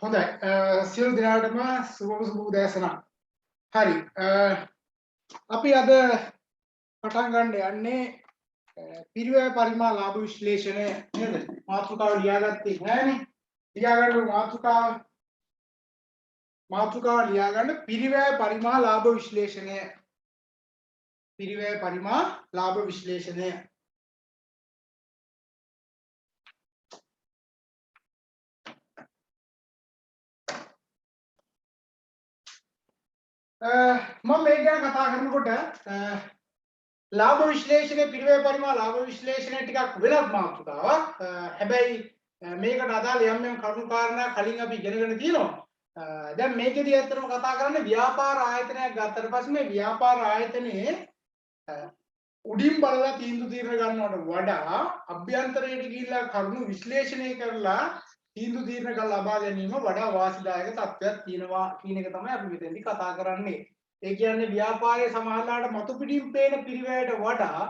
හොඳයි සියලු දෙනාටම සුබ උදෑසනක්. හරි අපි අද පටන් ගන්න යන්නේ පිරිවැය පරිමා ලාභ විශ්ලේෂණය නේද? මාතෘකාව ලියාගත්තේ නැහැනේ. ලියාගන්න මාතෘකාව ලියාගන්න පිරිවැය පරිමා ලාභ විශ්ලේෂණය. පිරිවැය පරිමා ලාභ විශ්ලේෂණය. මම මේ ගැන කතා කරනකොට ලාභ විශ්ලේෂණය පිරිවැය පරිමා ලාභ විශ්ලේෂණය ටිකක් වෙනත් මාතෘකාවක්. හැබැයි මේකට අදාළ යම් කරුණු කාරණා කලින් අපි ඉගෙනගෙන තියෙනවා. දැන් මේකෙදී ඇත්තටම කතා කරන්නේ ව්‍යාපාර ආයතනයක් ගත්තට පස්සේ මේ ව්‍යාපාර ආයතනයේ උඩින් බලලා තීන්දුව తీරන ගන්නවට වඩා අභ්‍යන්තරයට ගිහිල්ලා කරුණු විශ්ලේෂණය කරලා තීන්දුව తీරන කල් ලබා ගැනීම වඩා වාසිදායක තත්ත්වයක් තියෙනවා කියන එක තමයි අපි මෙතෙන්දී කතා කරන්නේ. ඒ කියන්නේ ව්‍යාපාරයේ සමාහලට මතු පිටින් පේන පිරිවැයට වඩා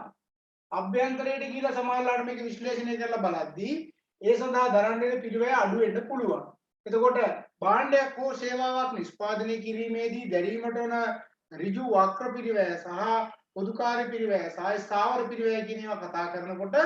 අභ්‍යන්තරයට ගිහිලා සමාහලට මේක විශ්ලේෂණය කරලා බලද්දී ඒ සඳහා දරන්න වෙන පිරිවැය අඩු වෙන්න පුළුවන්. එතකොට භාණ්ඩයක් හෝ සේවාවක් නිෂ්පාදනය කිරීමේදී දැරීමට වන ඍජු වක්‍ර පිරිවැය සහ පොදුකාර්ය පිරිවැය සහ ස්ථාවර පිරිවැය කියන ඒවා කතා කරනකොට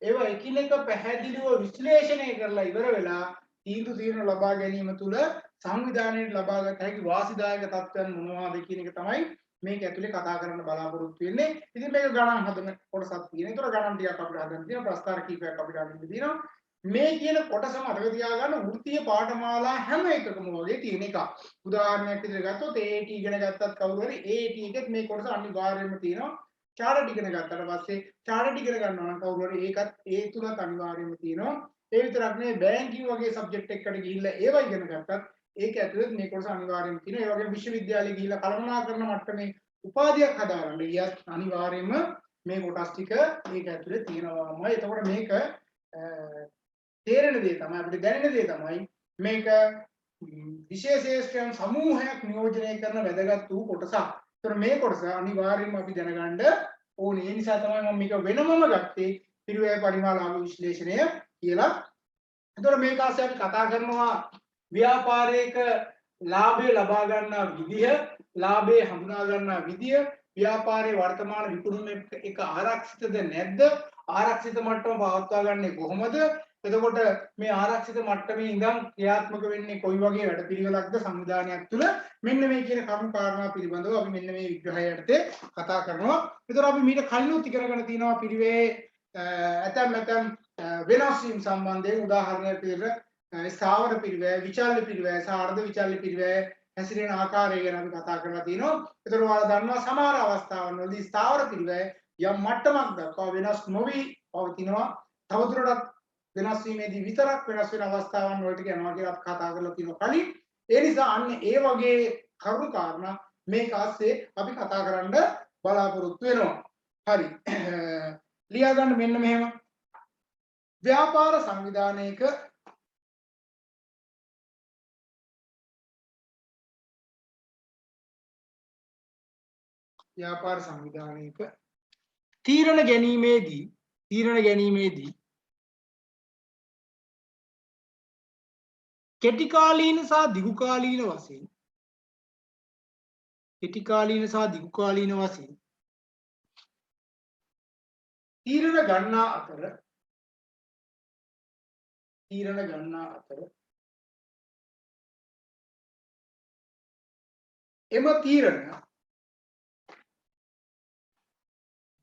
ඒවා එකිනෙක පැහැදිලිව විශ්ලේෂණය කරලා ඉවර වෙලා තීන්දුව తీරන ලබා ගැනීම තුළ සංවිධානයේ ලබාගත හැකි වාසිදායක තත්ත්වයන් මොනවාද කියන එක තමයි මේක ඇතුලේ කතා කරන්න බලාපොරොත්තු වෙන්නේ. ඉතින් මේක ගණන් හදන කොටසක් තියෙනවා. ඒතර ගණන් ටිකක් අපිට හදන්න තියෙනවා. ප්‍රස්තාර කීපයක් අපිට හදන්න තියෙනවා. මේ කියන කොටස මතක තියාගන්න වෘත්තීය පාඨමාලා හැම එකකම වගේ තියෙන එක. උදාහරණයක් විදිහට ගත්තොත් AT ඉගෙන ගත්තත් කවුරු හරි AT එකෙත් මේ කොටස අනිවාර්යයෙන්ම තියෙනවා. චාර්ට් ඉගෙන ගත්තට පස්සේ චාර්ට් ඉගෙන ගන්නවා නම් කවුරු හරි ඒකත් ඒ තුලත් අනිවාර්යයෙන්ම තියෙනවා. ඒ විතරක් නෙවෙයි බැංකින් වගේ සබ්ජෙක්ට් එකකට ගිහිල්ලා ඒවා ඉගෙන ගත්තත් ඒක ඇතුළේ මේ කොටස අනිවාර්යයෙන්ම තියෙනවා. ඒ වගේම විශ්වවිද්‍යාලෙ ගිහිල්ලා කළමනාකරන මට්ටමේ උපාධියක් හදාගන්න ගියත් අනිවාර්යයෙන්ම මේ කොටස් ටික මේක ඇතුළේ තියෙනවාමයි. එතකොට මේක තේරෙන දේ තමයි අපිට දැනෙන දේ තමයි මේක විශේෂේෂ්ඨයන් සමූහයක් නියෝජනය කරන වැදගත් වූ කොටසක්. ඒතර මේ කොටස අනිවාර්යයෙන්ම අපි දැනගන්න ඕනේ. ඒ නිසා තමයි මම මේක වෙනමම ගත්තේ පිරිවැය පරිමා ලාභ විශ්ලේෂණය කියලා. ඒතර මේක ASCII අපි කතා කරනවා ව්‍යාපාරයක ලාභය ලබා ගන්නා විදිය, ලාභය හඳුනා ගන්නා විදිය, ව්‍යාපාරයේ වර්තමාන විකුණුම එක ආරක්ෂිතද නැද්ද? ආරක්ෂිත මට්ටම පවත්වා ගන්නේ කොහොමද? එතකොට මේ ආරක්ෂිත මට්ටමේ ඉඳන් ක්‍රියාත්මක වෙන්නේ කොයි වගේ වැඩපිළිවෙලක්ද සංවිධානයක් තුළ? මෙන්න මේ කියන කරුණු කාරණා පිළිබඳව අපි මෙන්න මේ විග්‍රහය යටතේ කතා කරනවා. ඒතර අපි මීට කලිනුත් ඉගෙනගෙන තියෙනවා පිරිවේ ඇතැම් වෙනස් වීම සම්බන්ධයෙන්. උදාහරණයක් විදිහට ස්ථාවර පිරිවැය, විචල්්‍ය පිරිවැය සහ අර්ධ විචල්්‍ය පිරිවැය හැසිරෙන ආකාරය ගැන අපි කතා කරලා තියෙනවා. ඒතර ඔයාලා දන්නවා සමහර අවස්ථාවන්වලදී ස්ථාවර පිරිවැය යම් මට්ටමක් දක්වා වෙනස් නොවි පවතිනවා. තවදුරටත් වෙනස් වීමේදී විතරක් වෙනස් වෙන අවස්ථාවන් වලට යනවා කියලා අපි කතා කරලා තියෙනවා කලින්. ඒ නිසා අන්න ඒ වගේ කරුණු කාරණා මේක ASCII අපි කතා කරන්න බලාපොරොත්තු වෙනවා. හරි. ලියා ගන්න මෙන්න මෙහෙම. ව්‍යාපාර සංවිධානයක තීරණ ගැනීමේදී කෙටි කාලීන සහ දිගු කාලීන වශයෙන් තීරණ ගන්නා අතර එම තීරණ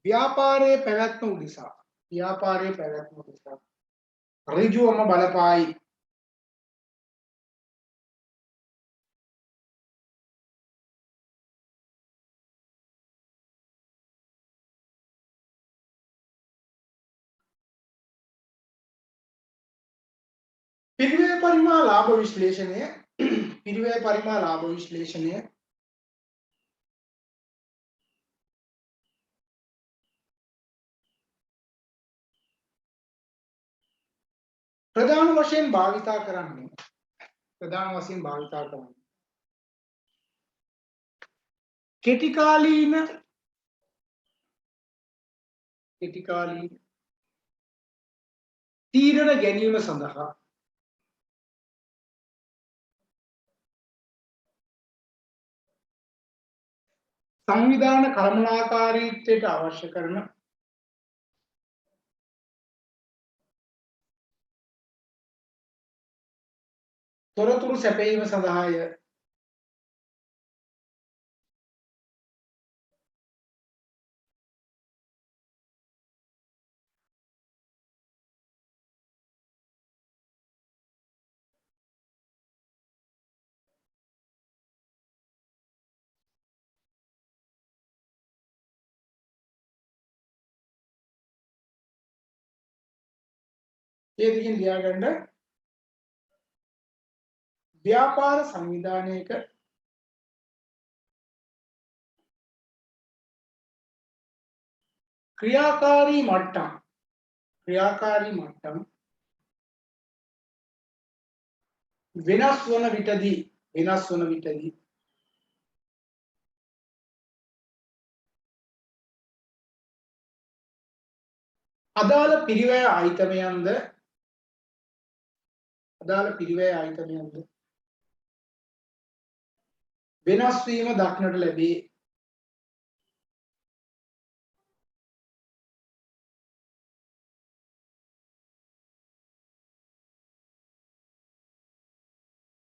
ව්‍යාපාරයේ පැවැත්ම උදෙසා ඍජුවම බලපායි. පිරිවැය පරිමා ලාභ විශ්ලේෂණය ප්‍රධාන වශයෙන් භාවිතා කරන්නේ කෙටි කාලීන කෙටි කාලීන තීරණ ගැනීම සඳහා සංවිධාන කළමනාකාරීත්වයට අවශ්‍ය කරන තොරතුරු සැපයීම සඳහාය. ඒ දෙකින් ලියා ගන්න ව්‍යාපාර සංවිධානයක ක්‍රියාකාරී මට්ටම් වෙනස් වන විටදී අදාළ පිරිවැය ආයතනයන්ද වෙනස් වීම දක්නට ලැබේ.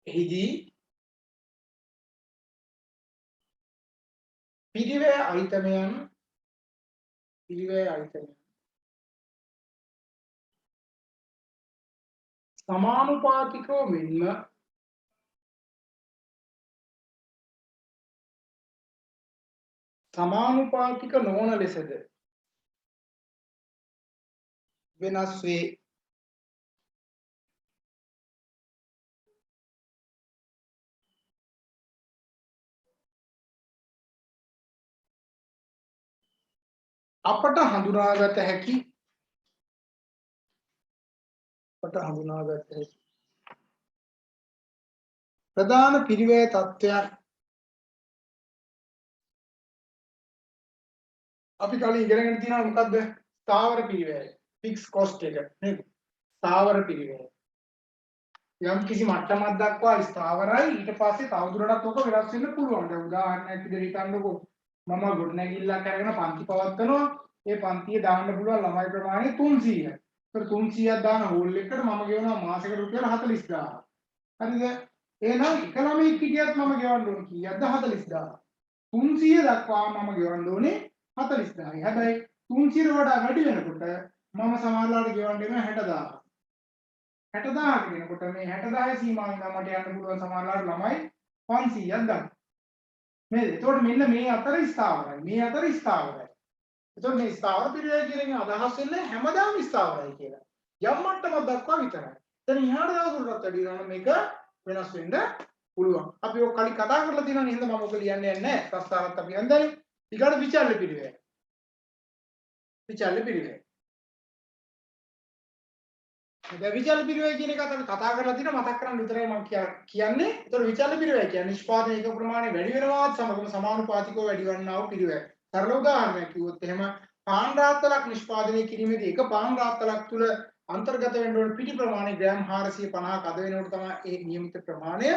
එහිදී පිරිවැය ආයතනයන් සමානුපාතිකව මෙන්ම සමානුපාතික නොවන ලෙසද වෙනස් වේ. අපට හඳුනාගත හැකි ප්‍රධාන පිරිවැය තත්ත්වයන් අපි කලින් ඉගෙනගෙන තියෙනවා. මොකද්ද? ස්ථාවර පිරිවැය, ෆික්ස් කොස්ට් එක නේද? ස්ථාවර පිරිවැය යම් කිසි මට්ටමක් දක්වා ස්ථාවරයි. ඊට පස්සේ තවදුරටත් ඔක වෙනස් වෙන්න පුළුවන්. දැන් උදාහරණයක් විදිහට හිතන්නකෝ මම ගොඩනැගිල්ලක් අරගෙන පන්ති පවත්වනවා. ඒ පන්තියේ දාන්න පුළුවන් ළමයි ප්‍රමාණය 300යි. ඒතර 300ක් දාන හෝල් එකට මම ගෙවනවා මාසෙකට රුපියල් 40000. හරිද? එහෙනම් එක ළමෙක් හිටියත් මම ගෙවන්න ඕනේ කීයක්ද? 40000. 300 දක්වා මම ගෙවන්න ඕනේ 40000යි. හැබැයි 300ට වඩා වැඩි වෙනකොට මම සමහරවිට ගෙවන්න එනවා 60000. 60000 කියනකොට මේ 60000 සීමාවෙන් නම් මට යන්න පුළුවන් සමහරවිට ළමයි 500ක් ගන්න. නේද? එතකොට මෙන්න මේ අතර ස්ථාවරයි. එතකොට මේ ස්ථාවර පිරිවැය කියන එක අදහස් වෙන්නේ හැමදාම ස්ථාවරයි කියලා. යම් මට්ටමක් දක්වා විතරයි. දැන් ඉහාට දවසකට වැඩි වෙනවා මේක වෙනස් වෙන්න පුළුවන්. අපි ඔය කලින් කතා කරලා තියෙනවනේ. එහෙනම් මම ඔක ලියන්නේ නැහැ. ප්‍රස්තාරත් අපි හන්දනේ. ඊගාට විචල්්‍ය පිරිවැය. දැන් විචල්්‍ය පිරිවැය කියන එක අපි කතා කරලා තියෙනවා. මතක් කරගන්න විතරයි මම කියන්නේ. ඒතකොට විචල්්‍ය පිරිවැය කියන්නේ නිෂ්පාදන ඒක ප්‍රමාණය වැඩි වෙනවාත් සමගම සමානුපාතිකව වැඩි වන්නා වූ පිරිවැය. සරල උදාහරණයක් කිව්වොත් එහෙම පාන් රාත්තලක් නිෂ්පාදනය කිරීමේදී එක පාන් රාත්තලක් තුල අන්තර්ගත වෙන්න ඕන පිටි ප්‍රමාණය ග්‍රෑම් 450ක් අද වෙනකොට තමයි ඒ නියමිත ප්‍රමාණය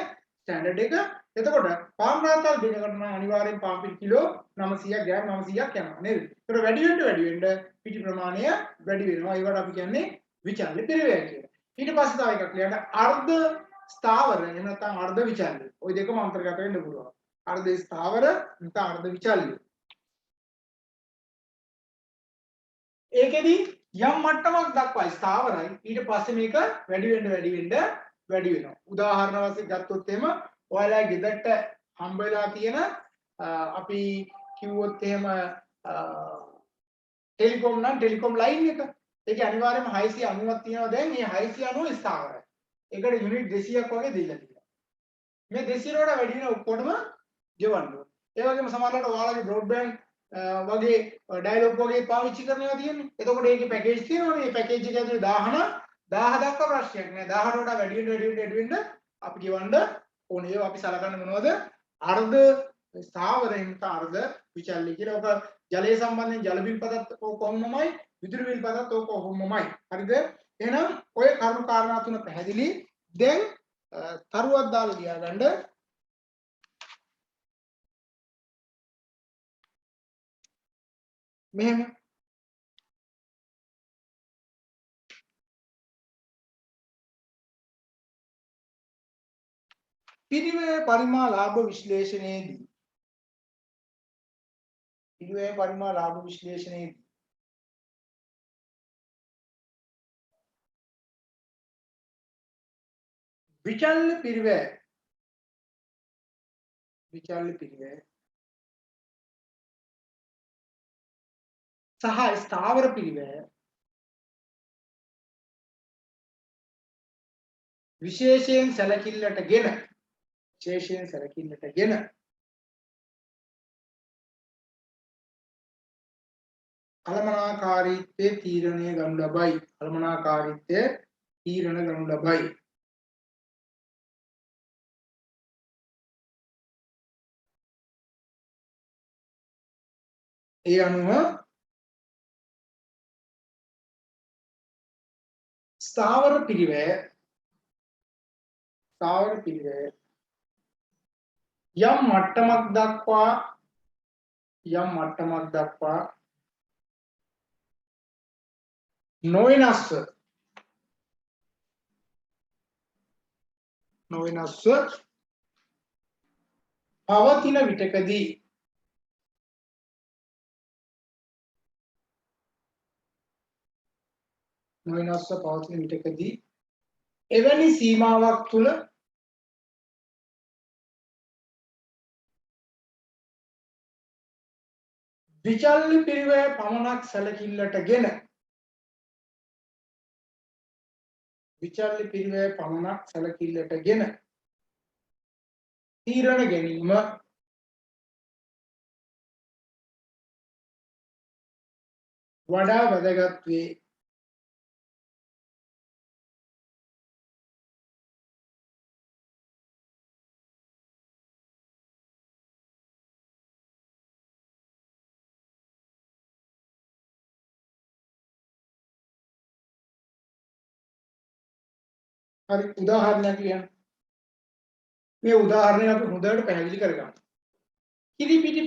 ස්ටෑන්ඩඩ් එක. එතකොට පාන් රාත්තල් දෙනකොට නම් අනිවාර්යෙන් පාන් පිටි කිලෝ 900ක් ග්‍රෑම් 900ක් යනවා නේද? ඒතකොට වැඩි වෙන්න පිටි ප්‍රමාණය වැඩි වෙනවා. ඒවට අපි කියන්නේ විචල්්‍ය පිරිවැය කියලා. ඊට පස්සේ තව එකක් ලියන්න අර්ධ ස්ථාවර එහෙම නැත්නම් අර්ධ විචල්්‍ය. ওই දෙකම අන්තර්ගත වෙන්න පුළුවන්. අර්ධ ස්ථාවර නැත්නම් අර්ධ විචල්්‍ය. ඒකෙදි යම් මට්ටමක් දක්වා ස්ථාවරයි. ඊට පස්සේ මේක වැඩි වෙනවා. උදාහරණ වශයෙන් ගත්තොත් එහෙම ඔයාලා ගෙදරට හම්බ වෙලා තියෙන අපි කිව්වොත් එහෙම ටෙලිකොම් ලයින් එක. ඒකේ අනිවාර්යයෙන්ම 690ක් තියෙනවා. දැන් මේ 690 ස්ථාවරයි. ඒකට යුනිට් 200ක් වගේ දීලා තියෙනවා. මේ 200 වඩා වැඩි වෙන ඔක්කොටම ගෙවන්න ඕනේ. ඒ වගේම සමහරවිට ඔයාලගේ බ්‍රෝඩ්බෑන්ඩ් වගේ ඩයලොග් වගේ පාවිච්චි කරනවා තියෙන්නේ. එතකොට ඒකේ පැකේජ් තියෙනවනේ. මේ පැකේජ් එක ඇතුලේ 1000 දක්වා ප්‍රශ්නයක් නෑ. 1000ට වඩා වැඩි වෙන්න අපි ගෙවන්න ඕනේ. ඒවා අපි සලකන්නේ මොනවද? අර්ධ ස්ථාවරයෙන් අර්ධ විචල්්‍ය කියලා. ඔක ජලය සම්බන්ධයෙන් ජල විල්පතත් කොහොමමයි විදුලි විල්පතත් කොහොමමයි. හරිද? එහෙනම් ඔය කරුණු කාරණා තුන පැහැදිලි. දැන් තරුවක් දාලා ලියා ගන්න. මෙහෙම පිරිවේ පරිමා ලාභ විශ්ලේෂණයේදී විචල්්‍ය පිරිවේ සහ ස්ථාවර පිරිවේ විශේෂයෙන් සැලකිල්ලටගෙන කළමනාකාරීත්වයේ තීරණය ගනු ලබයි. ඒ අනුව ස්ථාවර පිරිවේ යම් මට්ටමක් දක්වා නොවෙනස්ව පවතින විටකදී එවැනි සීමාවක් තුල විචල්්‍ය පිරිවේ පමණක් සැලකිල්ලටගෙන තීරණ ගැනීම වඩා වැදගත් වේ. හරි උදාහරණයක් කියන්න. මේ උදාහරණය අපි හොඳට පැහැදිලි කරගන්න. කිරිපිටි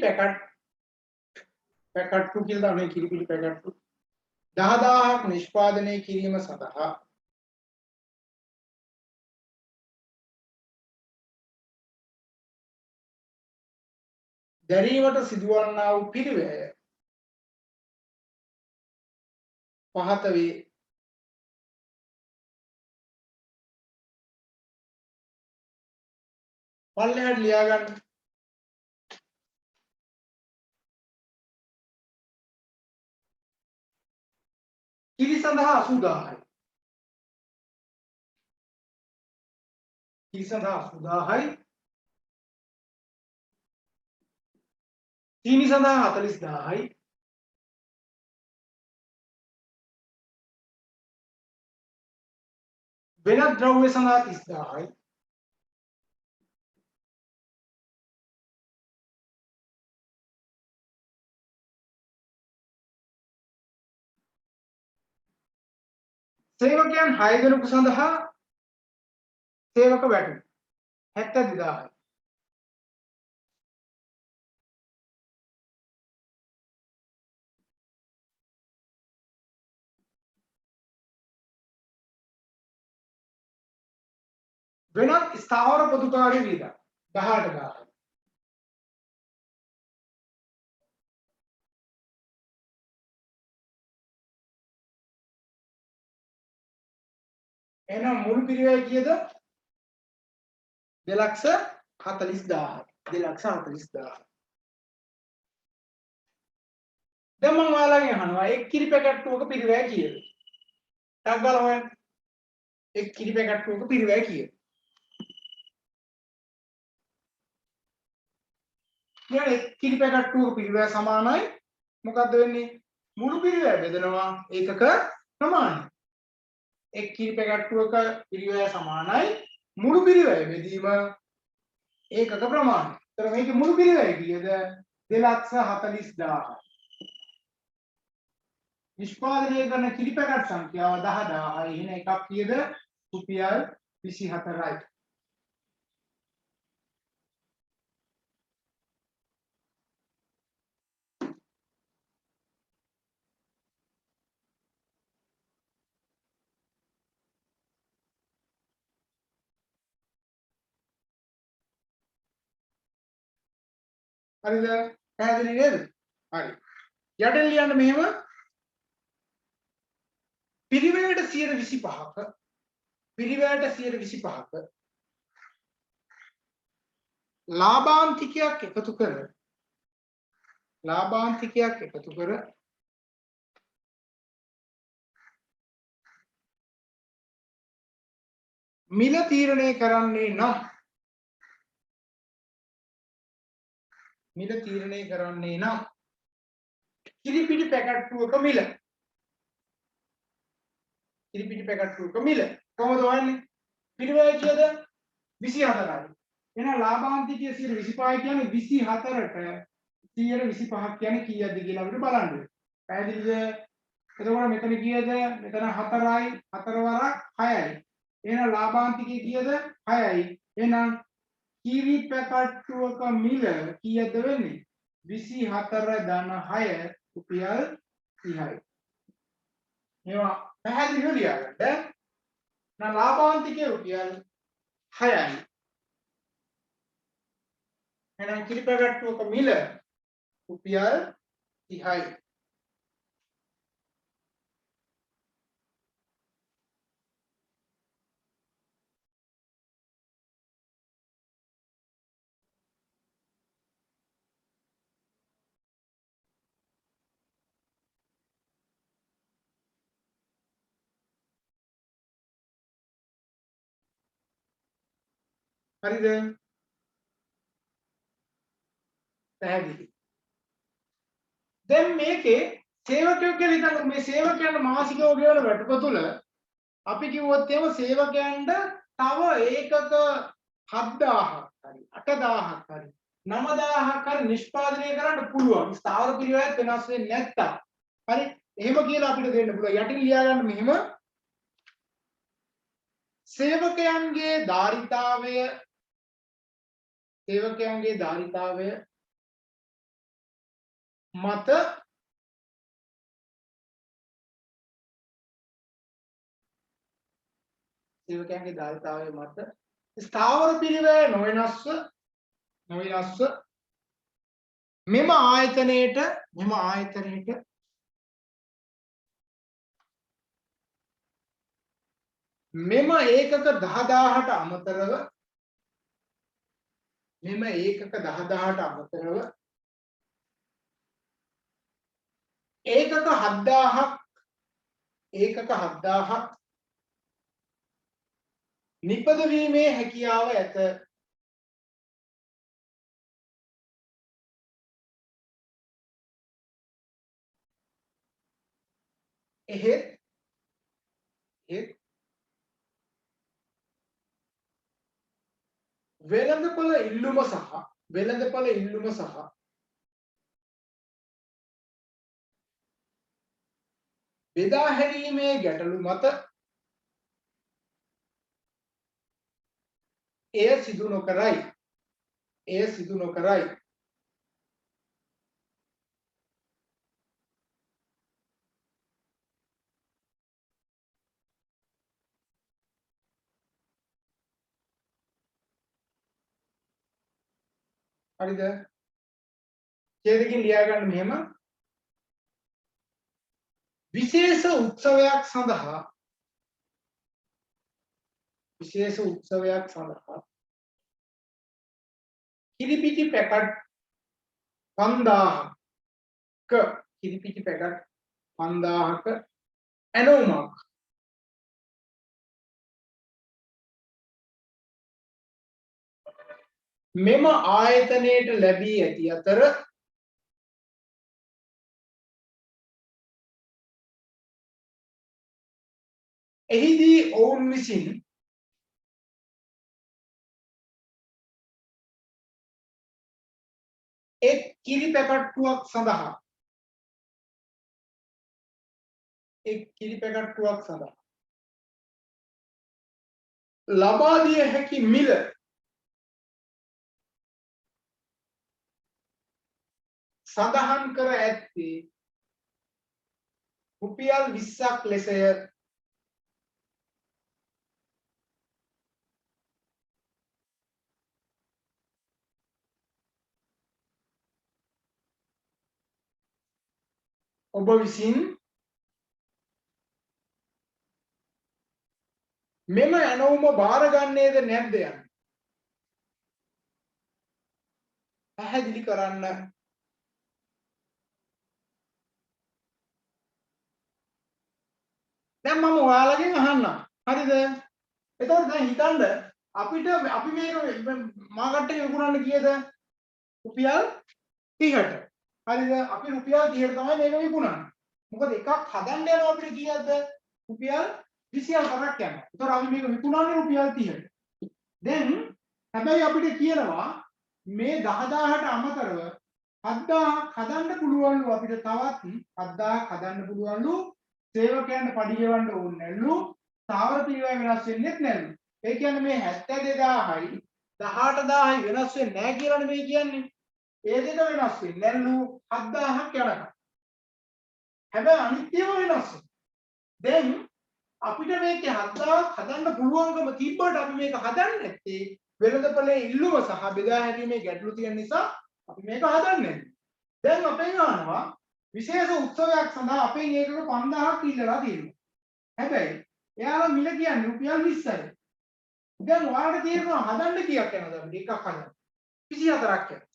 පැකට්ටු කියලා තමයි කිරිපිටි පැකට්ටු 10000ක් නිෂ්පාදනය කිරීම සඳහා දැරීමට සිදුවන්නා වූ පිරිවැය පහත වේ. පල්ලෙහාට ලියා ගන්න. කිරි සඳහා 80000යි. චීනි සඳහා 40000යි. වෙනත් ද්‍රව්‍ය සඳහා 30000යි. සේවකයන් 6 දෙනෙකු සඳහා සේවක වැටුප් 72000යි. වෙනත් ස්ථාවර පොදුකාර්ය වියදම් 18000යි. එහෙනම් මුළු පිරිවැය කීයද? 2,40,000. දැන් මම ඔයාලගෙන් අහනවා එක් කිරි පැකට්ටුවක පිරිවැය කීයද? ටක් ගාලා හොයන්න. එක් කිරි පැකට්ටුවක පිරිවැය කීයද? දැන් එක් කිරි පැකට්ටුවක පිරිවැය සමානයි මොකද්ද වෙන්නේ? මුළු පිරිවැය බෙදනවා ඒකක ප්‍රමාණය. එක් කිරි පැකට්ටුවක පිරිවැය සමානයි මුළු පිරිවැය බෙදීම ඒකක ප්‍රමාණය. ඒතර මේකේ මුළු පිරිවැය කීයද? 2,40,000. නිෂ්පාදනය කරන කිරි පැකට් සංඛ්‍යාව 10000යි. එහෙනම් එකක් කීයද? රුපියල් 24යි. හරිද? පැහැදිලි නේද? හරි. යටින් ලියන්න මෙහෙම පිරිවැයට 125ක පිරිවැයට 125ක ලාභාන්තිකයක් එකතු කර මිල තීරණය කරන්නේ නම් කිරිපිටි පැකට්ටුවක මිල කොහොමද හොයන්නේ? පිරිවැය කීයද? 24යි. එහෙනම් ලාභාන්තිකය 125 කියන්නේ 24ට 125ක් කියන්නේ කීයද කියලා අපිට බලන්න ඕනේ. පැහැදිලිද? එතකොට මෙතන කීයද? මෙතන 4යි 4 වරක් 6යි. එහෙනම් ලාභාන්තිකය කීයද? 6යි. එහෙනම් කිරි පැකට්ටුවක මිල කීයද වෙන්නේ? 24 ධන 6 රුපියල් 30යි. මේවා පැහැදිලිව ලියාගන්න. නම් ලාභාන්තිකය රුපියල් 6යි. එහෙනම් කිරි පැකට්ටුවක මිල රුපියල් 30යි. හරිද? පැහැදිලි. දැන් මේකේ සේවකයෝ කියලා හිතන්න. මේ සේවකයන්ට මාසිකව ගෙවන වැටුප තුල අපි කිව්වොත් එහෙම සේවකයන්ට තව ඒකක 7000ක් හරි 8000ක් හරි 9000ක් හරි නිෂ්පාදනය කරන්න පුළුවන්. ස්ථාවර පිරිවැයක් වෙනස් වෙන්නේ නැත්තම්. හරි. එහෙම කියලා අපිට දෙන්න පුළුවන්. යටින් ලියා ගන්න මෙහෙම සේවකයන්ගේ ධාරිතාවය මත ස්ථාවර පිරිවැය නොවෙනස්ව මෙම ආයතනයේට මෙම ඒකක 10000ට අමතරව ඒකක 7000ක් නිපදවීමේ හැකියාව ඇත. එහෙත් වෙළඳපොළ ඉල්ලුම සහ බෙදා හැරීමේ ගැටලු මත එය සිදු නොකරයි. හරිද? ඡේදකින් ලියා ගන්න මෙහෙම විශේෂ උත්සවයක් සඳහා කිරිපිටි පැකට් 5000ක ඇනෝමක් මෙම ආයතනයට ලැබී ඇති අතර එහිදී ඔවුන් විසින් එක් කිරි පැකට්ටුවක් සඳහා එක් කිරි පැකට්ටුවක් සඳහා ලබා දිය හැකි මිල සඳහන් කර ඇත්තේ රුපියල් 20ක් ලෙසය. ඔබ විසින් මෙම ඇනවුම බාරගන්නේද නැද්ද යන්න පැහැදිලි කරන්න. දැන් මම ඔයාලගෙන් අහන්නම්. හරිද? එතකොට දැන් හිතන්න අපිට අපි මේක මාකට් එකේ විකුණන්න කීයද? රුපියල් 30ට. හරිද? අපි රුපියල් 30ට තමයි මේක විකුණන්නේ. මොකද එකක් හදන්න යනවා අපිට කීයක්ද? රුපියල් 24ක් යනවා. ඒතකොට අපි මේක විකුණන්නේ රුපියල් 30ට. දැන් හැබැයි අපිට කියනවා මේ 10000ට අමතරව 7000ක් හදන්න පුළුවන්ලු අපිට තවත් 7000ක් හදන්න පුළුවන්ලු සේවකයන්ට පඩි ගෙවන්න ඕනේ නැල්ලු සාවර පිරිවැය වෙනස් වෙන්නේ නැල්ලු. ඒ කියන්නේ මේ 72000යි 18000යි වෙනස් වෙන්නේ නැහැ කියලානේ මේ කියන්නේ. ඒ දෙක වෙනස් වෙන්නේ නැල්ලු 7000ක් යනකම්. හැබැයි අනිත්‍යම වෙනස් වෙනවා. දැන් අපිට මේක 7000ක් හදන්න පුළුවන්කම තිබ්බට අපි මේක හදන්නේ නැත්තේ වෙළඳපොලේ ඉල්ලුම සහ බෙදා හැරීමේ ගැටලු තියෙන නිසා අපි මේක හදන්නේ නැහැ. දැන් අපෙන් අහනවා විශේෂ උත්සවයක් සඳහා අපෙන් ඒකක 5000ක් ඉල්ලලා තියෙනවා. හැබැයි එයාලා මිල කියන්නේ රුපියල් 20යි. දැන් ඔයාලට තේරෙනවා හදන්න කීයක් යනවද අපිට එකක් හදන්න? 24ක් යනවා.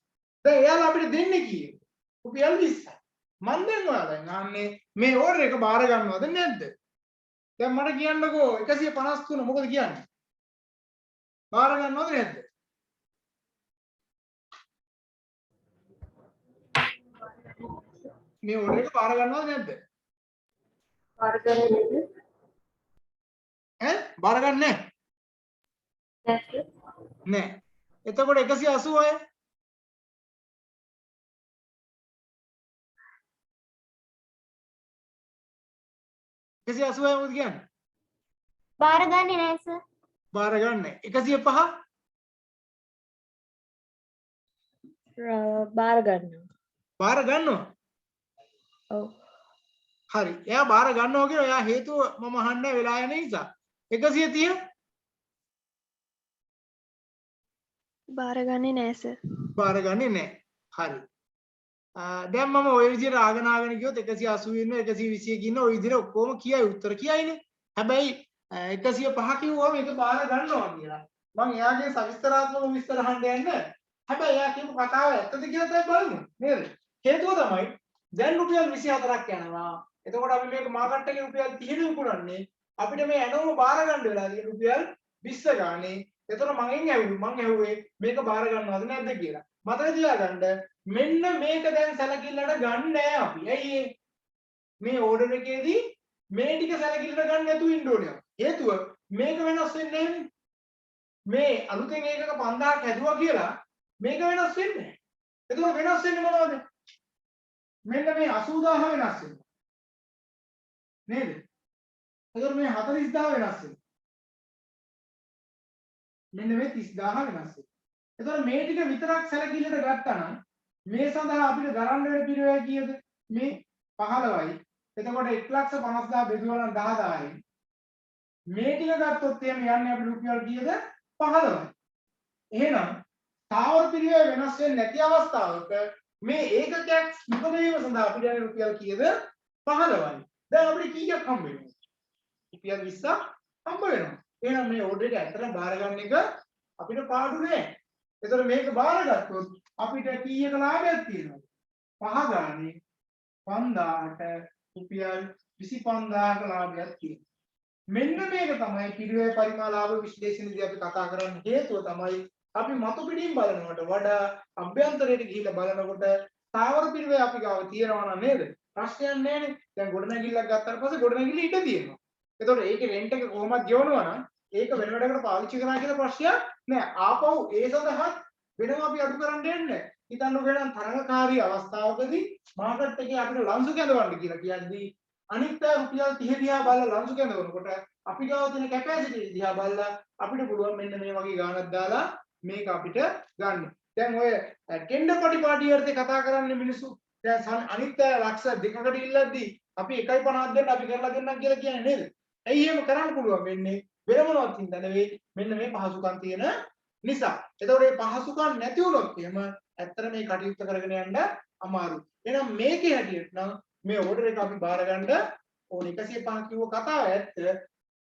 දැන් එයාලා අපිට දෙන්නේ කීයද? රුපියල් 20යි. මම දැන් ඔයාලෙන් අහන්නේ මේ ඕර්ඩර් එක බාර ගන්නවද නැද්ද? දැන් මට කියන්නකෝ 153 මොකද කියන්නේ? බාර ගන්නවද නැද්ද? මේ ඕර්ඩර් එක බාර ගන්නවද නැද්ද? බාර ගන්නේ ඈ බාර ගන්න නැහැ. නෑ. එතකොට 186 186 මොකද කියන්නේ? බාර ගන්නේ නැහැ සර්. බාර ගන්න 105 බාර ගන්නවා. බාර ගන්නවා. ඔව්. හරි. එයා බාර ගන්නවා කියන එයා හේතුව මම අහන්නේ වෙලා යන නිසා. 130 බාර ගන්නේ නැහැ සර්. බාර ගන්නේ නැහැ. හරි. දැන් මම ওই විදිහට ආගෙන ගියොත් 180 ඉන්න 120 ඉන්න ওই විදිහට ඔක්කොම කියයි උත්තර කියයිනේ. හැබැයි 105 කිව්වම ඒක බාර ගන්නවා කියලා. මම එයාගේ සවිස්තරාත්මක විස්තර අහන්න යන්නේ. හැබැයි එයා කියපු කතාව ඇත්තද කියලා තමයි බලමු. නේද? හේතුව තමයි දැන් රුපියල් 24ක් යනවා. එතකොට අපි මේක මාකට් එකේ රුපියල් 30 විකුණන්නේ. අපිට මේ ඇනෝම බාර ගන්න වෙලා තියෙන රුපියල් 20 ගානේ. එතකොට මම ඇහුවේ මේක බාර ගන්නවද නැද්ද කියලා. මතක තියාගන්න මෙන්න මේක දැන් සැලකිල්ලට ගන්න නෑ අපි. ඇයි මේ ඕඩර් එකේදී මේ ටික සැලකිල්ලට ගන්න නැතුව ඉන්න ඕනේ. හේතුව මේක වෙනස් වෙන්නේ නැහැනේ. මේ අලුතෙන් ඒකක 5000ක් හැදුවා කියලා මේක වෙනස් වෙන්නේ නැහැ. එතකොට වෙනස් වෙන්නේ මොනවද? මෙන්න මේ 80000 වෙනස් වෙනවා. නේද? එතකොට මේ 40000 වෙනස් වෙනවා. මෙන්න මේ 30000 වෙනස් වෙනවා. එතකොට මේ ටික විතරක් සැලකිල්ලට ගත්තා නම් මේ සඳහා අපිට ගණන් වෙන පිරිවැය කීයද? මේ 15යි. එතකොට 1,50,000 බෙදුවා නම් 10000යි. මේ ටික ගත්තොත් එහෙම යන්නේ අපිට රුපියල් කීයද? 15යි. එහෙනම් තාවර පිරිවැය වෙනස් වෙන්නේ නැති අවස්ථාවක මේ ඒකකයක් නිපද වීම සඳහා අපිට යන්නේ රුපියල් කීයද? 15යි. දැන් අපිට කීයක් හම්බ වෙනවද? රුපියල් 20ක් හම්බ වෙනවා. එහෙනම් මේ ඕඩර් එක ඇත්තටම බාර ගන්න එක අපිට පාඩු නෑ. ඒතර මේක බාරගත්තොත් අපිට කීයක ලාභයක් තියෙනවද? 5 ගානේ 5000ට රුපියල් 25000ක ලාභයක් තියෙනවා. මෙන්න මේක තමයි පිරිවැය පරිමාණ ලාභ විශ්ලේෂණයේදී අපි කතා කරන්න හේතුව තමයි අපි මතු පිටින් බලනකොට වඩා අභ්‍යන්තරයට ගිහිල්ලා බලනකොට තාවර පිරිවැය අපි ගාව තියෙනවා නේද? ප්‍රශ්නයක් නැහැනේ. දැන් ගොඩනැගිල්ලක් ගත්තාට පස්සේ ගොඩනැගිල්ල ඉඩ තියෙනවා. ඒතකොට ඒකේ රෙන්ට් එක කොහොමද ගෙවනවා නම් ඒක වෙන වැඩකට පාවිච්චි කරනවා කියන ප්‍රශ්නයක් නෑ. ආපහු ඒ සඳහා වෙනම අපි අඩු කරන්න දෙන්නේ. හිතන්නකෝ නම් තරඟකාරී අවස්ථාවකදී මාකට් එකේ අපිට ලන්සු කැඳවන්න කියලා කියද්දී අනිත් අය රුපියල් 30 දිහා බලලා ලන්සු කැඳවනකොට අපි ගාව තියෙන කැපැසිටි දිහා බලලා අපිට පුළුවන් මෙන්න මේ වගේ ගාණක් දාලා මේක අපිට ගන්න. දැන් ඔය ටෙන්ඩර් පටිපාටි වලදී කතා කරන්නේ මිනිස්සු දැන් අනිත් අය ලක්ෂ 2කට ඉල්ලද්දී අපි 1.50 දෙන්න අපි කරලා දෙන්නම් කියලා කියන්නේ නේද? ඇයි එහෙම කරන්න පුළුවන් වෙන්නේ? වෙන මොනවද හින්දා නෙවෙයි මෙන්න මේ පහසුකම් තියෙන නිසා. එතකොට මේ පහසුකම් නැති වුණොත් එහෙම ඇත්තට මේ කටයුත්ත කරගෙන යන්න අමාරුයි. එහෙනම් මේකේ හැටියට නම් මේ ඕඩර් එක අපි බාර ගන්න ඕනේ 105 කිව්ව කතාව ඇත්ත.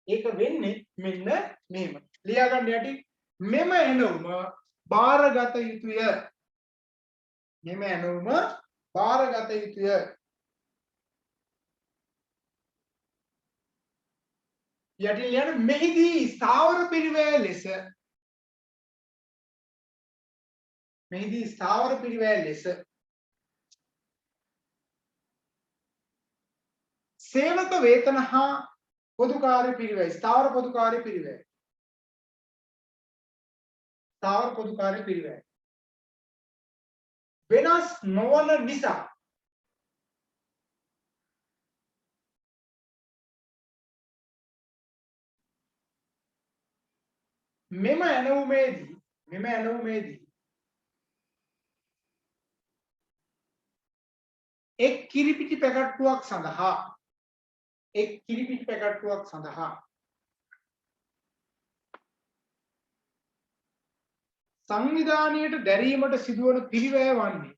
ඒක වෙන්නේ මෙන්න මෙහෙම. ලියා ගන්න යටි මෙම එනවම බාරගත යුතුය. මෙම එනවම බාරගත යුතුය. යටින් ලියන මෙහිදී ස්ථාවර පිරිවැය ලෙස මෙහිදී ස්ථාවර පිරිවැය ලෙස සේවක වේතන හා පොදු කාර්ය පිරිවැය ස්ථාවර පොදු කාර්ය පිරිවැය ස්ථාවර පොදු කාර්ය පිරිවැය වෙනස් නොවන නිසා මෙම ඇනවුමේදී එක් කිරිපිටි පැකට්ටුවක් සඳහා සංවිධානයට දැරීමට සිදුවන පිරිවැය වන්නේ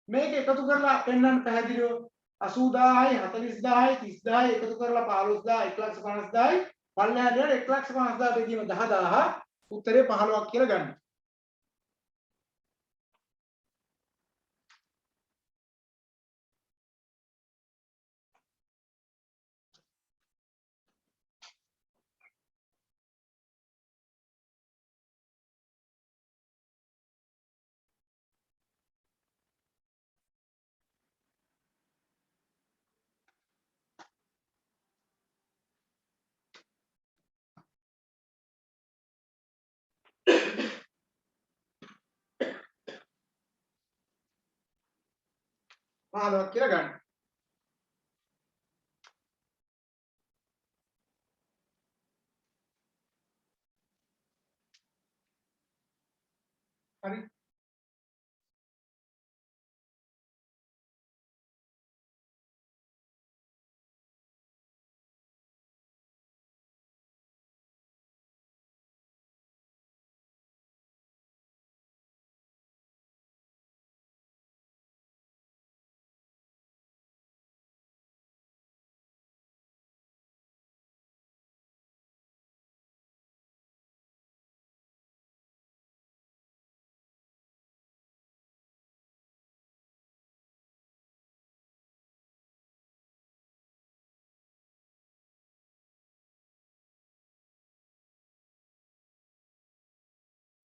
මේක එකතු කරලා පෙන්වන්න පැහැදිලිව 80000යි 40000යි 30000යි එකතු කරලා 15000 150000යි පල්ලෙහාට යන 150000 බෙදීම 10000 උත්තරේ 15ක් කියලා ගන්න. පහළොවක් කියලා ගන්න. හරි.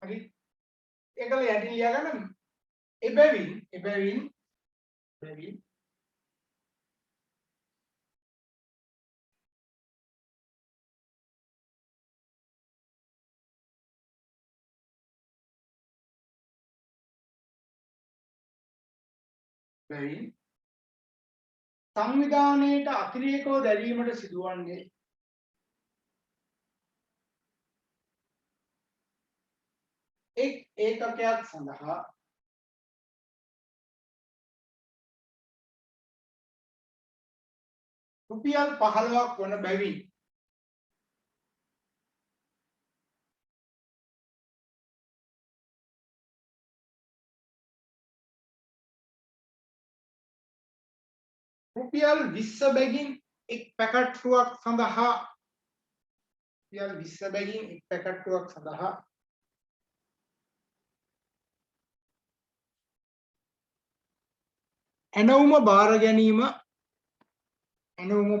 හරි. ඒකල යටින් ලියා ගන්න. එබැවින් සංවිධානයට අතිරේකව දැරීමට සිදුවන්නේ එක් ඒකකයක් සඳහා රුපියල් 15ක් වන බැවින් රුපියල් 20 බැගින් එක් පැකට්ටුවක් සඳහා ඇනවුම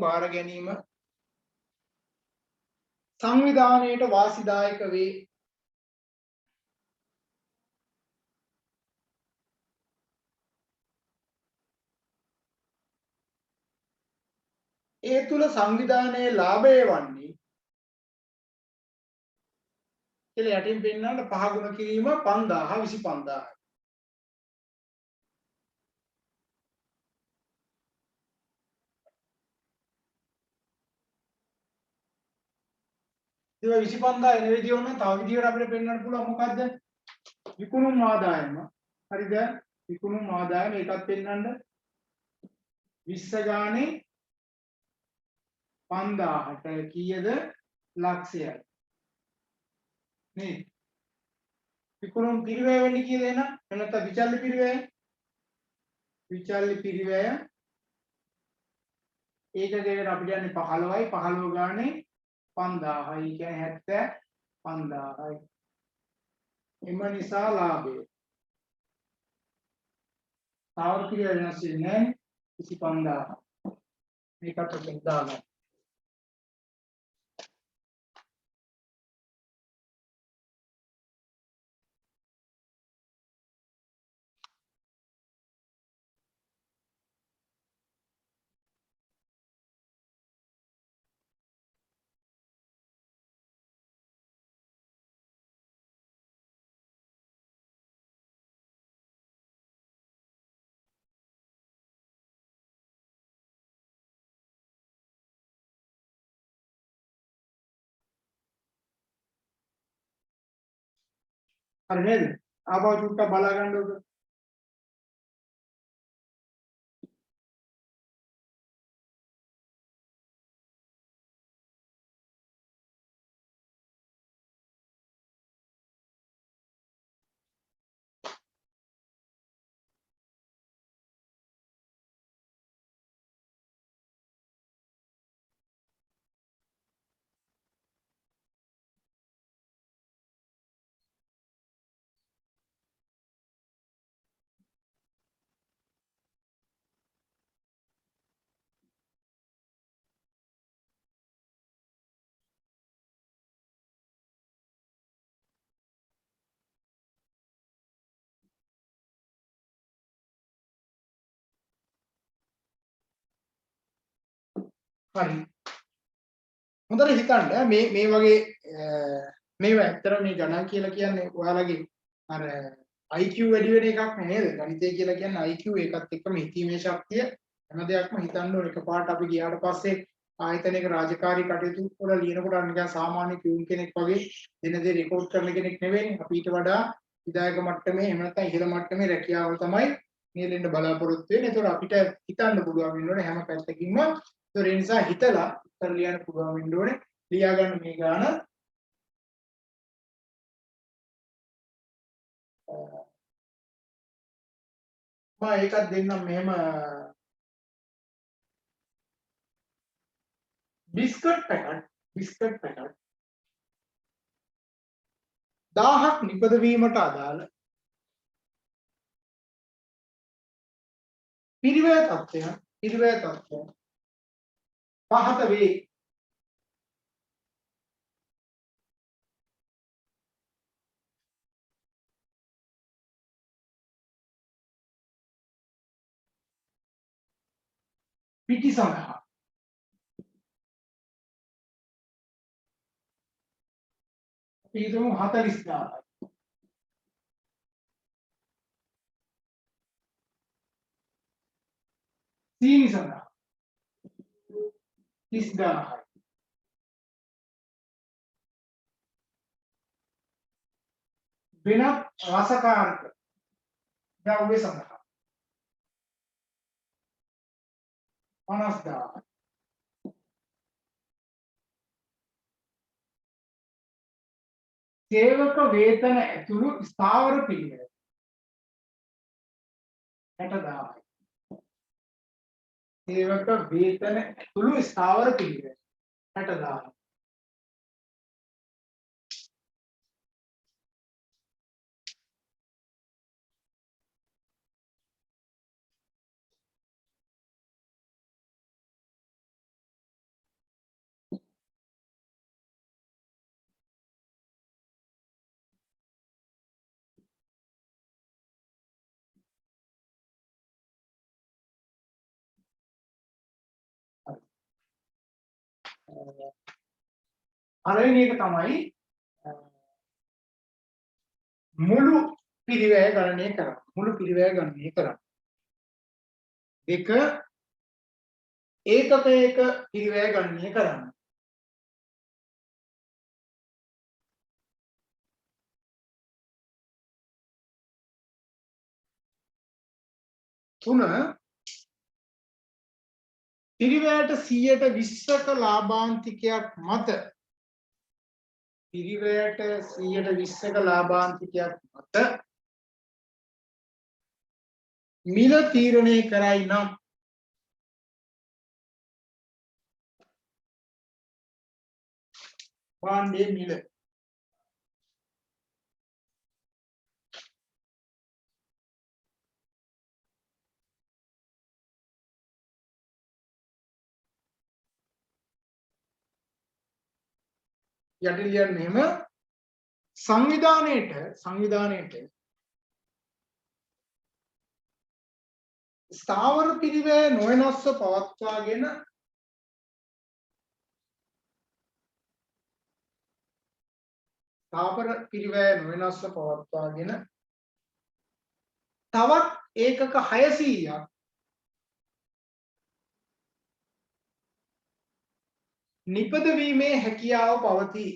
බාර ගැනීම සංවිධානයට වාසිදායක වේ. ඒ තුල සංවිධානයේ ලාභය වන්නේ කියලා යටින් පෙන්නන 5 ගුණ කිරීම 5000 25000. ඒක 25000 එන විදිය වුණා තව විදියකට අපිට පෙන්වන්න පුළුවන් මොකද්ද? විකුණුම් ආදායම. හරිද? විකුණුම් ආදායම ඒකත් පෙන්වන්න 20 ගානේ 5000ට කීයද? ලක්ෂයයි. නේ? විකුණුම් පිරිවැය වෙන්නේ කීයද එහෙනම්? එනත විචල්්‍ය පිරිවැය. විචල්්‍ය පිරිවැය ඒකකයකට අපිට යන්නේ 15යි 15 ගානේ 5000යි කියන්නේ 75000යි. එම නිසා ලාභය. තාවර පිරිවැය වෙනස් වෙන්නේ 25000. මේකට අපිට දාගන්න. හරි නේද? ආපහු චුට්ටක් බලා ගන්නකො. හරි. හොඳට හිතන්න මේ වගේ මේවා ඇත්තට මේ ගණන් කියලා කියන්නේ ඔයාලගේ අර IQ වැඩි වෙන එකක් නේද? ගණිතය කියලා කියන්නේ IQ ඒකත් එක්කම හිතීමේ ශක්තිය හැම දෙයක්ම හිතන්න ඕන එකපාරට අපි ගියාට පස්සේ ආයතනයක රාජකාරී කටයුතු වල ලියනකොට නිකන් සාමාන්‍ය පියුන් කෙනෙක් වගේ දින දේ රෙකෝඩ් කරන කෙනෙක් නෙවෙයි. අපි ඊට වඩා විදායක මට්ටමේ එහෙම නැත්නම් ඉහළ මට්ටමේ රැකියාව තමයි මේ දෙන්න බලාපොරොත්තු වෙන්නේ. ඒතකොට අපිට හිතන්න පුළුවන් වෙන්න ඕනේ හැම පැත්තකින්ම. ඒ නිසා හිතලා උත්තර ලියන්න පුළුවන් වෙන්න ඕනේ. ලියා ගන්න මේ ගාන මම ඒකත් දෙන්නම් මෙහෙම බිස්කට් පැකට් 1000ක් නිපදවීමට අදාළ පිරිවැය තත්ත්වයන් පහත වේ. පිටි සඳහා අපි හිතමු 40000යි. සීනි සඳහා 30000යි. වෙනත් රසකාරක ද්‍රව්‍ය සඳහා 50000යි. සේවක වේතන ඇතුළු ස්ථාවර පිළිවෙල 60000යි. සේවක වේතන ඇතුළු ස්ථාවර පිළිවෙල 60000යි. හරවෙනි එක තමයි මුළු පිරිවැය ගණනය කරන්න. මුළු පිරිවැය ගණනය කරන්න. දෙක ඒකකයක පිරිවැය ගණනය කරන්න. තුන පිරිවැයට 120ක ලාභාන්තිකයක් මත පිරිවැයට 120ක ලාභාන්තිකයක් මත මිල තීරණය කරයි නම් භාණ්ඩයේ මිල යටින් ලියන්නේ මෙහෙම සංවිධානයේට ස්ථාවර පිරිවැය නොවෙනස්ව පවත්වාගෙන තවත් ඒකක 600ක් නිපදවීමේ හැකියාව පවතී.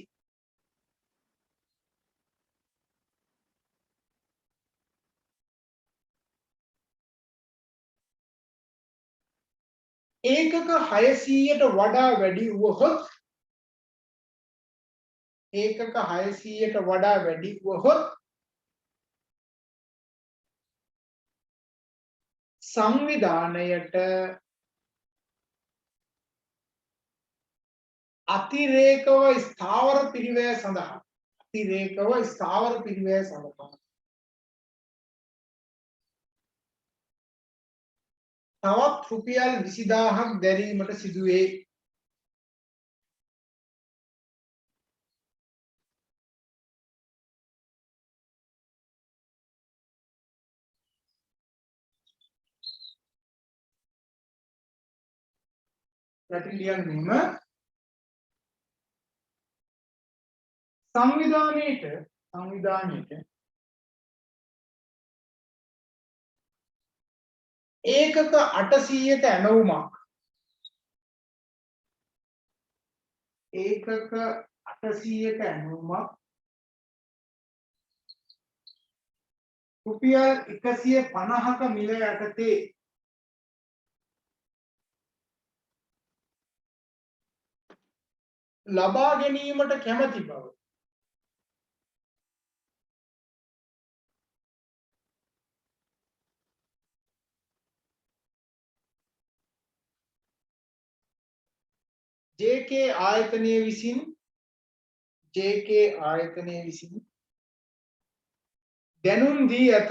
ඒකක 600ට වඩා වැඩි වුවහොත් සංවිධානයට අතිරේකව ස්ථාවර පිරිවැය සඳහා තවත් රුපියල් 20000ක් දැරීමට සිදුවේ. යටින් සංවිධානයේට ඒකක 800ක ඇණවුමක් රුපියල් 150ක මිල යටතේ ලබා ගැනීමට කැමැති බව JK ආයතනය විසින් දැනුම් දී ඇත.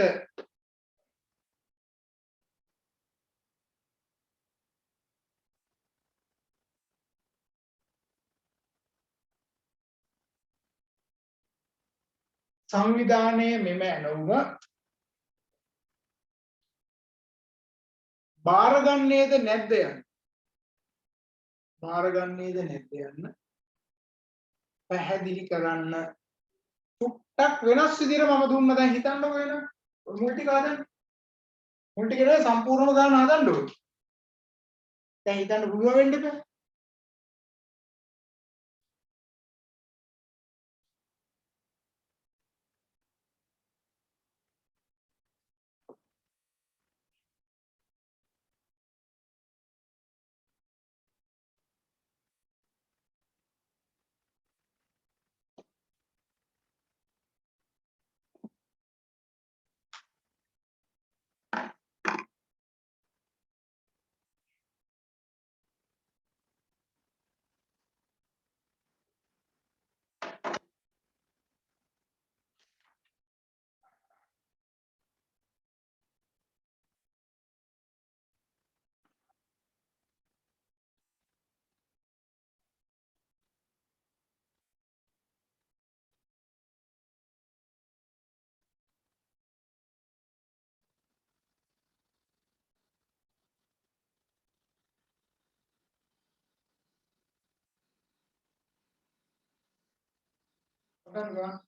සංවිධානයේ මෙම ඇණවුම බාරගන්නේද නැද්ද යන්න පැහැදිලි කරන්න. ටුක්ටක් වෙනස් විදිහට මම දුන්න දැන් හිතන්නකෝ වෙන මුල් ටික හදන්න. මුල් ටික නේ සම්පූර්ණව ගන්න හදන්න ඕනේ. දැන් හිතන්න පුළුවන් වෙන්න බෑ. පටන් ගන්න.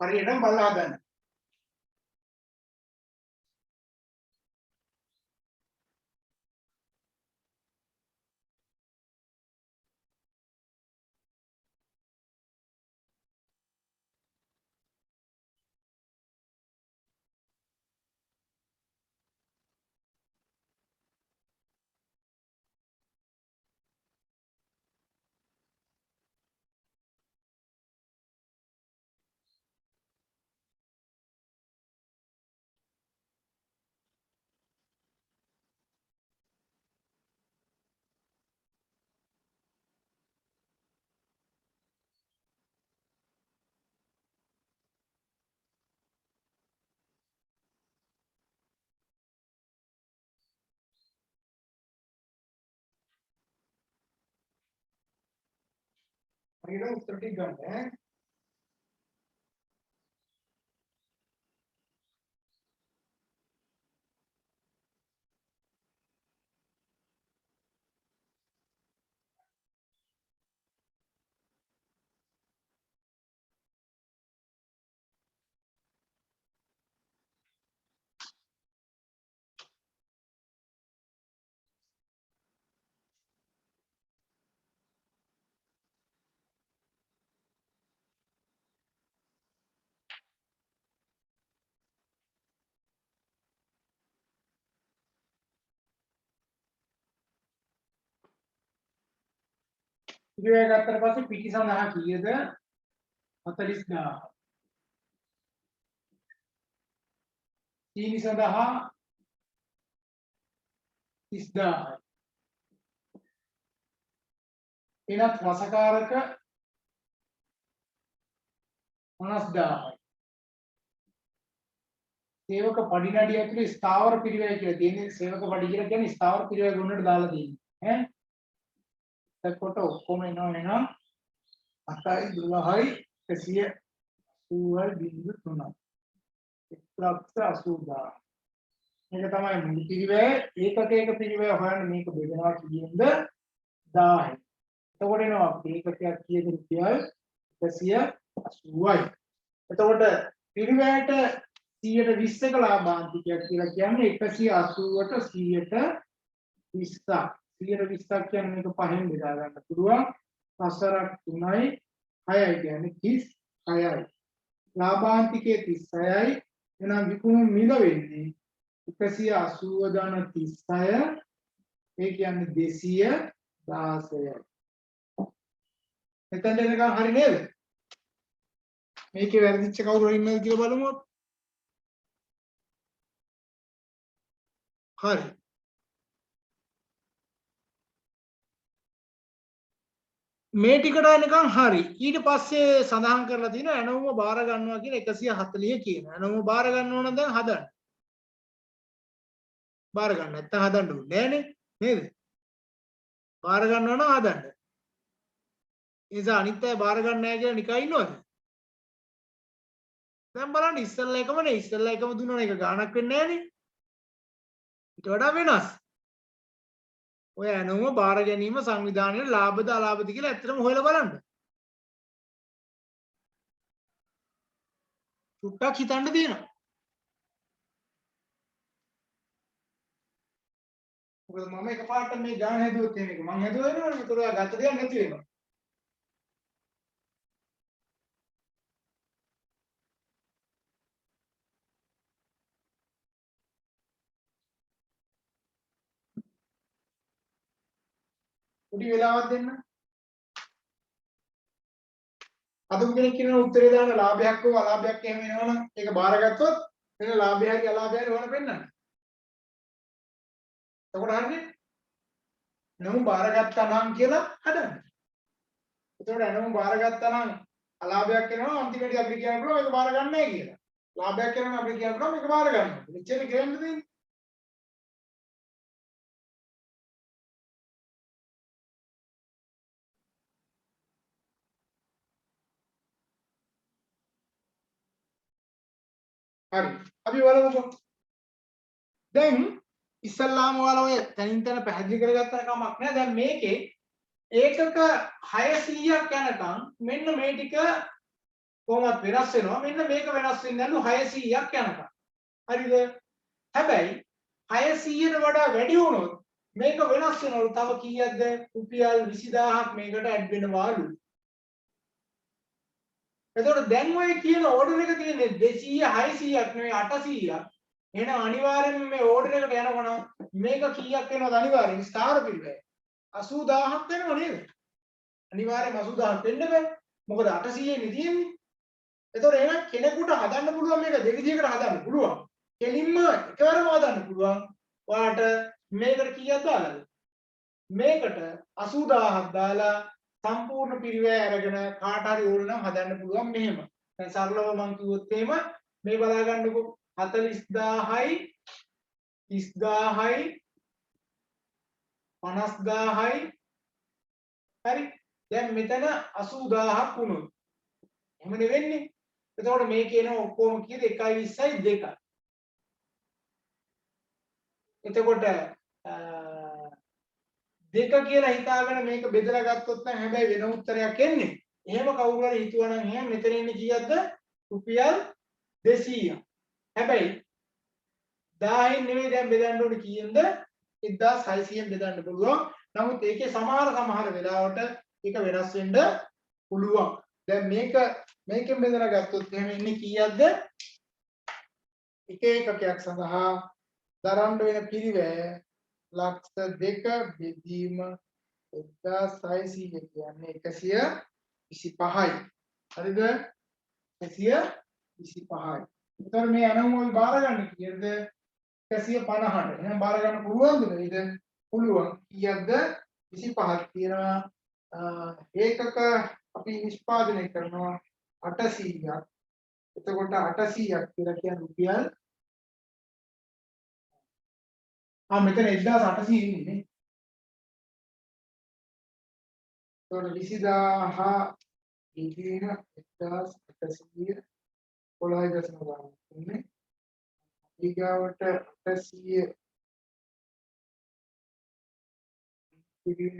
හරියටම බලලා හදන්න. හරියට උත්තර ටික ගන්න ඈ. පිරිවැය ගත්තට පස්සේ පිටි සඳහා කීයද? 40000. සීනි සඳහා 30000. එනත් රසකාරක 50000. සේවක පඩිනඩිය ඇතුලේ ස්ථාවර පිරිවැය කියලා තියෙන්නේ. සේවක පඩි කියලා කියන්නේ ස්ථාවර පිරිවැය ගොන්නට දාලා තියෙන්නේ. ඈ එතකොට ඔක්කොම එනවා 8යි 12යි 180.3. 1,80,000. මේක තමයි මුළු පිරිවැය. ඒකක පිරිවැය හොයන්න මේක බෙදනවා කියනද 1000යි. එතකොට එනවා ඒකකයක් කීයද? රුපියල් 180යි. එතකොට පිරිවැයට 120ක ලාභාන්තිකයක් කියලා කියන්නේ 180ට 120ක්. 120ක් කියන්නේ මේක පහෙන් බෙදා ගන්න පුළුවන්. 4ක් 3යි 6යි කියන්නේ 36යි. ලාභාන්තිකයේ 36යි. එහෙනම් විකුණු මිල වෙන්නේ 180 ධන 36. ඒ කියන්නේ 216යි. මෙතන එනකම් හරි නේද? මේකේ වැරදිච්ච කවුරු හරි ඉන්නවද කියලා බලමු. හරි. මේ ටිකට එනකම් හරි. ඊට පස්සේ සඳහන් කරලා තියෙනවා ඇනවුම බාර ගන්නවා කියලා 140 කියන. ඇනවුම බාර ගන්න ඕන දැන් හදන්න. බාර ගන්න නැත්නම් හදන්න ඕනේ නෑනේ නේද? බාර ගන්නවා නම් හදන්න. ඒ නිසා අනිත් අය බාර ගන්න නැහැ කියලා නිකන් ඉන්නවද? දැන් බලන්න ඉස්සෙල්ලා එකම නේ. ඉස්සෙල්ලා එකම දුන්නා එක ගාණක් වෙන්නේ නෑනේ. ඊට වඩා වෙනස්. ඔය ඇනවුම බාර ගැනීම සංවිධානයේ ලාභද අලාභද කියලා ඇත්තටම හොයලා බලන්න. චුට්ටක් හිතන්න තියෙනවා. මොකද මම එකපාරට මේ ගාන හැදුවොත් මේක මම හැදුවා වෙනවනේ. ඒතර ඔයා ගත්ත දෙයක් නැති වෙනවා. පොඩි වෙලාවක් දෙන්න. අදුම කෙනෙක් කියන උත්තරේ දාන ලාභයක් හෝ අලාභයක් එහෙම වෙනවනම් ඒක බාරගත්තොත් එන ලාභය හරි අලාභය හරි ඕන පෙන්නන්න. එතකොට හරිනේ. නමුත් බාරගත්තා නම් කියලා හදන්න. එතකොට නමුත් බාරගත්තා නම් අලාභයක් වෙනවා අන්තිමට අපි කියනවා මේක බාර ගන්න නැහැ කියලා. ලාභයක් වෙනවා අපි කියනවා මේක බාර ගන්නවා. මෙච්චර කියන්න දෙන්නේ. හරි. අපි බලමුකෝ. දැන් ඉස්සල්ලාම ඔයාලා ඔය තනින් තන පැහැදිලි කරගත්තා කමක් නෑ. දැන් මේකේ ඒකක 600ක් යනකම් මෙන්න මේ ටික කොහොමත් වෙනස් වෙනවා. මෙන්න මේක වෙනස් වෙන්නේ නැලු 600ක් යනකම්. හරිද? හැබැයි 600ට වඩා වැඩි වුණොත් මේක වෙනස් වෙනවලු. තව කීයක්ද? රුපියල් 20000ක් මේකට ඇඩ් වෙනවාලු. එතකොට දැන් ඔය කියන ඕඩර් එක තියෙන්නේ 200 600ක් නෙවෙයි 800ක්. එහෙනම් අනිවාර්යයෙන්ම මේ ඕඩර් එකට යනවනම් මේක කීයක් වෙනවද අනිවාර්යෙන් ස්ථාර පිළිවෙල 80000ක් වෙනව නේද? අනිවාර්යයෙන්ම 80000ක් වෙන්න බෑ. මොකද 800 නේ තියෙන්නේ. එතකොට එහෙනම් කෙනෙකුට හදන්න පුළුවන් මේක දෙවිදිහකට හදන්න පුළුවන්. කෙලින්ම එකවරම හදන්න පුළුවන්. ඔයාලට මේකට කීයක් දාලාද? මේකට 80000ක් දාලා සම්පූර්ණ පිරිවැය අරගෙන කාට හරි ඕන නම් හදන්න පුළුවන් මෙහෙම. දැන් සරලව මම කිව්වොත් එහෙම මේ බලා ගන්නකො 40000යි 30000යි 50000යි හරි. දැන් මෙතන 80000ක් වුණොත් එහෙමනේ වෙන්නේ. එතකොට මේ කියන ඔක්කොම කීයද 1යි 20යි 2යි. එතකොට දෙක කියලා හිතාගෙන මේක බෙදලා ගත්තොත් නම් හැබැයි වෙන උත්තරයක් එන්නේ. එහෙම කවුරු හරි හිතුවා නම් එහෙම මෙතන ඉන්නේ කීයක්ද? රුපියල් 200ක්. හැබැයි 1000න් නෙවෙයි දැන් බෙදන්න ඕනේ කීයෙන්ද? 1600න් බෙදන්න පුළුවන්. නමුත් ඒකේ සමහර වෙලාවට ඒක වෙනස් වෙන්න පුළුවන්. දැන් මේකෙන් බෙදලා ගත්තොත් එහෙම ඉන්නේ කීයක්ද? එක එකකයක් සඳහා දරන්න වෙන පිරිවැය ලක්ෂ 2 බෙදීම 1600 කියන්නේ 125යි. හරිද? 125යි. එතකොට මේ අනුම ඔය බාර ගන්න කීයද? 150ට. එහෙනම් බාර ගන්න පුළුවන්ද නේද? පුළුවන්. කීයක්ද? 25ක් තියෙනවා. ඒකක අපි නිෂ්පාදනය කරනවා 800ක්. එතකොට 800ක් කියලා කියන්නේ රුපියල් මෙතන 1800 ඉන්නේ නේ. එතකොට 20000 ඉදින 1800 11.9 ඉන්නේ. ඊගාවට 800 ඉදින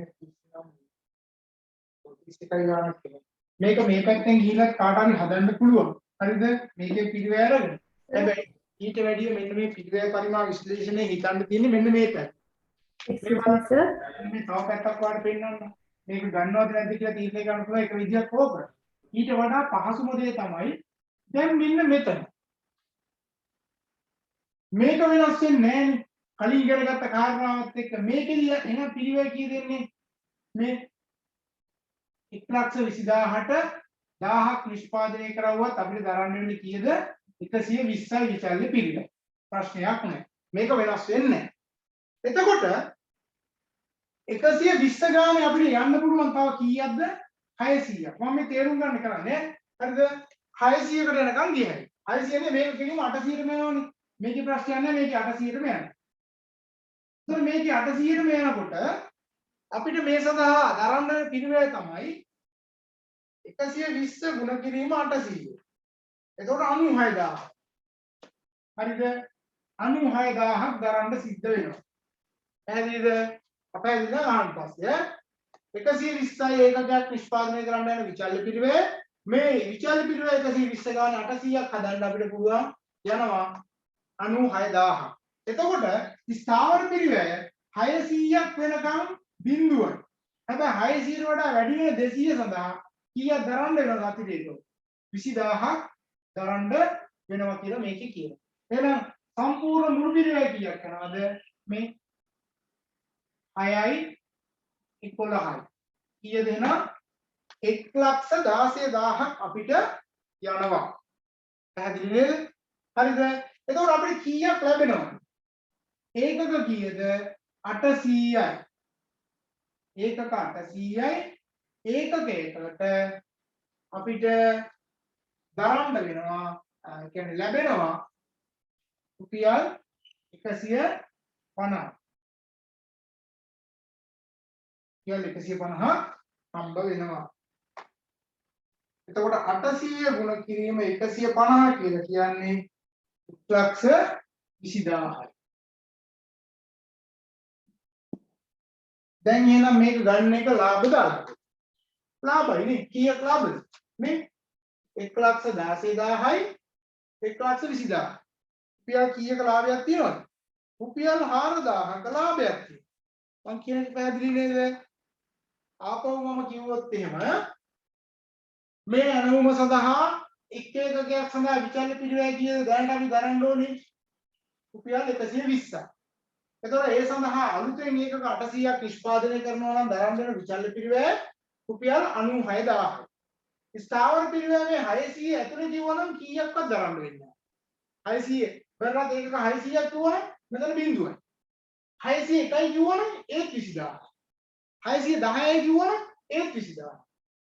31 ගානක් තියෙනවා. මේක මේ පැත්තෙන් ගිහිල්ලා කාට හරි හදන්න පුළුවන්. හරිද? මේකේ පිළිවෙල අරගෙන. හැබැයි ඊට වැඩිය මෙන්න මේ පිළිවෙල පරිමාණ විශ්ලේෂණය හිතන්න තියෙන්නේ මෙන්න මේ පැත්ත. මේ තව පැත්තක් වාට පෙන්නන්න. මේක ගන්නවද නැද්ද කියලා තීරණය ගන්න පුළුවන් එක විදියක් ඕක. ඊට වඩා පහසුම දේ තමයි දැන් මෙන්න මෙතන. මේක වෙනස් වෙන්නේ නැහැ. කලින් ඉගෙන ගත්ත කාරණාවත් එක්ක මේකෙදී එන පිළිවෙල කී දෙන්නේ මේ 1,20,000ට 1000ක් නිෂ්පාදනය කරවුවත් අපිට දරන්න වෙන්නේ කීයද? 120යි විචල්්‍ය පිළිවෙල. ප්‍රශ්නයක් නැහැ. මේක වෙනස් වෙන්නේ නැහැ. එතකොට 120 ගානේ අපිට යන්න පුළුවන් තව කීයක්ද? 600ක්. මම මේ තේරුම් ගන්න කරන්නේ. හරිද? 600කට යනකම් ගියයි. 600 නේ මේක කිව්වම 800ටම යනවනේ. මේකේ ප්‍රශ්නයක් නැහැ. මේකේ 800ටම යනවා. එතකොට මේකේ 800ටම යනකොට අපිට මේ සඳහා දරන්න පිළිවෙල තමයි 120 ගුණ කිරීම 800. එතකොට 96000. හරිද? 96000ක් දරන්න සිද්ධ වෙනවා. පැහැදිලිද? අපහැදිලිද අහන්න පස්සේ 120යි ඒකකයක් නිෂ්පාදනය කරන්න යන විචල්්‍ය පිළිවෙල මේ විචල්්‍ය පිළිවෙල 120 ගාන 800ක් හදන්න අපිට පුළුවන් යනවා 96000. එතකොට ස්ථාවර පිළිවෙල 600ක් වෙනකම් බිඳුවයි. හැබැයි 600ට වඩා වැඩි වෙන 200 සඳහා කීයක් දරන්න වෙනවද අතිරේක? 20000ක් දරන්න වෙනවා කියලා මේකේ කියනවා. එහෙනම් සම්පූර්ණ මුළු පිළිවෙල කීයක් යනවද? මේ 6යි 11යි. කීයද එහෙනම් 1,16,000ක් අපිට යනවා. පැහැදිලි නේද? හරිද? එතකොට අපිට කීයක් ලැබෙනවද? ඒකක කීයද? 800යි. ඒකක 800යි. ඒකකයකට අපිට දරන්න වෙනවා කියන්නේ ලැබෙනවා රුපියල් 150. රුපියල් 150 හම්බ වෙනවා. එතකොට 800 ගුණ කිරීම 150 කියලා කියන්නේ 1,20,000යි. දැන් එහෙනම් මේක ගන්න එක ලාභද අලාභද? ලාභයි නේ. කීයක් ලාභද? මේ 1,16,000යි 1,20,000. රුපියල් කීයක ලාභයක් තියෙනවද? රුපියල් 4,000ක ලාභයක් තියෙනවා. මං කියන එක පැහැදිලි නේද? ආපහු මම කිව්වොත් එහෙම මේ ඇණවුම සඳහා එක් ඒකකයක් සඳහා විචල්්‍ය පිරිවැය කීයද දැනට අපි ගණන් ඕනේ රුපියල් 120ක්. එතකොට ඒ සඳහා අලුතෙන් ඒකක 800ක් නිෂ්පාදනය කරනවා නම් දරන්න වෙන විචල්්‍ය පිරිවැය රුපියල් 96000යි. ස්ථාවර පිරිවැය මේ 600 ඇතුලේ කිව්වනම් කීයක්වත් දරන්න වෙන්නේ නැහැ. 600 බලන්න ඒකක 600ක් කිව්වනම් මෙතන බිඳුවයි. 601යි කිව්වනම් ඒත් 20000. 610යි කිව්වනම් ඒත් 20000.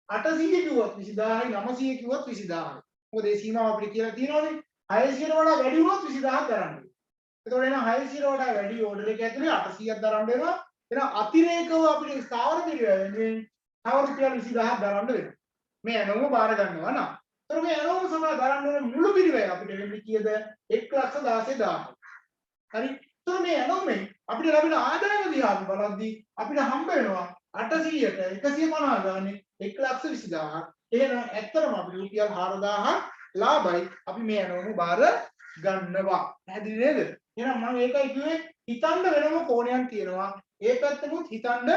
800 කිව්වත් 20000යි 900 කිව්වත් 20000යි. මොකද ඒ සීමාව අපිට කියලා තියෙනවානේ. 600ට වඩා වැඩි වුණොත් 20000ක් දරන්න වෙනවා. එතකොට එන 600ට වඩා වැඩි ඕඩර් එක ඇතුලේ 800ක් දරන්න වෙනවා. එහෙනම් අතිරේකව අපිට ස්ථාවර පිරිවැය වෙනුවෙන් තව රුපියල් 20000ක් දරන්න වෙනවා. මේ ඇනෝම බාර ගන්නවා නම්. එතකොට මේ ඇනෝම සඳහා දරන්න වෙන මුළු පිරිවැය අපිට වෙන්නේ කීයද? 1,16,000. හරි. එතකොට මේ ඇනෝමෙන් අපිට ලැබෙන ආදායම දිහා අපි බලද්දී අපිට හම්බ වෙනවා 800ට 150 ගානේ 1,20,000ක්. එහෙනම් ඇත්තටම අපිට රුපියල් 4,000ක් ලාභයි. අපි මේ ඇනෝම බාර ගන්නවා. පැහැදිලි නේද? එහෙනම් මම ඒකයි කිව්වේ හිතන්න වෙනම කෝණයක් තියෙනවා. ඒ පැත්තෙමුත් හිතන්න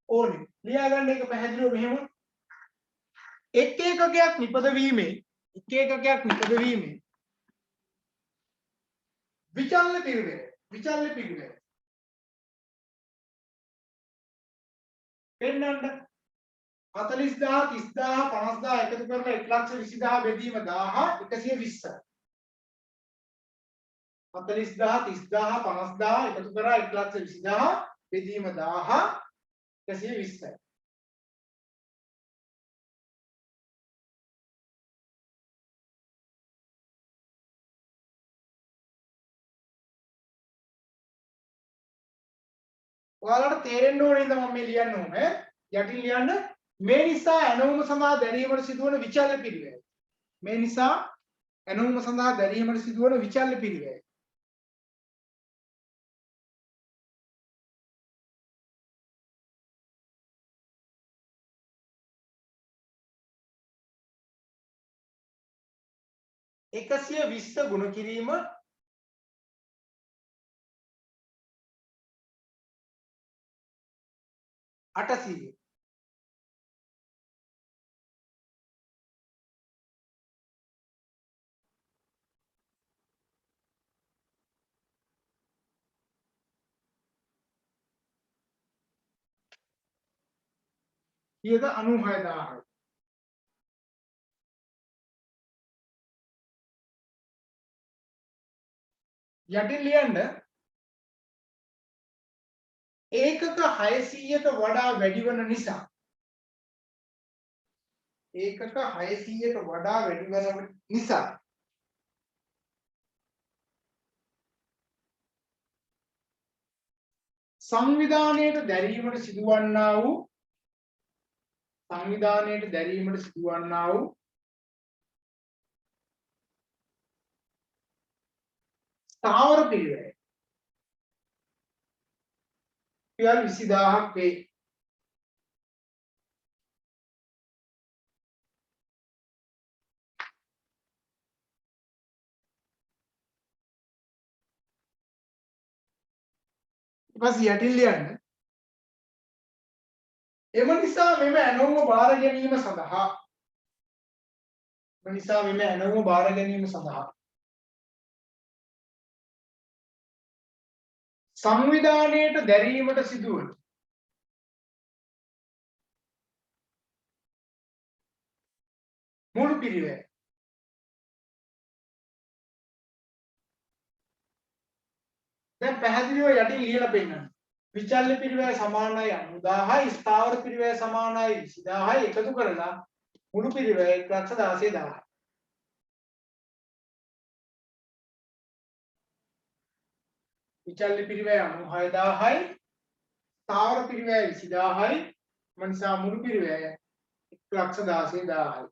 ඕනේ. ලියා ගන්න එක පැහැදිලිව මෙහෙම එක් ඒකකයක් නිපදවීමේ විචල්්‍ය පිරිවැය පෙන්නන්න 40,000 30,000 50,000 එකතු කරලා 1,20,000 බෙදීම 1000 120. 40,000 30,000 50,000 එකතු කරලා 1,20,000 බෙදීම 1000 120. ඔයාලට තේරෙන්න ඕනේ ඉතින් මම මේ ලියන්න ඕනේ. යටින් ලියන්න මේ නිසා ඇනවුම සඳහා දැරීමට සිදුවන විචල්්‍ය පිරිවැය. මේ නිසා ඇනවුම සඳහා දැරීමට සිදුවන විචල්්‍ය පිරිවැය. එකසිය 20 ගුණ කිරීම 800. කීයද 96000යි. යටින් ලියන්න ඒකක 600ට වඩා වැඩි වෙන නිසා සංවිධානයට දැරීමට සිදුවන්නා වූ ස්ථාවර පිරිවැය රුපියල් 20,000ක් වේ. ඊපස්සේ යටින් ලියන්න එම නිසා මෙම ඇනෝම බාර ගැනීම සඳහා සංවිධානයට දැරීමට සිදුවන මුළු පිරිවැය දැන් පැහැදිලිව යටින් ලියලා පෙන්නන්න. විචල්්‍ය පිරිවැය සමානයි 90,000යි ස්ථාවර පිරිවැය සමානයි 20,000යි එකතු කරලා මුළු පිරිවැය 1,16,000. විචල්්‍ය පිරිවැය 96,000යි ස්ථාවර පිරිවැය 20,000යි මනසා මුළු පිරිවැය 1,16,000යි.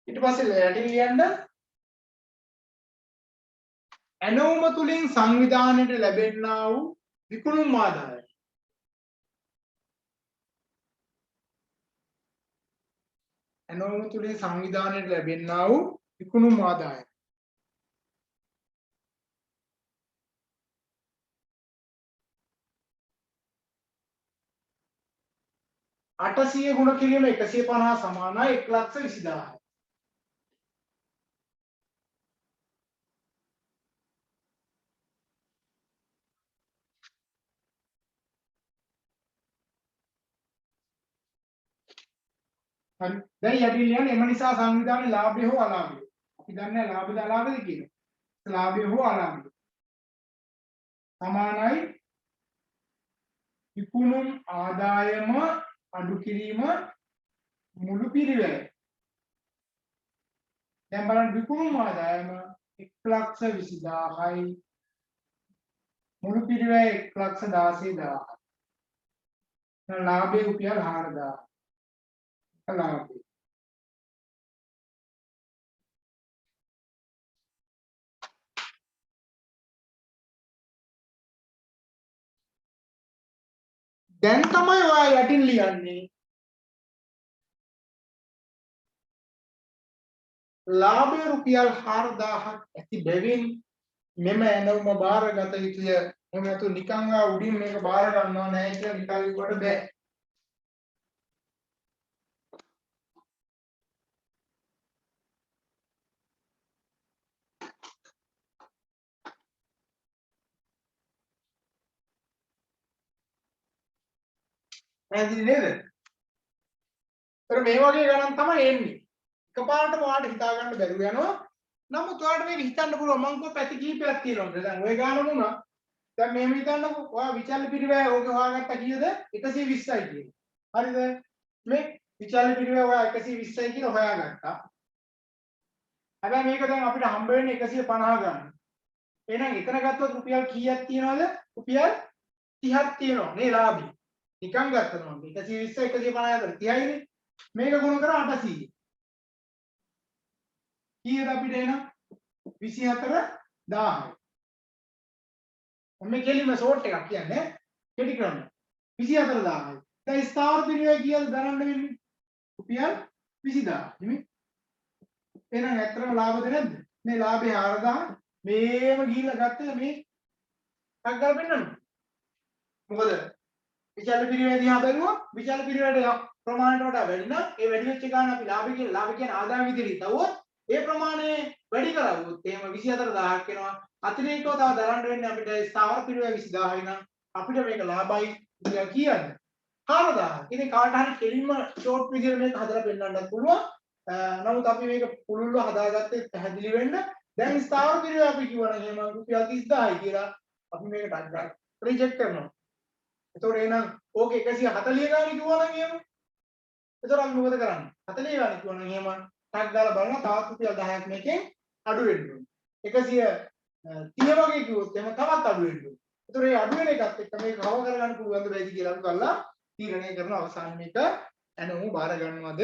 ඊට පස්සේ යටින් ලියන්න ඇනවුම තුලින් සංවිධානයට ලැබෙන්නා වූ විකුණුම් ආදායම. ඇනවුම තුලින් සංවිධානයට ලැබෙන්නා වූ විකුණුම් ආදායම. අටසිය ගුණ කිරීම 150 සමානයි 1,20,000යි. හරි. දැන් යටින් ලියන්නේ එම නිසා සංවිධානයේ ලාභය හෝ අලාභය. අපි දන්නේ ලාභද අලාභද කියලා. ලාභය හෝ අලාභය සමානයි විකුණුම් ආදායම අඩු කිරීම මුළු පිරිවැය. දැන් බලන්න විකුණුම් ආදායම 1,20,000යි මුළු පිරිවැය 1,16,000යි. දැන් ලාභය රුපියල් 4,000. ලාභය. දැන් තමයි ඔයා යටින් ලියන්නේ ලාභය රුපියල් 4,000ක් ඇති බැවින් මෙම ඇනවුම බාරගත යුතුය. එහෙම නැතු නිකන් උඩින් මේක බාර ගන්නව නැහැ කියලා නිකන් ඉක්වට බෑ. පැහැදිලි නේද? ඒතර මේ වගේ ගණන් තමයි එන්නේ. එකපාරටම ඔයාලට හිතා ගන්න බැරුව යනවා. නමුත් ඔයාලට මේක හිතන්න පුළුවන් මං කො පැති කීපයක් තියෙනවද? දැන් ඔය ගාන වුණා. දැන් මෙහෙම හිතන්නකෝ. ඔයා විචල්්‍ය පිරිවැය ඕකේ හොයාගත්තා කීයද? 120යි කියන්නේ. හරිද? මේ විචල්්‍ය පිරිවැය ඔයා 120යි කියලා හොයාගත්තා. හැබැයි මේක දැන් අපිට හම්බ වෙන්නේ 150 ගන්න. එහෙනම් එතන ගත්තොත් රුපියල් කීයක් තියනවද? රුපියල් 30ක් තියෙනවා නේ ලාභي. නිකන් ගත්තනවා 120 150 අතර 30යිනේ. මේක ගුණ කරා 800. කීයද අපිට එන 24000යි. මේ කෙලිම ෂෝට් එකක් කියන්නේ කෙටි ක්‍රම 24000යි. දැන් ස්ථාවර පිරිවැය කීයද ගණන් වෙන්නේ? රුපියල් 20000 නෙමෙයි. එහෙනම් ඇත්තටම ලාභද නැද්ද? මේ ලාභේ 4000 මේම ගිහිල්ලා ගත්තද මේ ටක් ගාලා පෙන්නනවා. මොකද විචල්්‍ය පිරිවැය දිහා බැලුවා විචල්්‍ය පිරිවැයට ප්‍රමාණයට වඩා වැඩි නම් ඒ වැඩි වෙච්ච ගාන අපි ලාභ කියන ආදායම විදිහට හිතුවොත් ඒ ප්‍රමාණය වැඩි කරවුවොත් එහෙම 24000ක් වෙනවා. අතිරේකව තව දරන්න වෙන්නේ අපිට ස්ථාවර පිරිවැය 20000යි නම් අපිට මේක ලාභයි කියලා කියන්නේ 4000. ඉතින් කාට හරි කෙලින්ම ෂෝට් විදිහට මේක හදලා පෙන්නන්නත් පුළුවන්. නමුත් අපි මේක පුළුල්ව හදාගත්තේ පැහැදිලි වෙන්න. දැන් ස්ථාවර පිරිවැය අපි කියවනම් එහෙම රුපියල් 30000යි කියලා අපි මේකට අඩක් රිජෙක්ට් කරනවා. එතකොට එහෙනම් ඕකේ 140 ගානේ කිව්වනම් එහෙම. එතකොට අපි මොකද කරන්නේ? 40 ගානේ කිව්වනම් එහෙම ටක් ගාලා බලනවා තවත් රුපියල් 10ක් මේකෙන් අඩු වෙන්න ඕනේ. 130 වගේ කිව්වොත් එහෙම තවත් අඩු වෙන්න ඕනේ. එතකොට මේ අඩු වෙන එකත් එක්ක මේක කව කරගන්න පුළුවන්ද බැයිද කියලා අපි බලලා තීරණය කරන අවසාන මේක ඇනෝ බාර ගන්නවද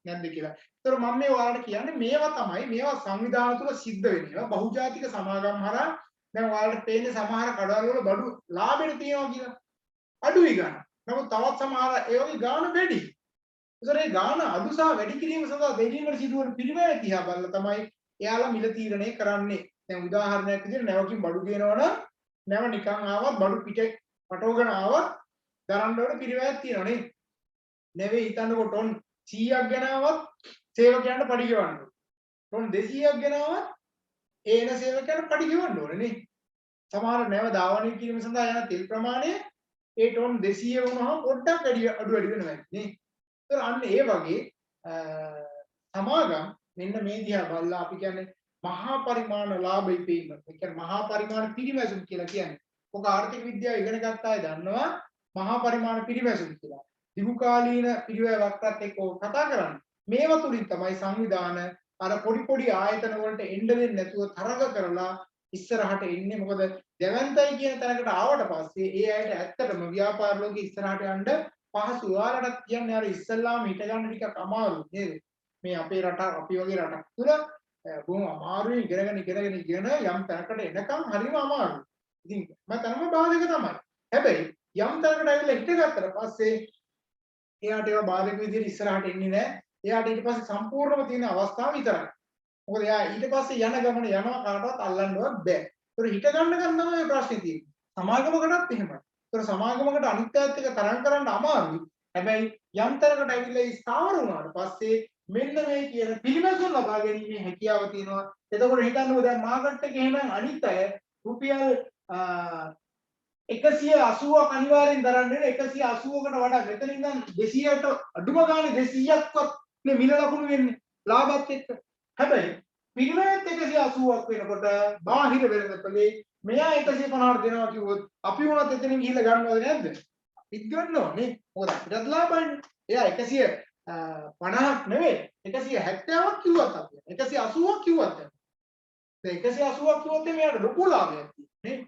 නැද්ද කියලා. එතකොට මම මේ ඔයාලට කියන්නේ මේවා සංවිධාන තුල සිද්ධ වෙන ඒවා බහුජාතික සමාගම් හරහා දැන් ඔයාලට පේන්නේ සමහර කඩවල වල බඩු ලාභෙට තියෙනවා කියලා. අඩුයි ගන්න. නමුත් තවත් සමහර ඒ වගේ ගාන වැඩි. ඒතර ඒ ගාන අඩු සහ වැඩි කිරීම සඳහා දෙවීමට සිදුවන පිරිවැය තියා බලලා තමයි එයාලා මිල තීරණය කරන්නේ. දැන් උදාහරණයක් විදිහට නැවකින් බඩු කියනවනම් නැව නිකන් ආවත් බඩු පිටේ පටවගෙන ආවත් දරන්න ඕන පිරිවැයක් තියෙනවා නේ. නෙවෙයි හිතන්නකො ටොන් 100ක් ගෙනාවත් සේවකයන්ට පඩි ගෙවන්න ඕන. ටොන් 200ක් ගෙනාවත් ඒන සේවකයන්ට පඩි ගෙවන්න ඕනේ නේ. සමහර නැව ධාවනය කිරීම සඳහා යන තෙල් ප්‍රමාණය ඒ ටොන් 200 වුණාම පොඩ්ඩක් අඩු වැඩි වෙනවා නේ. ඒතර අන්න ඒ වගේ සමාගම් මෙන්න මේ දිහා බලලා අපි කියන්නේ මහා පරිමාණ ලාභ ඉපීම. ඒ කියන්නේ මහා පරිමාණ පිරිමැසුම් කියලා කියන්නේ. ඔක ආර්ථික විද්‍යාව ඉගෙන ගත්ත අය දන්නවා මහා පරිමාණ පිරිමැසුම් කියලා. දිගුකාලීන පිරිවැය වක්‍රත් එක්ක කතා කරන්නේ. මේව තුලින් තමයි සංවිධාන අර පොඩි ආයතන වලට එන්න දෙන්නේ නැතුව තරඟ කරලා ඉස්සරහට එන්නේ. මොකද දැවැන්තයි කියන තැනකට ආවට පස්සේ ඒ අයට ඇත්තටම ව්‍යාපාර ලෝකෙ ඉස්සරහට යන්න පහසු. ඔයාලට කියන්නේ අර ඉස්සල්ලාම හිට ගන්න ටිකක් අමාරු නේද? මේ අපේ රට අපි වගේ රටක් තුල බොහොම අමාරුයි ඉගෙන යම් තැනකට එනකම් හරිම අමාරුයි. ඉතින් මම තනම බාධක තමයි. හැබැයි යම් තැනකට ඇවිල්ලා හිටගත්තට පස්සේ එයාට ඒවා බාධක විදිහට ඉස්සරහට එන්නේ නැහැ. එයාට ඊට පස්සේ සම්පූර්ණව තියෙන අවස්ථාව විතරයි. මොකද එයා ඊට පස්සේ යන ගමන යනවා කාටවත් අල්ලන්නවත් බෑ. ඒතර හිට ගන්න තමයි ප්‍රශ්නේ තියෙන්නේ. සමාගමකටත් එහෙමයි. ඒතර සමාගමකට අනිත්‍යයත් එක්ක තරම් කරන්න අමාරුයි. හැබැයි යම් තරකට ඇවිල්ලා ස්ථාවර වුණාට පස්සේ මෙන්න මේ කියන පිළිවෙසුන් ලබා ගැනීමේ හැකියාව තියෙනවා. එතකොට හිතන්නකෝ දැන් මාකට් එකේ එහෙනම් අනිත් අය රුපියල් 180ක් අනිවාර්යෙන් දරන්න වෙන 180කට වඩා මෙතන ඉඳන් 200ට අඩුම ගානේ 200ක්වත් මේ මිල ලකුණු වෙන්නේ ලාභත් එක්ක. හැබැයි පිළිවෙත් 180ක් වෙනකොට බාහිර වෙළඳපොලේ මෙයා 150ට දෙනවා කිව්වොත් අපි වුණත් එතනින් ගිහිල්ලා ගන්නවද නැද්ද? අපිත් ගන්නවා නේ. මොකද අපිටත් ලාභයිනේ. එයා 150ක් නෙවෙයි 170ක් කිව්වත් අපි 180ක් කිව්වත් දැන් 180ක් කිව්වොත් මෙයාට ලොකු ලාභයක් තියෙන්නේ.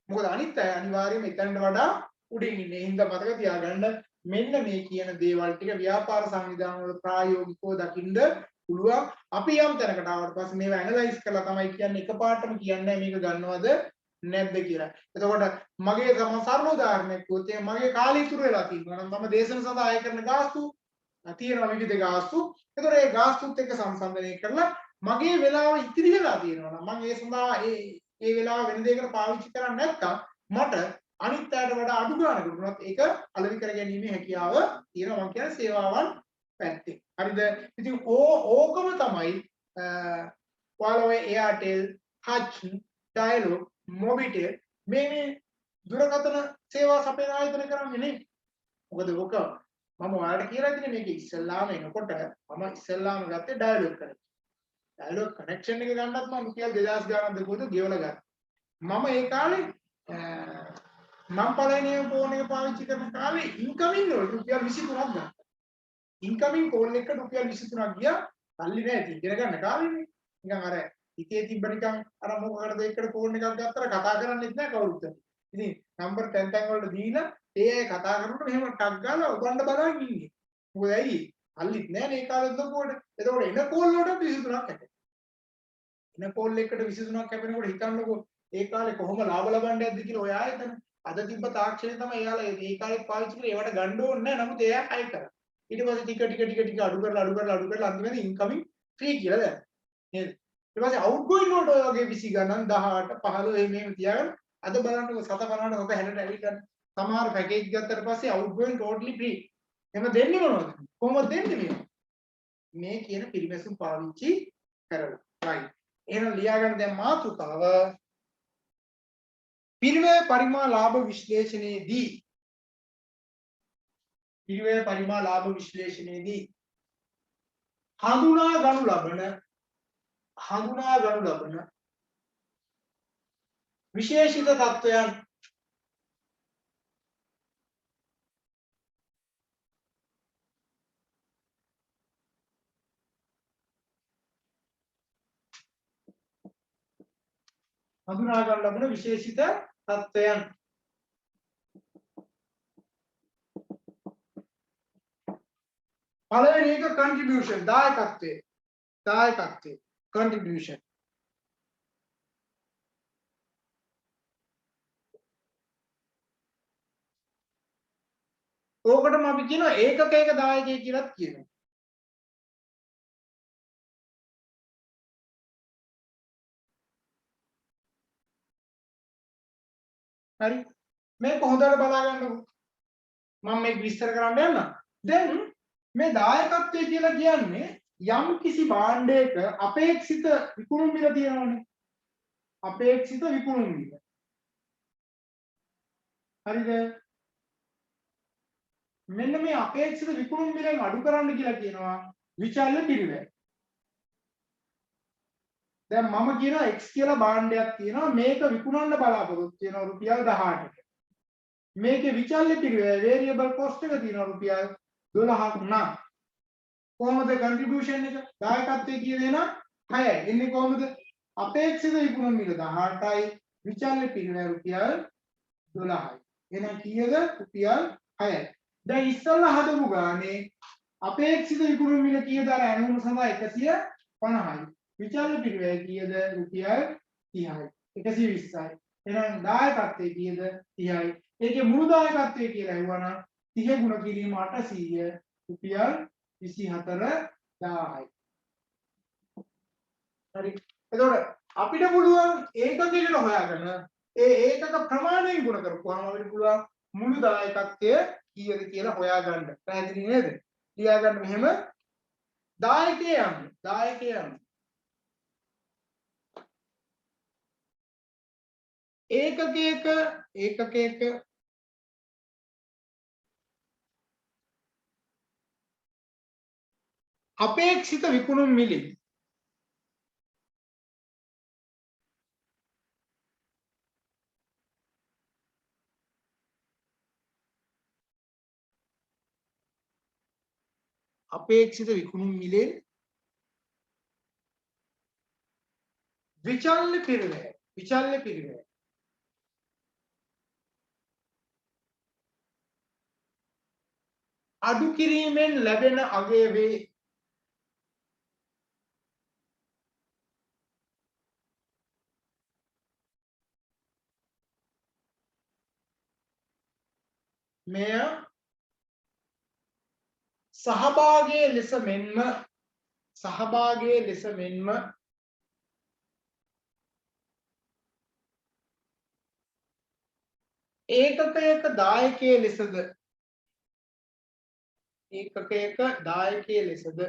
මොකද අනිත් අය අනිවාර්යයෙන්ම එතනට වඩා උඩින් ඉන්නේ. හින්දා මතක තියාගන්න මෙන්න මේ කියන දේවල් ටික ව්‍යාපාර සංවිධාන වල ප්‍රායෝගිකව දකින්න පුළුවන්. අපි යම් තැනකට ආවට පස්සේ මේවා ඇනලයිස් කරලා තමයි කියන්නේ එකපාරටම කියන්නේ මේක ගන්නවද නැද්ද කියලා. එතකොට මගේ සම සරල උදාහරණයක් කිව්වොත් මගේ කාලය ඉතුරු වෙලා තියෙනවා නම් මම දේශන සඳහා අය කරන ගාස්තු තියෙනවා විවිධ ගාස්තු. එතකොට ඒ ගාස්තුත් එක්ක සංසන්දනය කරලා මගේ වෙලාව ඉතිරි වෙලා තියෙනවා නම් මම ඒ සඳහා ඒ වෙලාව වෙන දෙයකට පාවිච්චි කරන්නේ නැත්නම් මට අනිත් අයට වඩා අඩු ගානකට වුණත් ඒක අලෙවි කර ගැනීමේ හැකියාව තියෙනවා. මම කියන්නේ සේවාවන් පැත්තේ. හරිද? ඉතින් ඕකම තමයි ඔයාලා Airtel, Hutch, Dialog, Mobitel මේ දුරකථන සේවා සපයන ආයතන කරන්නේ නේ. මොකද ඕක මම ඔයාලට කියලා ඉතින් මේක ඉස්සල්ලාම එනකොට මම ඉස්සල්ලාම ගත්තේ Dialog කරේ. Dialog connection එක ගන්නත් මම රුපියල් 2000 ගානක් දෙකෝද ගෙවලා ගත්තා. මම ඒ කාලේ මම පළවෙනි ෆෝන් එක පාවිච්චි කරන කාලේ ඉන්කමින් වල රුපියල් 23ක් ගත්තා. ඉන්කමින් කෝල් එකට රුපියල් 23ක් ගියා. සල්ලි නැහැ ඉතින් ඉගෙන ගන්න කාලේනේ. නිකන් අර හිතේ තිබ්බ නිකන් අර මොකකටද එකට ෆෝන් එකක් ගත්තට කතා කරන්නෙත් නැහැ කවුරුත්. ඉතින් නම්බර් තැන් වලට දීලා ඒ අය කතා කරනකොට මෙහෙම ටක් ගාලා උගන්න බලන් ඉන්නේ. මොකද ඇයි? සල්ලිත් නැහැ මේ කාලෙත් ලොකුවට. එතකොට එන කෝල් වලට 23ක් හැදෙනවා. එන කෝල් එකට 23ක් කැපෙනකොට හිතන්නකෝ ඒ කාලේ කොහොම ලාභ ලබන්නේ නැද්ද කියලා ඔය ආයතන. අද තිබ්බ තාක්ෂණය තමයි එයාලා ඒ කාලේ පාවිච්චි කරේ. ඒවට ගන්න ඕනේ නැහැ. නමුත් එයා හයි කරා. ඊට පස්සේ ටික අඩු කරලා අන්තිමට ඉන්කමින් ෆ්‍රී කියලා දැම්මා. නේද? ඊට පස්සේ අවුට්ගෝයින් වලට ඔය වගේ 20 ගණන් 18 15 එහෙම තියාගෙන අද බලන්නකො 750ට 760ට ඇවිල්ලා සමහර පැකේජ් ගත්තට පස්සේ අවුට්ගෝයින් ටෝටලි ෆ්‍රී. එහෙම දෙන්නේ මොනවද? කොහොමද දෙන්නේ මේ කියන පිළිමැසුම් පාවිච්චි කරලා. right. එහෙනම් ලියාගන්න දැන් මාතෘකාව පිරිවැය පරිමා ලාභ විශ්ලේෂණයේදී හඳුනා ගනු ලබන විශේෂිත තත්වයන් පළවෙනි එක contribution දායකත්වය contribution ඕකටම අපි කියනවා ඒකක දායකයෙක් කියලාත් කියනවා. හරි මේක හොඳට බලා ගන්නකො. මම මේක විස්තර කරන්න යන්න. දැන් මේ දායකත්වය කියලා කියන්නේ යම් කිසි භාණ්ඩයක අපේක්ෂිත විකුණුම් මිල තියෙනවනේ. අපේක්ෂිත විකුණුම් මිල. හරිද? මෙන්න මේ අපේක්ෂිත විකුණුම් මිලෙන් අඩු කරන්න කියලා කියනවා විචල්්‍ය පිරිවැය. දැන් මම කියනවා X කියලා භාණ්ඩයක් තියෙනවා මේක විකුණන්න බලාපොරොත්තු වෙනවා රුපියල් 18කට. මේකේ විචල්්‍ය පිරිවැය වේරියබල් කොස්ට් එක තියෙනවා රුපියල් 12ක් නම් කොහොමද කන්ට්‍රිබියුෂන් එක දායකත්වයේ කියන 6යි. එන්නේ කොහොමද? අපේක්ෂිත විකුණුම් මිල 18යි විචල්්‍ය පිරිවැය රුපියල් 12යි. එහෙනම් කීයද? රුපියල් 6යි. දැන් ඉස්සල්ලා හදමු ගානේ අපේක්ෂිත විකුණුම් මිල කීයද? අර ඇනුම සඳහා 150යි. විචල්්‍ය පිරිවැය කීයද රුපියල් 30යි 120යි එහෙනම් දායකත්වයේ කීයද 30යි ඒකේ මුළු දායකත්වය කියලා ඇහුවා නම් 30 ගුණ කිරීම 800 රුපියල් 24000යි හරි එතකොට අපිට පුළුවන් ඒකකයකට හොයාගන්න ඒ ඒකක ප්‍රමාණයෙන් ගුණ කරපුවාම අපිට පුළුවන් මුළු දායකත්වය කීයද කියලා හොයාගන්න. පැහැදිලි නේද? ලියාගන්න මෙහෙම දායකයන් ඒකකයක අපේක්ෂිත විකුණුම් මිල අපේක්ෂිත විකුණුම් මිලෙන් විචල්්‍ය පිරිවැය අඩු කිරීමෙන් ලැබෙන අගය වේ. මෙය සහභාගී ලෙස මෙන්ම ඒකකයක දායකයේ ලෙසද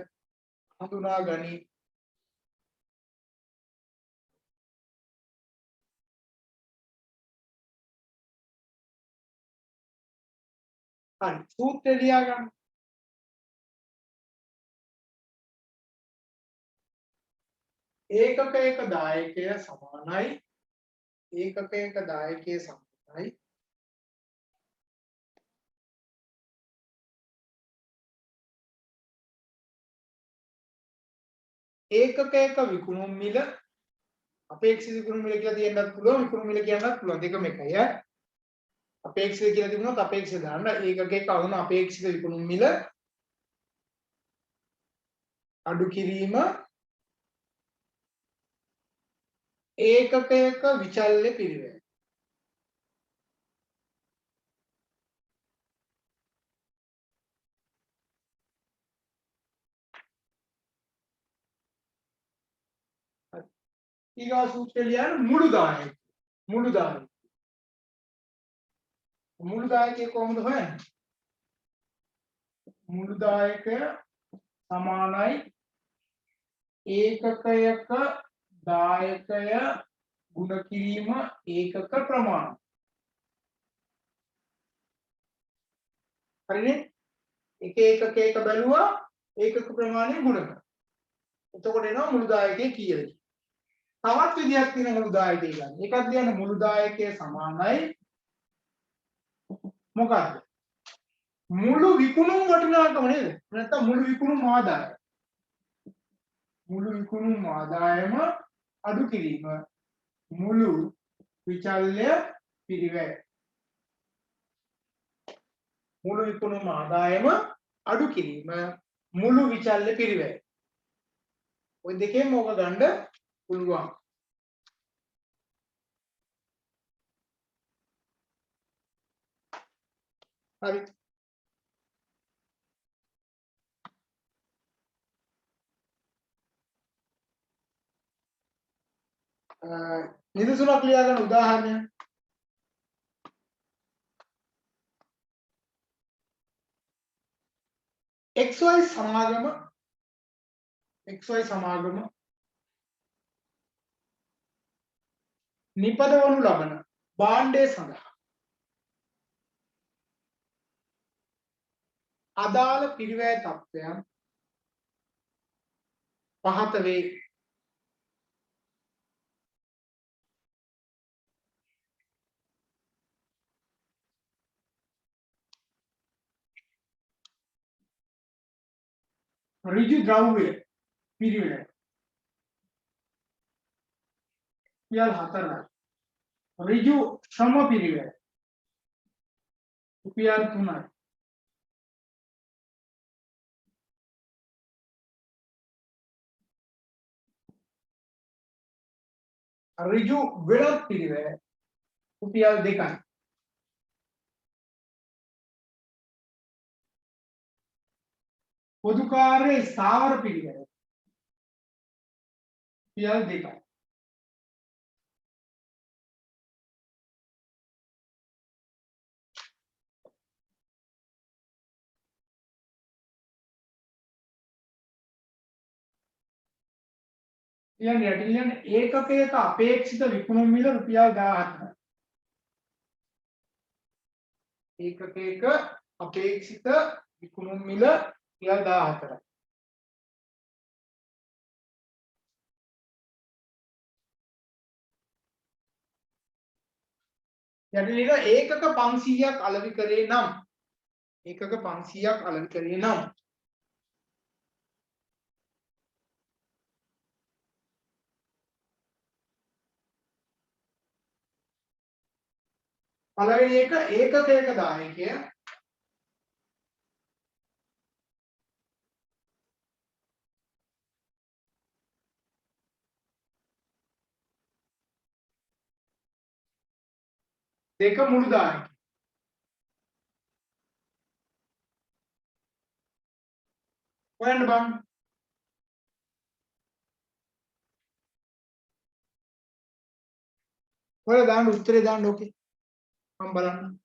හඳුනා ගනී. හරි සූත්‍රය ලියා ගන්න. ඒකකයක දායකය සමානයි ඒකකයක විකුණුම් මිල අපේක්ෂිත විකුණුම් මිල කියලා තියෙන්නත් පුළුවන් විකුණුම් මිල කියන්නත් පුළුවන් දෙකම එකයි ඈ අපේක්ෂිත කියලා තිබුණොත් අපේක්ෂිත දාන්න ඒකකයක වුණ අපේක්ෂිත විකුණුම් මිල අඩු කිරීම ඒකකයක විචල්්‍ය පිරිවැය ඊගා සූත්‍රය ලියන්න මුළු දායකය කොහොමද හොයන්නේ මුළු දායකය සමානයි ඒකකයක දායකය ගුණ කිරීම ඒකක ප්‍රමාණය හරිනේ එක ඒකකයක බැලුවා ඒකක ප්‍රමාණය ගුණ කරා එතකොට එනවා මුළු දායකය කීයද තවත් විදියක් තියෙන මුළු දායකය ගන්න. එකක් කියන්නේ මුළු දායකය සමානයි මොකක්ද? මුළු විකුණුම් වටිනාකම නේද? නැත්නම් මුළු විකුණුම් ආදායම. මුළු විකුණුම් ආදායම අඩු කිරීම මුළු විචල්්‍ය පිරිවැය. මුළු විකුණුම් ආදායම අඩු කිරීම මුළු විචල්්‍ය පිරිවැය. ඔය දෙකෙන් මොක ගන්න පුළුවන්. හරි. නිදසුනක් ලියා ගන්න උදාහරණයක්. XY සමාගම නිපදවනු ලබන භාණ්ඩය සඳහා අදාළ පිරිවැය තත්ත්වයන් පහත වේ. ඍජු ද්‍රව්‍ය පිරිවැය රුපියල් 4යි. ඍජු ශ්‍රම පිරිවැය රුපියල් 3යි. ඍජු වෙනත් පිරිවෙල රුපියල් 2යි. පොදු කාර්ය ස්ථාවර පිරිවෙල රුපියල් 2යි. ඊළඟ ඒකකයක අපේක්ෂිත විකුණුම් මිල රුපියල් 14යි. ඒකකයක අපේක්ෂිත විකුණුම් මිල රුපියල් 14යි. යටිලින ඒකක 500ක් අලෙවි කරේ නම් ඒකක 500ක් අලෙවි කරේ නම් පළවෙනි එක ඒකකයක දායකය දෙක මුළු දායකය. හොයන්න බං. ඔය දාන්න උත්තරේ දාන්න ඕකේ. මම බලන්න.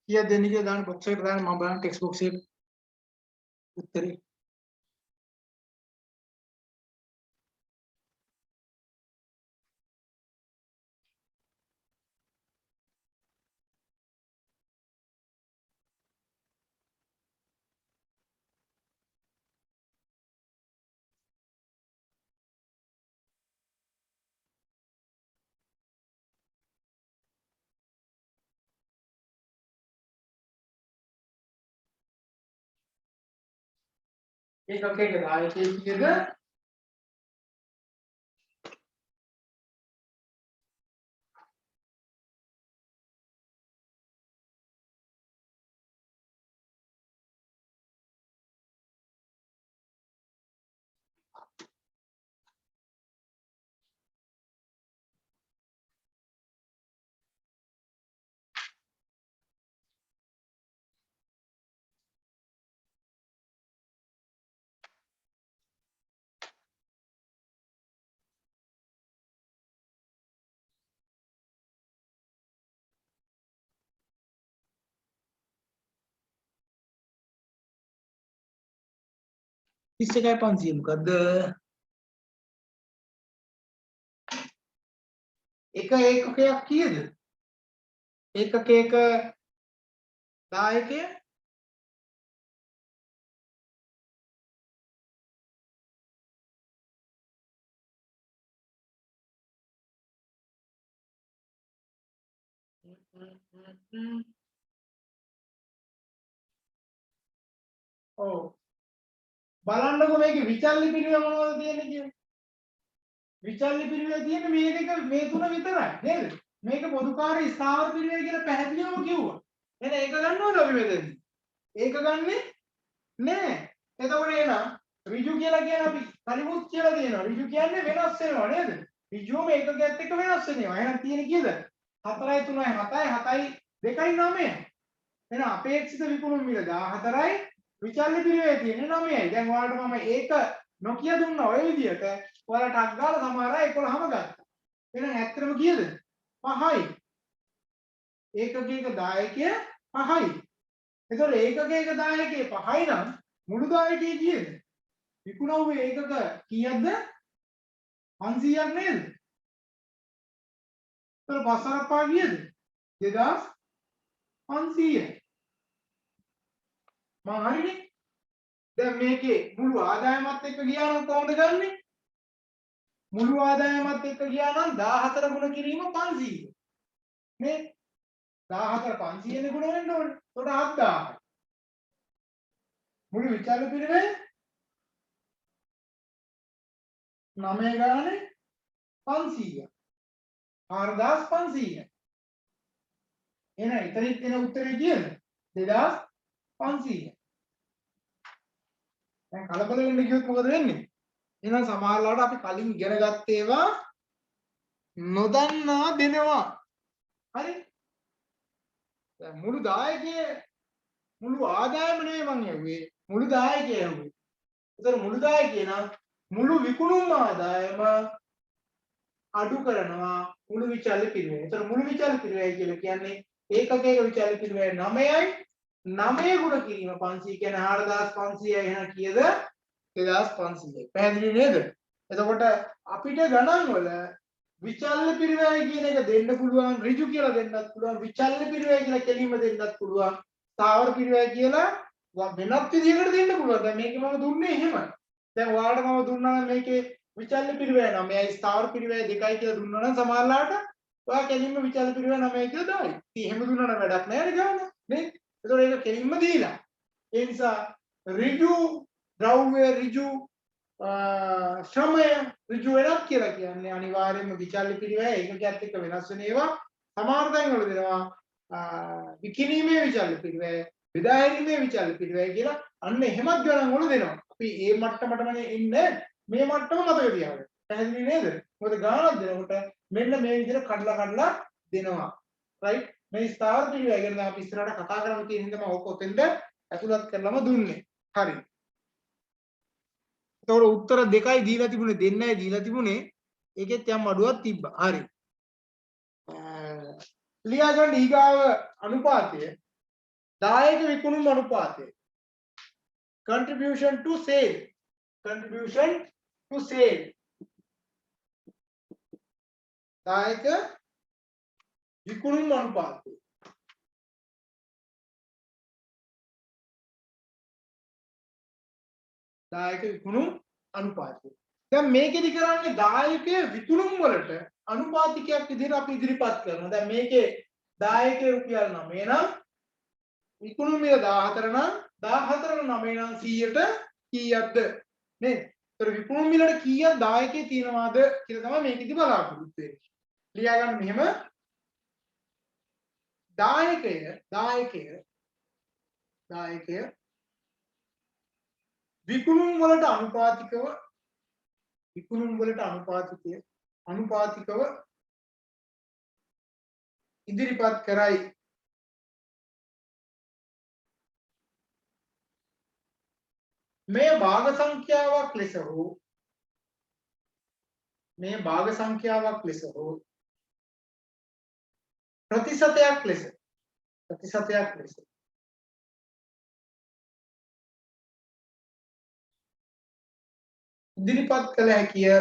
කීයක් දෙන්නේ කියලා දාන්න බොක්ස් එකට දාන්න මම බලන්න ටෙක්ස්ට් බොක්ස් එකේ උත්තරේ. ඒකකයක දායකයෙක් කීයද? ඉස්සෙකයි 500 මොකද්ද? එක ඒකකයක් කීයද? ඒකකයක දායකය ඔව් බලන්නකො මේකේ විචල්්‍ය පිරිවෙල මොනවද තියෙන්නේ කියලා. විචල්්‍ය පිරිවෙල තියෙන්නේ මේ දෙක මේ තුන විතරයි නේද? මේක පොදුකාරී ස්ථාවර පිරිවෙල කියලා පැහැදිලිවම කිව්වා. එහෙනම් ඒක ගන්නවද අපි මෙතනදී? ඒක ගන්නෙ නෑ. එතකොට එහෙනම් ඍජු කියලා කියන අපි කලිමුත් කියලා තියෙනවා. ඍජු කියන්නේ වෙනස් වෙනවා නේද? ඍජුවම ඒකකයත් එක්ක වෙනස් වෙනවා. එහෙනම් තියෙන්නේ කීයද? 4යි 3යි 7යි 7යි 2යි 9යි. එහෙනම් අපේක්ෂිත විකුණුම් මිල 14යි විචල්්‍ය පිරිවෙල තියෙන්නේ 9යි. දැන් ඔයාලට මම ඒක නොකිය දුන්නා ඔය විදිහට. ඔයාලට අක් ගාලා සමහර අය 11ම ගත්තා. එහෙනම් ඇත්තටම කීයද? 5යි. ඒකකයක දායකය 5යි. එතකොට ඒකකයක දායකය 5යි නම් මුළු දායකය කීයද? විකුණුවේ ඒකක කීයක්ද? 500ක් නේද? එතකොට 5 පහ කීයද? 2500යි. මම හරිනේ. දැන් මේකේ මුළු ආදායමත් එක්ක ගියා නම් කොහොමද ගන්නෙ? මුළු ආදායමත් එක්ක ගියා නම් 14 ගුණ කිරීම 500. මේ 14 500 නේ ගුණ වෙන්න ඕනේ. එතකොට 7000. මුළු විචල්්‍ය පිරිවේ 9 ගානේ 500. 4500. එහෙනම් එතනින් එන උත්තරේ කියන්න 2500. දැන් කලබල වෙන්න කිව්වොත් මොකද වෙන්නේ? එහෙනම් සමහරවිට අපි කලින් ඉගෙන ගත්ත ඒවා නොදන්නා දෙනවා. හරි? දැන් මුළු දායකයේ මුළු ආදායම නෙවෙයි මං යුවේ. මුළු දායකයේ යුවේ. ඒතර මුළු දායකයේ නම් මුළු විකුණුම් ආදායම අඩු කරනවා මුළු විචල්්‍ය පිරිවේ. ඒතර මුළු විචල්්‍ය පිරිවයි කියලා කියන්නේ ඒකකයක විචල්්‍ය පිරිවේ 9යි 9 ගුණ කිරීම 500 කියන්නේ 4500යි. එහෙනම් කීයද? 2500. පැහැදිලි නේද? එතකොට අපිට ගණන් වල විචල්්‍ය පිරිවැය කියන එක දෙන්න පුළුවන්, ඍජු කියලා දෙන්නත් පුළුවන්, විචල්්‍ය පිරිවැය කියලා කෙලින්ම දෙන්නත් පුළුවන්, ස්ථාවර පිරිවැය කියලා වෙනත් විදිහකට දෙන්න පුළුවන්. දැන් මේකේ මම දුන්නේ එහෙමයි. දැන් ඔයාලට මම දුන්නා නම් මේකේ විචල්්‍ය පිරිවැය 9යි ස්ථාවර පිරිවැය 2යි කියලා දුන්නා නම් සමහරලාට ඔයා කෙලින්ම විචල්්‍ය පිරිවැය 9යි කියලා දායි. ඉතින් එහෙම දුන්නා නම් වැඩක් නැහැ නේ ගාන. නේ? ඒතකොට ඒක කෙලින්ම දීලා. ඒ නිසා ඍජු ද්‍රව්‍ය ඍජු ශ්‍රමය ඍජු වෙනත් කියලා කියන්නේ අනිවාර්යයෙන්ම විචල්්‍ය පිරිවැය ඒකකයක් එක්ක වෙනස් වෙන ඒවා. සමහර තැන් වල දෙනවා විකිණීමේ විචල්්‍ය පිරිවැය, බෙදා හැරීමේ විචල්්‍ය පිරිවැය කියලා අන්න එහෙමත් ගණන් වල දෙනවා. අපි මේ මට්ටමටම ඉන්නේ මේ මට්ටම මතක තියාගන්න. පැහැදිලි නේද? මොකද ගානක් දෙනකොට මෙන්න මේ විදිහට කඩලා දෙනවා. රයිට්? මේ ස්ථාවර පිරිවැය ගැන අපි ඉස්සරහට කතා කරමු කියන හින්දා මම ඕක ඔතෙන්ද ඇතුළත් කරලම දුන්නේ. හරි. එතකොට උත්තර දෙකයි දීලා තිබුණේ, දෙන්නයි දීලා තිබුණේ. ඒකෙත් යම් අඩුවක් තිබ්බා. හරි. ලියා ගන්න ඊගාව අනුපාතය දායක විකුණුම් අනුපාතය. contribution to sale. contribution to sale. දායක විකුණුම් අනුපාතය. දායක විකුණුම් අනුපාතය. දැන් මේකෙදි කරන්නේ දායකයේ විකුණුම් වලට අනුපාතිකයක් විදිහට අපි ඉදිරිපත් කරනවා. දැන් මේකේ දායකයේ රුපියල් 9 නම් විකුණුම් මිල 14 නම් 14 9 නම් 100ට කීයක්ද නේද? ඒතර විකුණුම් මිලට කීයක් දායකයේ තියෙනවද කියලා තමයි මේකෙදි බලාපොරොත්තු වෙන්නේ. ලියා ගන්න මෙහෙම දායකය විකුණුම් වලට අනුපාතිකව ඉදිරිපත් කරයි. මේ භාග සංඛ්‍යාවක් ලෙස හෝ ප්‍රතිශතයක් ලෙස ඉදිරිපත් කළ හැකිය.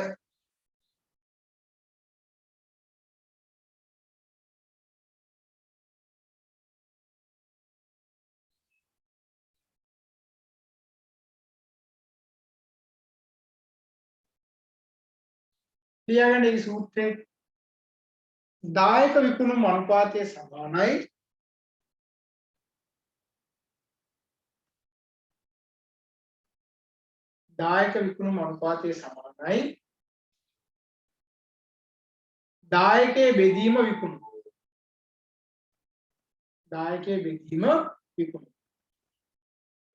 ලියාගන්න මේ සූත්‍රයේ දායක විකුණුම් අනුපාතය සමානයි දායකයේ බෙදීම විකුණුම.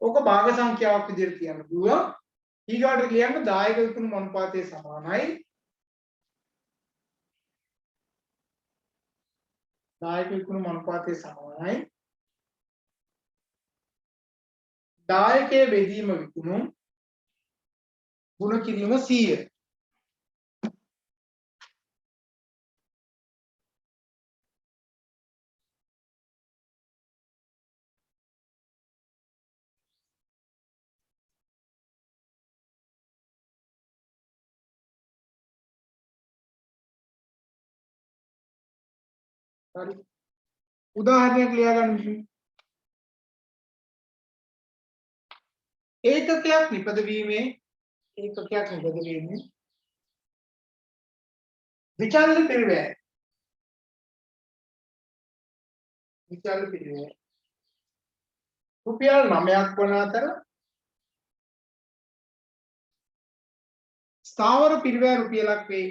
ඕක භාග සංඛ්‍යාවක් විදිහට කියන්න පුළුවන්. ඊගාට කියන්න දායක විකුණුම් අනුපාතය සමානයි දායකයේ බෙදීම විකුණුම් ගුණ කිරීම 100. හරි. උදාහරණයක් ලියා ගන්න. ඒකකයක් නිපදවීමේ විචල්්‍ය පිරිවැය රුපියල් 9ක් වන අතර ස්ථාවර පිරිවැය රුපියලක් වේ.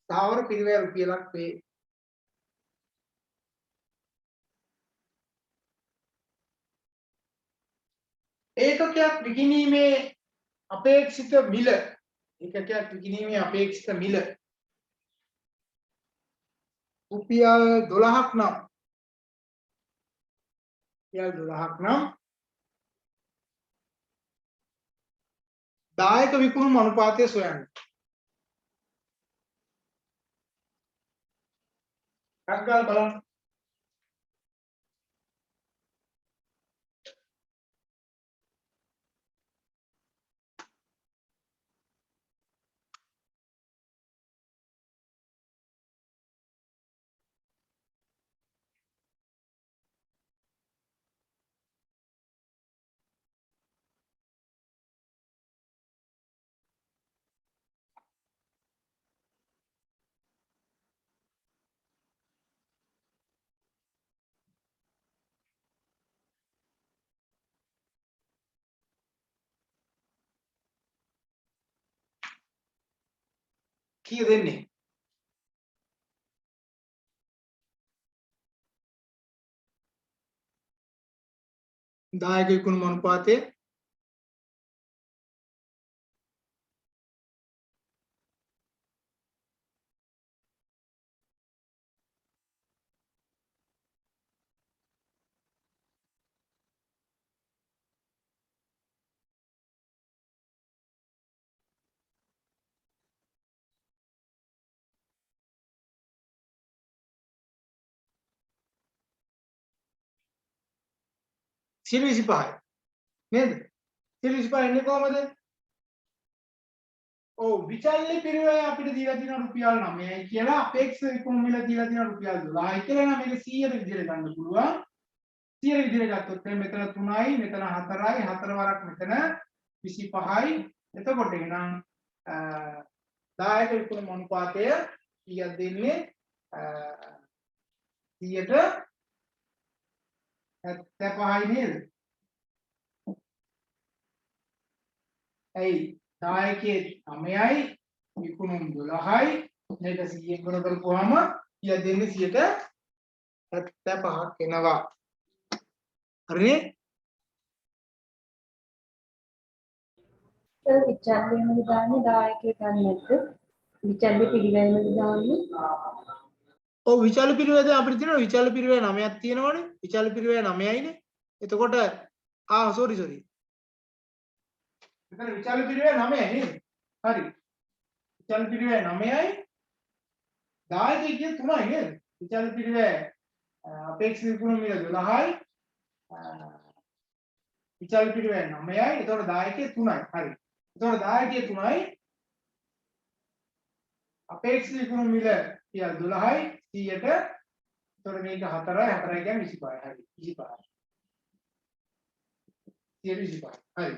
ස්ථාවර පිරිවැය රුපියලක් වේ. ඒකකයක් විකිණීමේ අපේක්ෂිත මිල රුපියල් 12ක් නම් දායක විකුණුම් අනුපාතය සොයන්න. අත්ගාල බලන්න. කීය දෙන්නේ? දායක විකුණුම් අනුපාතය සියලු 25යි නේද? සියලු 25 එන්නේ කොහමද? ඔව් විචල්්‍ය පිරිවැය අපිට දීලා තියෙන රුපියල් 9යි කියලා අපේක්ෂිත විකුණුම් මිල දීලා තියෙන රුපියල් 12යි කියලා නම් මේක 100ට විදිහට ගන්න පුළුවන්. 100ට විදිහට ගත්තොත් මෙතන 3යි මෙතන 4යි 4 වරක් මෙතන 25යි. එතකොට එහෙනම් දායක විකුණුම් අනුපාතය කීයක් දෙන්නේ? 100ට 75යි නේද? ඇයි දායකයේ 9යි විකුණුම් 12යි මේක 100ෙන් ගුණ කරපුවාම කීයක් දෙන්නේ? 175ක් එනවා. හරිනේ? විචල්්‍යම දාන්නේ දායකයෙ ගන්න නැද්ද? විචල්්‍ය පිරිවැයම දාන්නේ. ඔව් විචල්්‍ය පිරිවැය දැන් අපිට තියෙනවා විචල්්‍ය පිරිවැය 9ක් තියෙනවනේ. විචල්්‍ය පිරිවැය 9යිනේ. එතකොට සෝරි. මෙතන විචල්්‍ය පිරිවැය 9යි නේද? හරි. විචල්්‍ය පිරිවැය 9යි. දායකයෙ කිය 3යි නේද? විචල්්‍ය පිරිවැය අපේක්ෂිත විකුණුම් මිල 12යි. විචල්්‍ය පිරිවැය 9යි. එතකොට දායකයෙ 3යි. හරි. එතකොට දායකයෙ 3යි. අපේක්ෂිත විකුණුම් මිල කියලා 12යි 100ට. එතකොට මේක 4යි 4යි කියන්නේ 25යි. හරි. 25යි. 125යි. හරි.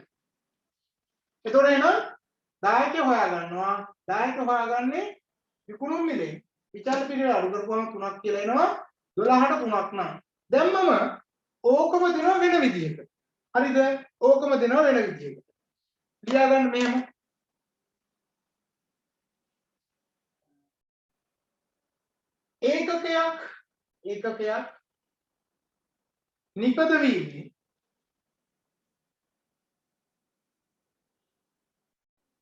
එතකොට එහෙනම් දායකය හොයා ගන්නවා. දායකය හොයාගන්නේ විකුණුම් මිලෙන්. විචල්්‍ය පිරිවැය අඩු කරපුවම 3ක් කියලා එනවා. 12ට 3ක් නම්. දැන් මම ඕකම දෙනවා වෙන විදිහකට. හරිද? ඕකම දෙනවා වෙන විදිහකට. ලියා ගන්න මෙහෙම. ඒකකයක් නිපදවීමේ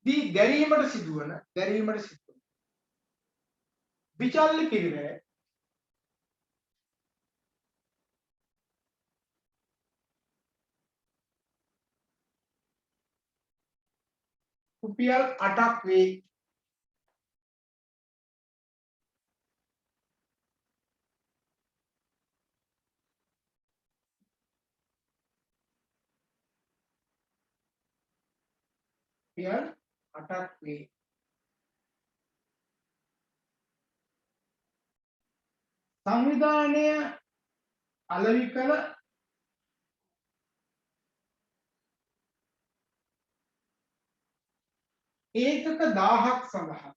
දී දැරීමට සිදුවන විචල්්‍ය පිරිවැය රුපියල් 8ක් වේ. රුපියල් 8ක් වේ. සංවිධානය අලෙවි කළ ඒකක 1000ක් සඳහා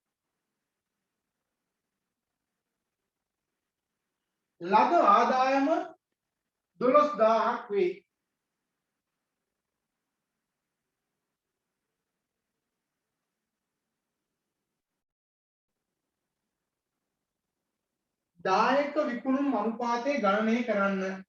ලද ආදායම 12000ක් වේ. දායක විකුණුම් අනුපාතය ගණනය කරන්න.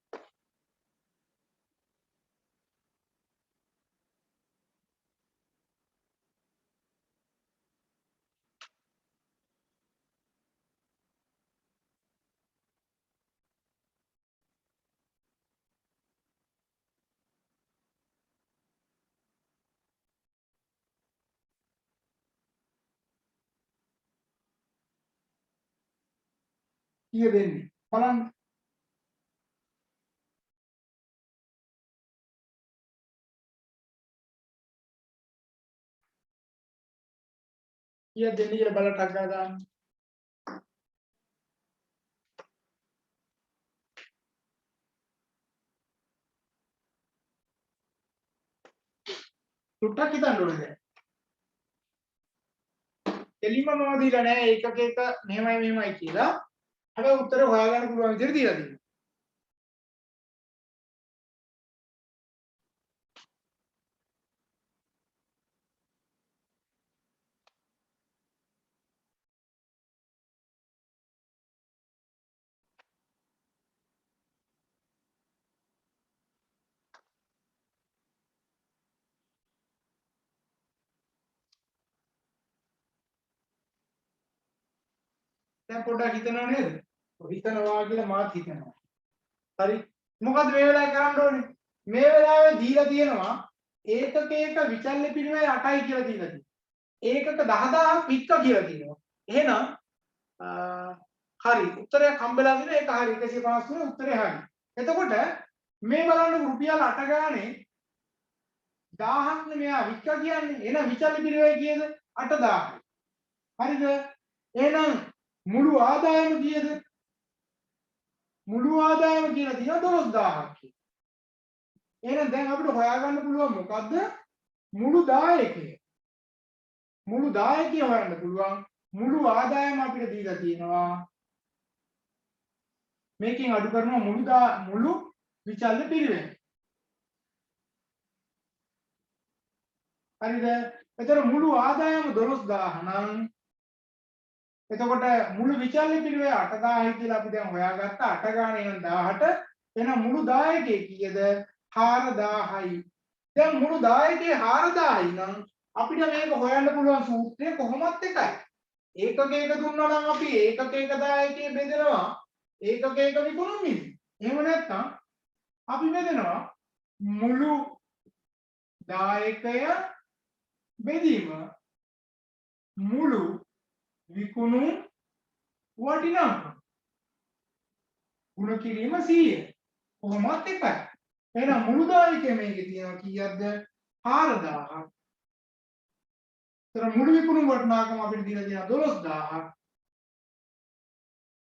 කීය දෙන්නේ බලන්න. කීය දෙන්නේ කියලා බලලා ටක් ගාලා දාන්න. සුට්ටක් හිතන්න ඕනේ දැන්. එලිම මම දීලා නැහැ ඒකක එක මෙහෙමයි කියලා. හැබැයි උත්තර හොයාගන්න පුළුවන් විදිහට දීලා තියෙනවා. දැන් පොඩ්ඩක් හිතනවා නේද? හිතනවා කියලා මාත් හිතනවා. හරි. මොකද මේ වෙලාවේ කරන්න ඕනේ? මේ වෙලාවේ දීලා තියෙනවා ඒකක එක විචල්්‍ය පිරිමේ 8යි කියලා දීලා තියෙනවා. ඒකක 10000ක් පිටක කියලා තියෙනවා. එහෙනම් හරි උත්තරයක් හම්බෙලා දින ඒක හරි 153 උත්තරේ හරි. එතකොට මේ බලන්න රුපියල් 8 ගානේ 1000ක් නේ මෙයා වික්ක කියන්නේ. එහෙනම් විචල්්‍ය පිරිමේ කීයද? 8000යි. හරිද? එහෙනම් මුළු ආදායම කීයද? මුළු ආදායම කියලා තියෙනවා 12000ක් කියලා. එහෙනම් දැන් අපිට හොයාගන්න පුළුවන් මොකද්ද? මුළු දායකය. මුළු දායකය හොයන්න පුළුවන්. මුළු ආදායම අපිට දීලා තියෙනවා. මේකෙන් අඩු කරනවා මුළු විචල්්‍ය පිරිවෙන. හරිද? එතකොට මුළු ආදායම 12000 නම් එතකොට මුළු විචල්්‍ය පිරිවේ 8000යි කියලා අපි දැන් හොයාගත්තා. 8 ගානේ නම් 18. එහෙනම් මුළු දායකයේ කීයද? 4000යි. දැන් මුළු දායකයේ 4000යි නම් අපිට මේක හොයන්න පුළුවන් සූත්‍රය කොහොමත් එකයි. ඒකක එක දුන්නා නම් අපි ඒකක එක දායකයේ බෙදනවා ඒකක එක විකුණුම් මිල. එහෙම නැත්නම් අපි බෙදනවා මුළු දායකය බෙදීම මුළු විකුණුම් වටිනාකම ගුණ කිරීම 100. කොහොමත් එකයි. එහෙනම් මුළු දායකය මේකේ තියෙනවා කීයක්ද? 4000ක්. ඒතර මුළු විකුණුම් වටිනාකම අපිට දීලා තියෙනවා 12000ක්.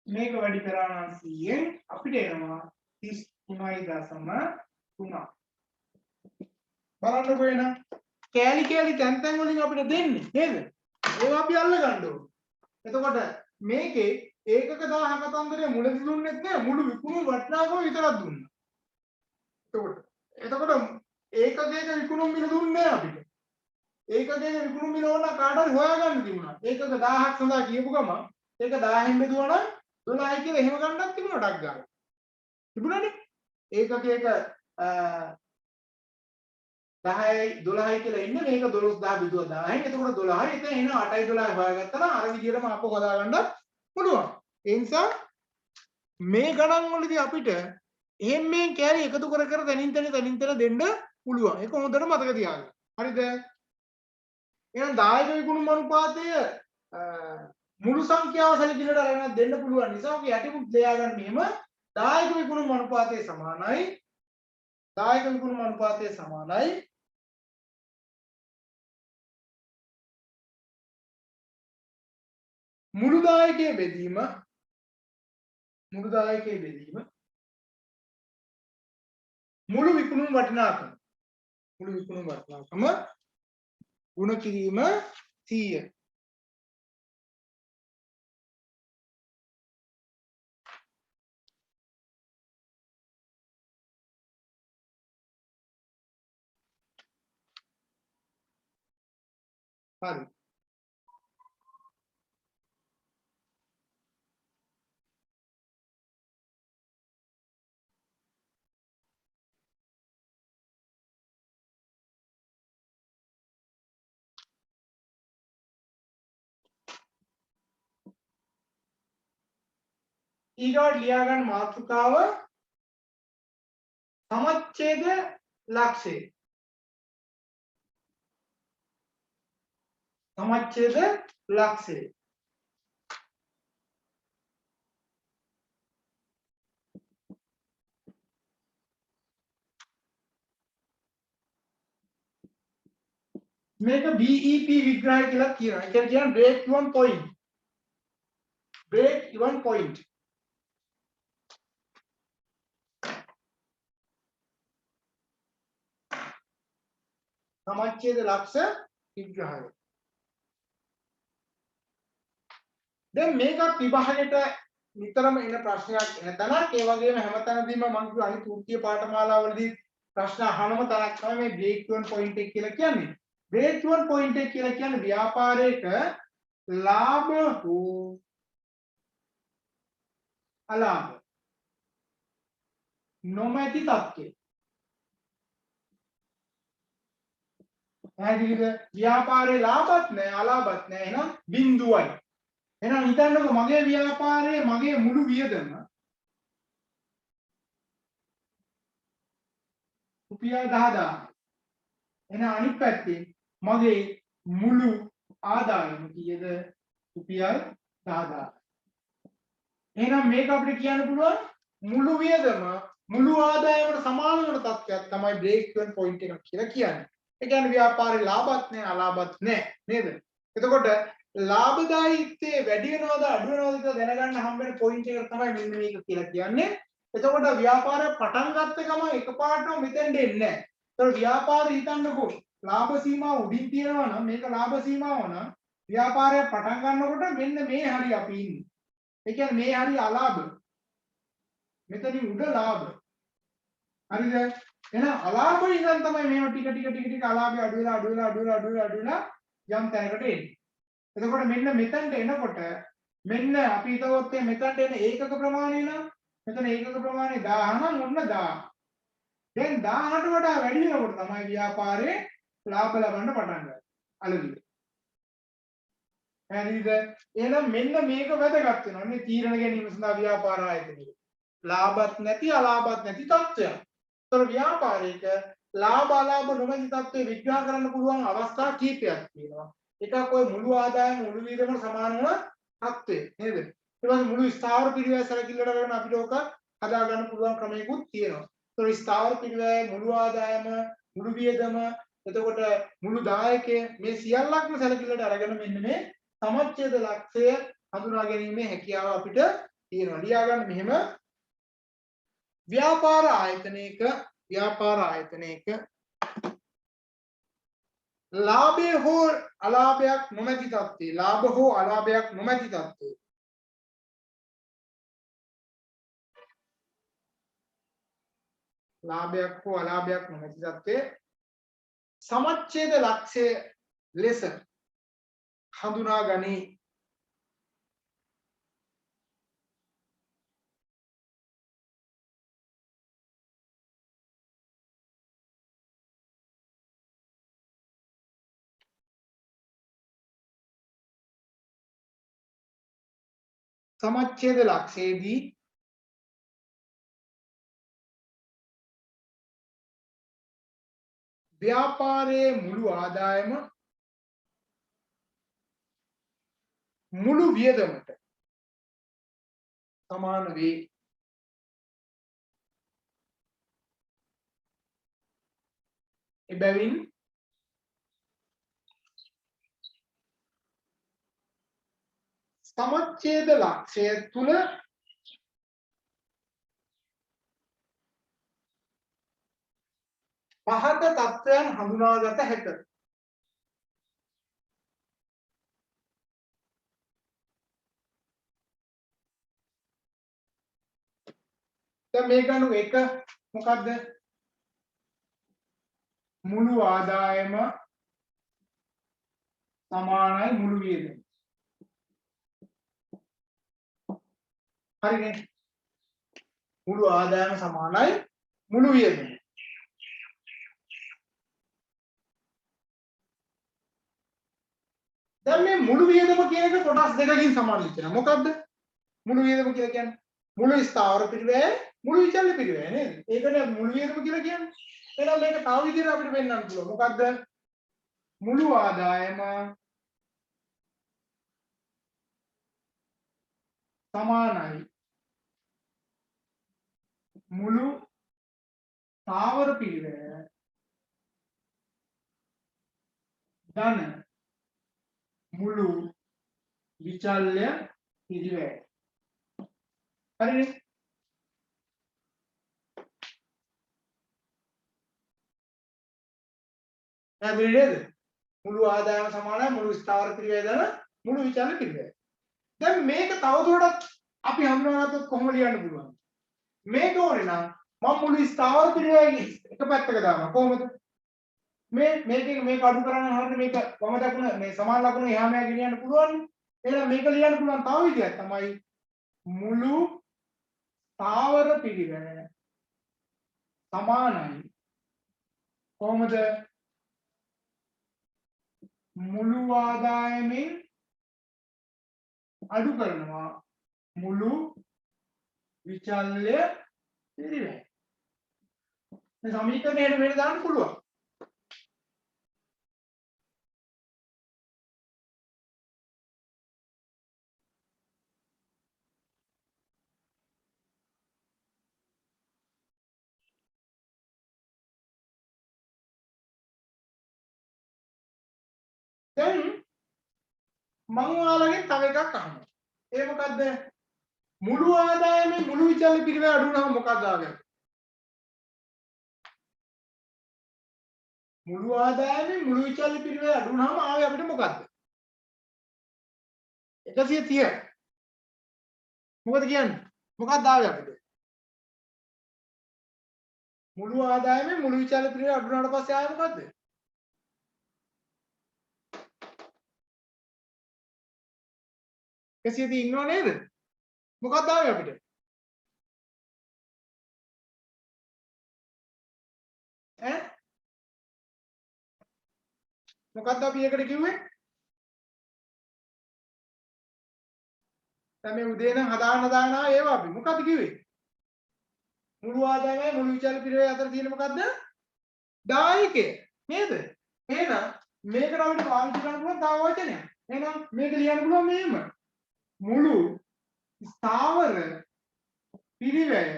මේක වැඩි කරා නම් 100ෙන් අපිට එනවා 33.3. බලන්නකෝ එහෙනම් කෑලි තැන් වලින් අපිට දෙන්නේ නේද? ඒවා අපි අල්ල ගන්න ඕනේ. එතකොට මේකේ ඒකක 1000 කතන්දරය මුලදි දුන්නෙත් නෑ මුළු විකුණුම් වටිනාකම විතරක් දුන්නා. එතකොට ඒකක එක විකුණුම් මිල දුන්නේ නෑ අපිට. ඒකක එක විකුණුම් මිල ඕන කාට හරි හොයාගන්න තිබුණා. ඒකක 1000ක් සඳහා කියපු ගමන් ඒක 1000න් බෙදුවා නම් 12යි කියලා එහෙම ගන්නත් තිබුණා ඩක් ගාලා. තිබුණානේ. ඒකක එක 10යි 12යි කියලා ඉන්නේ මේක 12000 බෙදුවා 1000න්. එතකොට 12යි එතන එන 8යි 12යි හොයාගත්තා නම් අර විදිහටම අපෝ හදාගන්නත් පුළුවන්. ඒ නිසා මේ ගණන් වලදී අපිට එහෙන් මේ කැරි එකතු කර තනින් තන දෙන්න පුළුවන්. ඒක හොඳට මතක තියාගන්න. හරිද? එහෙනම් දායක විකුණුම් අනුපාතය මුළු සංඛ්‍යාව සැලකිල්ලට අරගෙන දෙන්න පුළුවන් නිසා අපි යටිමුත් ලියා ගන්න මෙහෙම දායක විකුණුම් අනුපාතය සමානයි මුළු දායකයේ බෙදීම මුළු විකුණුම් වටිනාකම ගුණ කිරීම 100. හරි. ඊගොඩ ලියා ගන්න මාතෘකාව සමච්ඡේද ලක්ෂය. සමච්ඡේද ලක්ෂය. මේක BEP විග්‍රහය කියලා කියනවා. ඒ කියන්නේ break even point. break even point. සමච්ඡේද ලක්ෂ විග්‍රහය. දැන් මේකත් විභාගයට නිතරම එන ප්‍රශ්නයක් එන තැනක්. ඒ වගේම හැමතැනදීම මම කිව්ව අනිත් වෘත්තීය පාඨමාලාවලදී ප්‍රශ්න අහනම තරක් තමයි මේ break even point එක කියලා කියන්නේ. break even point එක කියලා කියන්නේ ව්‍යාපාරයක ලාභ හෝ අලාභ නොමැති තත්ත්වය. පැහැදිලිද? ව්‍යාපාරේ ලාභත් නැහැ අලාභත් නැහැ. එහෙනම් බිඳුවයි. එහෙනම් හිතන්නකෝ මගේ ව්‍යාපාරයේ මගේ මුළු වියදම රුපියල් 10000. එහෙනම් අනිත් පැත්තේ මගේ මුළු ආදායම කීයද? රුපියල් 10000. එහෙනම් මේක අපිට කියන්න පුළුවන් මුළු වියදම මුළු ආදායමට සමාන වෙන තත්ත්වයක් තමයි break even point එක කියලා කියන්නේ. ඒ කියන්නේ ව්‍යාපාරේ ලාභත් නැහැ අලාභත් නැහැ නේද? එතකොට ලාභදායීත්වයේ වැඩි වෙනවද අඩු වෙනවද කියලා දැනගන්න හම්බ වෙන පොයින්ට් එක තමයි මෙන්න මේක කියලා කියන්නේ. එතකොට ව්‍යාපාරය පටන් ගත්ත ගමන් එකපාරටම මෙතෙන්ට එන්නේ නැහැ. ඒතකොට ව්‍යාපාරය හිතන්නකෝ ලාභ සීමාව උඩින් තියනවා නම් මේක ලාභ සීමාව නම් ව්‍යාපාරය පටන් ගන්නකොට මෙන්න මේ හරිය අපි ඉන්නේ. ඒ කියන්නේ මේ හරිය අලාභ. මෙතනින් උඩ ලාභ. හරිද? එහෙනම් අලාභ ඉඳන් තමයි මේව ටික අලාභය අඩු වෙලා යම් තැනකට එන්නේ. එතකොට මෙන්න මෙතනට එනකොට මෙන්න අපි හිතුවොත් මෙතනට එන ඒකක ප්‍රමාණය නම් මෙතන ඒකක ප්‍රමාණය 1000 නම් ඔන්න 1000. දැන් 1000ට වඩා වැඩි වෙනකොට තමයි ව්‍යාපාරයේ ලාභ ලබන්න පටන් ගන්නේ. අලුත්. හරිද? එහෙනම් මෙන්න මේක වැදගත් වෙනවා. මේ තීරණ ගැනීම සඳහා ව්‍යාපාර ආයතනයේ. ලාභත් නැති අලාභත් නැති තත්ත්වයක්. ඒතර ව්‍යාපාරයක ලාභ අලාභ නොමැති තත්ත්වය විග්‍රහ කරන්න පුළුවන් අවස්ථා කීපයක් තියෙනවා. එකක් ඔය මුළු ආදායම මුළු වියදමට සමාන වන තත්ත්වය නේද? ඊට පස්සේ මුළු ස්ථාවර පිරිවැය සැලකිල්ලට අරගෙන අපිට ඕක හදා ගන්න පුළුවන් ක්‍රමයකුත් තියෙනවා. ඒතර ස්ථාවර පිරිවැය මුළු ආදායම මුළු වියදම එතකොට මුළු දායකය මේ සියල්ලක්ම සැලකිල්ලට අරගෙන මෙන්න මේ සමච්ඡේද ලක්ෂය හඳුනා ගැනීමේ හැකියාව අපිට තියෙනවා. ලියා ගන්න මෙහෙම ව්‍යාපාර ආයතනයක ලාභය හෝ අලාභයක් නොමැති තත්ත්වයේ ලාභ හෝ අලාභයක් නොමැති තත්ත්වයේ ලාභයක් හෝ අලාභයක් නොමැති තත්ත්වයේ සමච්ඡේද ලක්ෂය ලෙස හඳුනා ගනී. සමච්ඡේද ලක්ෂයේදී ව්‍යාපාරයේ මුළු ආදායම මුළු වියදමට සමාන වේ. එබැවින් සමච්ඡේද ලක්ෂය තුල පහත තත්වයන් හඳුනාගත හැක. දැන් මේ ගණු එක මොකද්ද? මුළු ආදායම සමානයි මුළු වියදම. හරිනේ. මුළු ආදායම සමානයි මුළු වියදම. දැන් මේ මුළු වියදම කියන එක කොටස් දෙකකින් සමාන වෙනවා. මොකද්ද? මුළු වියදම කියලා කියන්නේ මුළු ස්ථාවර පිරිවැය මුළු විචල්්‍ය පිරිවැය නේද? ඒකනේ මුළු වියදම කියලා කියන්නේ. එහෙනම් මේක තව විදිහට අපිට පෙන්වන්න පුළුවන්. මොකද්ද? මුළු ආදායම සමානයි මුළු ස්ථාවර පිරිවැය ධන මුළු විචල්්‍ය පිරිවැය. හරිනේ. නේද? මුළු ආදායම සමානයි මුළු ස්ථාවර පිරිවැය ධන මුළු විචල්්‍ය පිරිවැය. දැන් මේක තවදුරටත් අපි හඳුනාගත්තොත් කොහොම ලියන්න පුළුවන්? මේක ඕනේ නම් මම මුළු ස්ථාවර පිරිවැය එක පැත්තක දානවා. කොහොමද? මේක අඩු කරන්න හරියට මේක වම දකුණ මේ සමාන ලකුණ එහා මෙහා ගෙනියන්න පුළුවන්. එහෙනම් මේක ලියන්න පුළුවන් තව විදියක් තමයි මුළු ස්ථාවර පිරිවැය සමානයි කොහොමද? මුළු ආදායමෙන් අඩු කරනවා මුළු විචල්්‍ය පිරිවැය. මේ සමීකරණයට මෙහෙට දාන්න පුළුවන්. දැන් මම ඔයාලගෙන් තව එකක් අහනවා. ඒ මොකද්ද? මුළු ආදායමේ මුළු විචල්්‍ය පිරිවැය අඩු වුණාම මොකක්ද ආගන්නේ? මුළු ආදායමේ මුළු විචල්්‍ය පිරිවැය අඩු වුණාම ආවේ අපිට මොකද්ද? 130. මොකද කියන්නේ? මොකක්ද ආවේ අපිට? මුළු ආදායමේ මුළු විචල්්‍ය පිරිවැය අඩු වුණාට පස්සේ ආවේ මොකද්ද? 130 ඉන්නව නේද? මොකක්ද ආවේ අපිට? ඈ මොකක්ද අපි එකට කිව්වේ? දැන් මේ උදේ නම් හදාන්න ඒවා අපි මොකක්ද කිව්වේ? මුළු ආදායමයි මුළු විචල්්‍ය පිරිවැය අතර තියෙන මොකද්ද? දායකය නේද? එහෙනම් මේකට අපිට පාවිච්චි කරන්න පුළුවන් තව වචනයක්. එහෙනම් මේක ලියන්න පුළුවන් මෙහෙම. මුළු ස්ථාවර පිරිවැය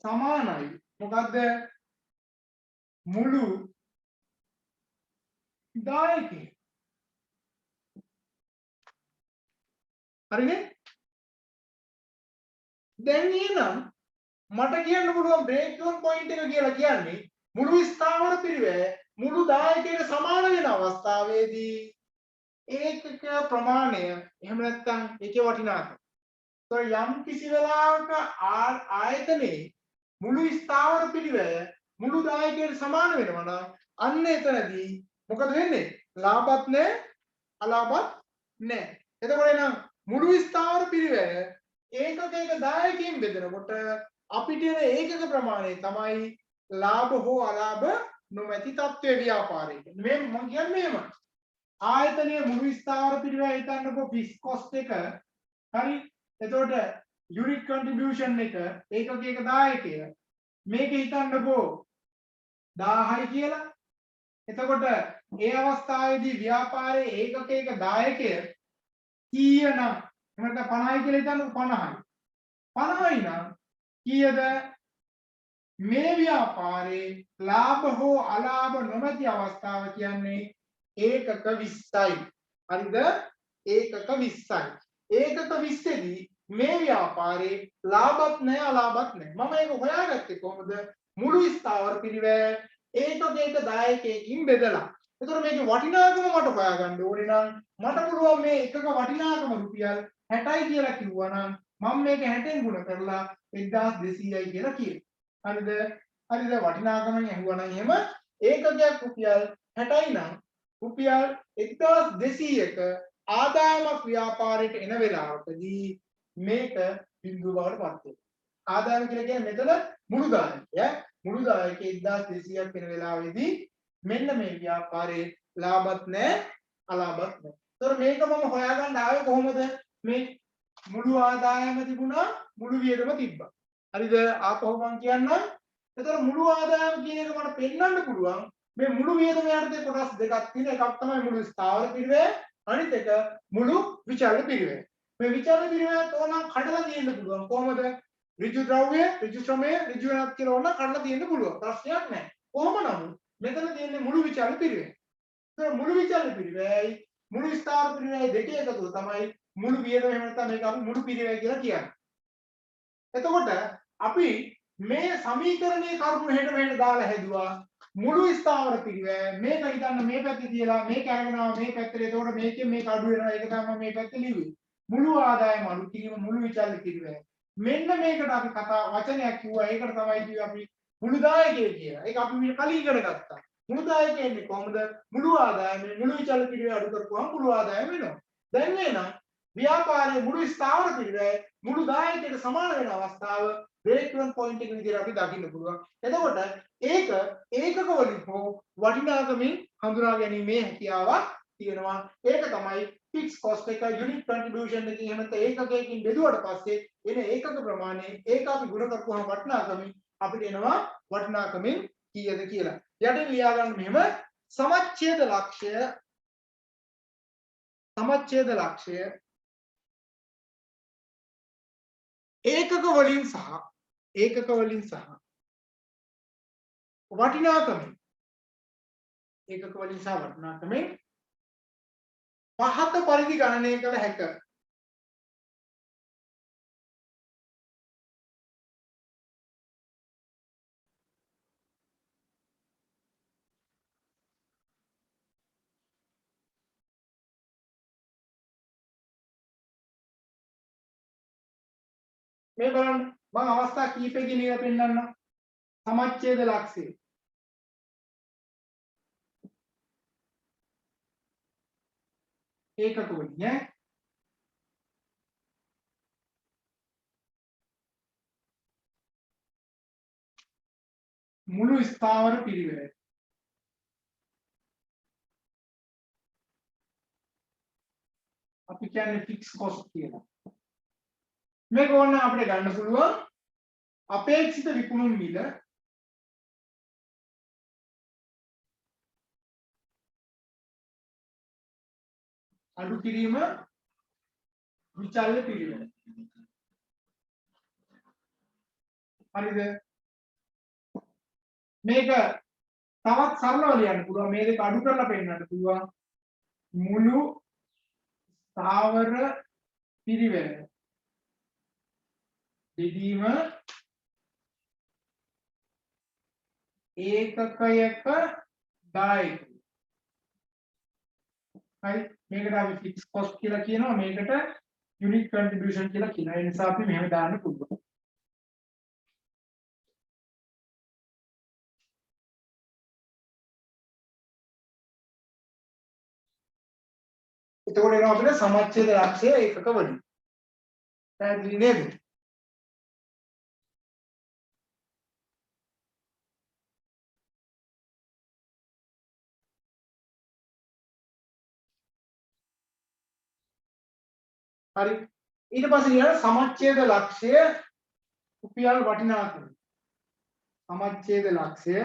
සමානයි මොකද්ද? මුළු දායකය. හරිනේ? දැන් එහෙනම් මට කියන්න පුළුවන් බ්‍රේක් ඩවුන් පොයින්ට් එක කියලා කියන්නේ මුළු ස්ථාවර පිරිවැය මුළු දායකයට සමාන වෙන අවස්ථාවේදී ඒකක ප්‍රමාණය එහෙම නැත්නම් ඒකේ වටිනාකම. යම් කිසි වෙලාවක ආයතනයේ මුළු ස්ථාවර පිරිවැය මුළු දායකයට සමාන වෙනවා නම් අන්න එතනදී මොකද වෙන්නේ? ලාභත් නැහැ අලාභත් නැහැ. එතකොට එනම් මුළු ස්ථාවර පිරිවැය ඒකක දායකයින් බෙදනකොට අපිට එන ඒකක ප්‍රමාණය තමයි ලාභ හෝ අලාභ නොමැති තත්ත්වයේ ව්‍යාපාරයේ. මේ මම කියන්නේ මෙහෙම. ආයතනයේ මුළු ස්ථාවර පිරිවැය හිතන්නකෝ ෆික්ස් කොස්ට් එක හරි. එතකොට යුනිට් කන්ට්‍රිබියුෂන් එක ඒකක දායකය මේක හිතන්නකෝ 1000යි කියලා. එතකොට ඒ අවස්ථාවේදී ව්‍යාපාරයේ ඒකක දායකය 100 නම් එහෙනම් 50යි කියලා හිතන්නකෝ 50යි. 50යි නම් කීයද? මේ ව්‍යාපාරේ ලාභ හෝ අලාභ නොමැති අවස්ථාව කියන්නේ ඒකක 20යි. හරිද? ඒකක 20යි. ඒකක 20 දී මේ ව්‍යාපාරේ ලාභත් නැහැ අලාභත් නැහැ. මම ඒක හොයාගත්තේ කොහොමද? මුළු ස්ථාවර පිරිවැය ඒකකයක දායකයකින් බෙදලා. එතකොට මේකේ වටිනාකම මට හොයාගන්න ඕනේ නම් මට පුළුවන් මේ එකක වටිනාකම රුපියල් 60යි කියලා කිව්වනම් මම මේක 60ෙන් ගුණ කරලා 1200යි කියලා කියනවා. හරිද? හරිද? වටිනාකමෙන් ඇහුවා නම් එහෙම ඒකකයක් රුපියල් 60යි නම් රුපියල් 1200ක ආදායමක් ව්‍යාපාරයට එන වෙලාවකදී මේක බිඳුව බවට පත් වෙනවා. ආදායම කියලා කියන්නේ මෙතන මුළු දායකය. මුළු දායකයේ 1200ක් වෙන වෙලාවේදී මෙන්න මේ ව්‍යාපාරේ ලාභත් නැහැ, අලාභත් නැහැ. ඒතර මේක මම හොයාගන්න ආවේ කොහොමද? මේ මුළු ආදායම තිබුණා, මුළු වියදම තිබ්බා. හරිද? ආපහු මම කියන්නම්. ඒතර මුළු ආදායම කියන එක මට පෙන්වන්න පුළුවන්. මේ මුළු වියදම යටතේ කොටස් දෙකක් තියෙන. එකක් තමයි මුළු ස්ථාවර පිරිවැය, අනිත් එක මුළු විචල්්‍ය පිරිවැය. මේ විචල්්‍ය පිරිවැය තෝරනම් කඩලා තියෙන්න පුළුවන්. කොහොමද? ඍජු ද්‍රව්‍ය, ඍජු ශ්‍රමය, ඍජු වෙනත් කියලා ඕන කඩලා තියෙන්න පුළුවන්. ප්‍රශ්නයක් නැහැ. කොහොම නමුත් මෙතන තියෙන්නේ මුළු විචල්්‍ය පිරිවැය. ඒතර මුළු විචල්්‍ය පිරිවැයයි මුළු ස්ථාවර පිරිවැයයි දෙකේ එකතුව තමයි මුළු වියදම. එහෙම නැත්නම් මේක අපි මුළු පිරිවැය කියලා කියන්නේ. එතකොට අපි මේ සමීකරණයේ කරුණු මෙහෙට දාලා හැදුවා. මුළු ස්ථාවර පිරිවැය මේක හිතන්න මේ පැත්තේ තියලා මේක අරගෙන ආව මේ පැත්තට. එතකොට මේකෙන් මේක අඩු වෙනවා. ඒක තමයි මේ පැත්තේ ලිව්වේ. මුළු ආදායම අඩු කිරීම මුළු විචල්්‍ය පිරිවැය. මෙන්න මේකට අපි කතා වචනයක් කිව්වා. ඒකට තමයි කිව්වේ අපි මුළු දායකය කියලා. ඒක අපි මේ කලින් ඉගෙන ගත්තා. මුළු දායකය කියන්නේ කොහොමද? මුළු ආදායම මුළු විචල්්‍ය පිරිවැය අඩු කරපුවම මුළු ආදායම වෙනවා. දැන් නේනම් ව්‍යාපාරයේ මුළු ස්ථාවර පිරිවැය මුළු දායකයට සමාන වෙන අවස්ථාව බ්‍රේක් ඉවන් පොයින්ට් එක විදිහට අපි දකින්න පුළුවන්. එතකොට ඒක ඒකක වලින් හෝ වටිනාකමින් හඳුනා ගැනීමේ හැකියාවක් තියෙනවා. ඒක තමයි ෆික්ස් කොස්ට් එක යුනිට් කන්ට්‍රිබියුෂන් එකකින් එහෙම නැත්නම් ඒකකයකින් බෙදුවට පස්සේ එන ඒකක ප්‍රමාණය ඒක අපි ගුණ කරපුවම වටිනාකමින් අපිට එනවා වටිනාකමින් කීයද කියලා. යටින් ලියා ගන්න මෙහෙම සමච්ඡේද ලක්ෂය ඒකක වලින් සහ වටිනාකමින් පහත පරිදි ගණනය කළ හැක. මේ බලන්න මම අවස්ථා කීපයකින් ඉගෙන පෙන්නන්න. සමච්ඡේද ලක්ෂය ඒකක වලින් මුළු ස්ථාවර පිරිවැය අපි කියන්නේ ෆික්ස් කොස්ට් කියලා. මේක ඕන අපිට ගන්න පුළුවන් අපේක්ෂිත විකුණුම් මිල අඩු කිරීම විචල්්‍ය පිරිවැය. හරිද? මේක තවත් සරලව ලියන්න පුළුවන්. මේ දෙක අඩු කරලා පෙන්නන්න පුළුවන්. මුළු ස්ථාවර පිරිවැය බෙදීම ඒකකයක දායක. හරි මේකට අපි ෆික්ස් කොස්ට් කියලා කියනවා. මේකට යුනිට් කන්ට්‍රිබියුෂන් කියලා කියනවා. ඒ නිසා අපි මෙහෙම දාන්න පුළුවන්. එතකොට එනවා අපිට සමච්ඡේද ලක්ෂය ඒකක වලින්. පැහැදිලි නේද? හරි ඊට පස්සේ ඊළඟ සමච්ඡේද ලක්ෂය රුපියල් වටිනාකම. සමච්ඡේද ලක්ෂය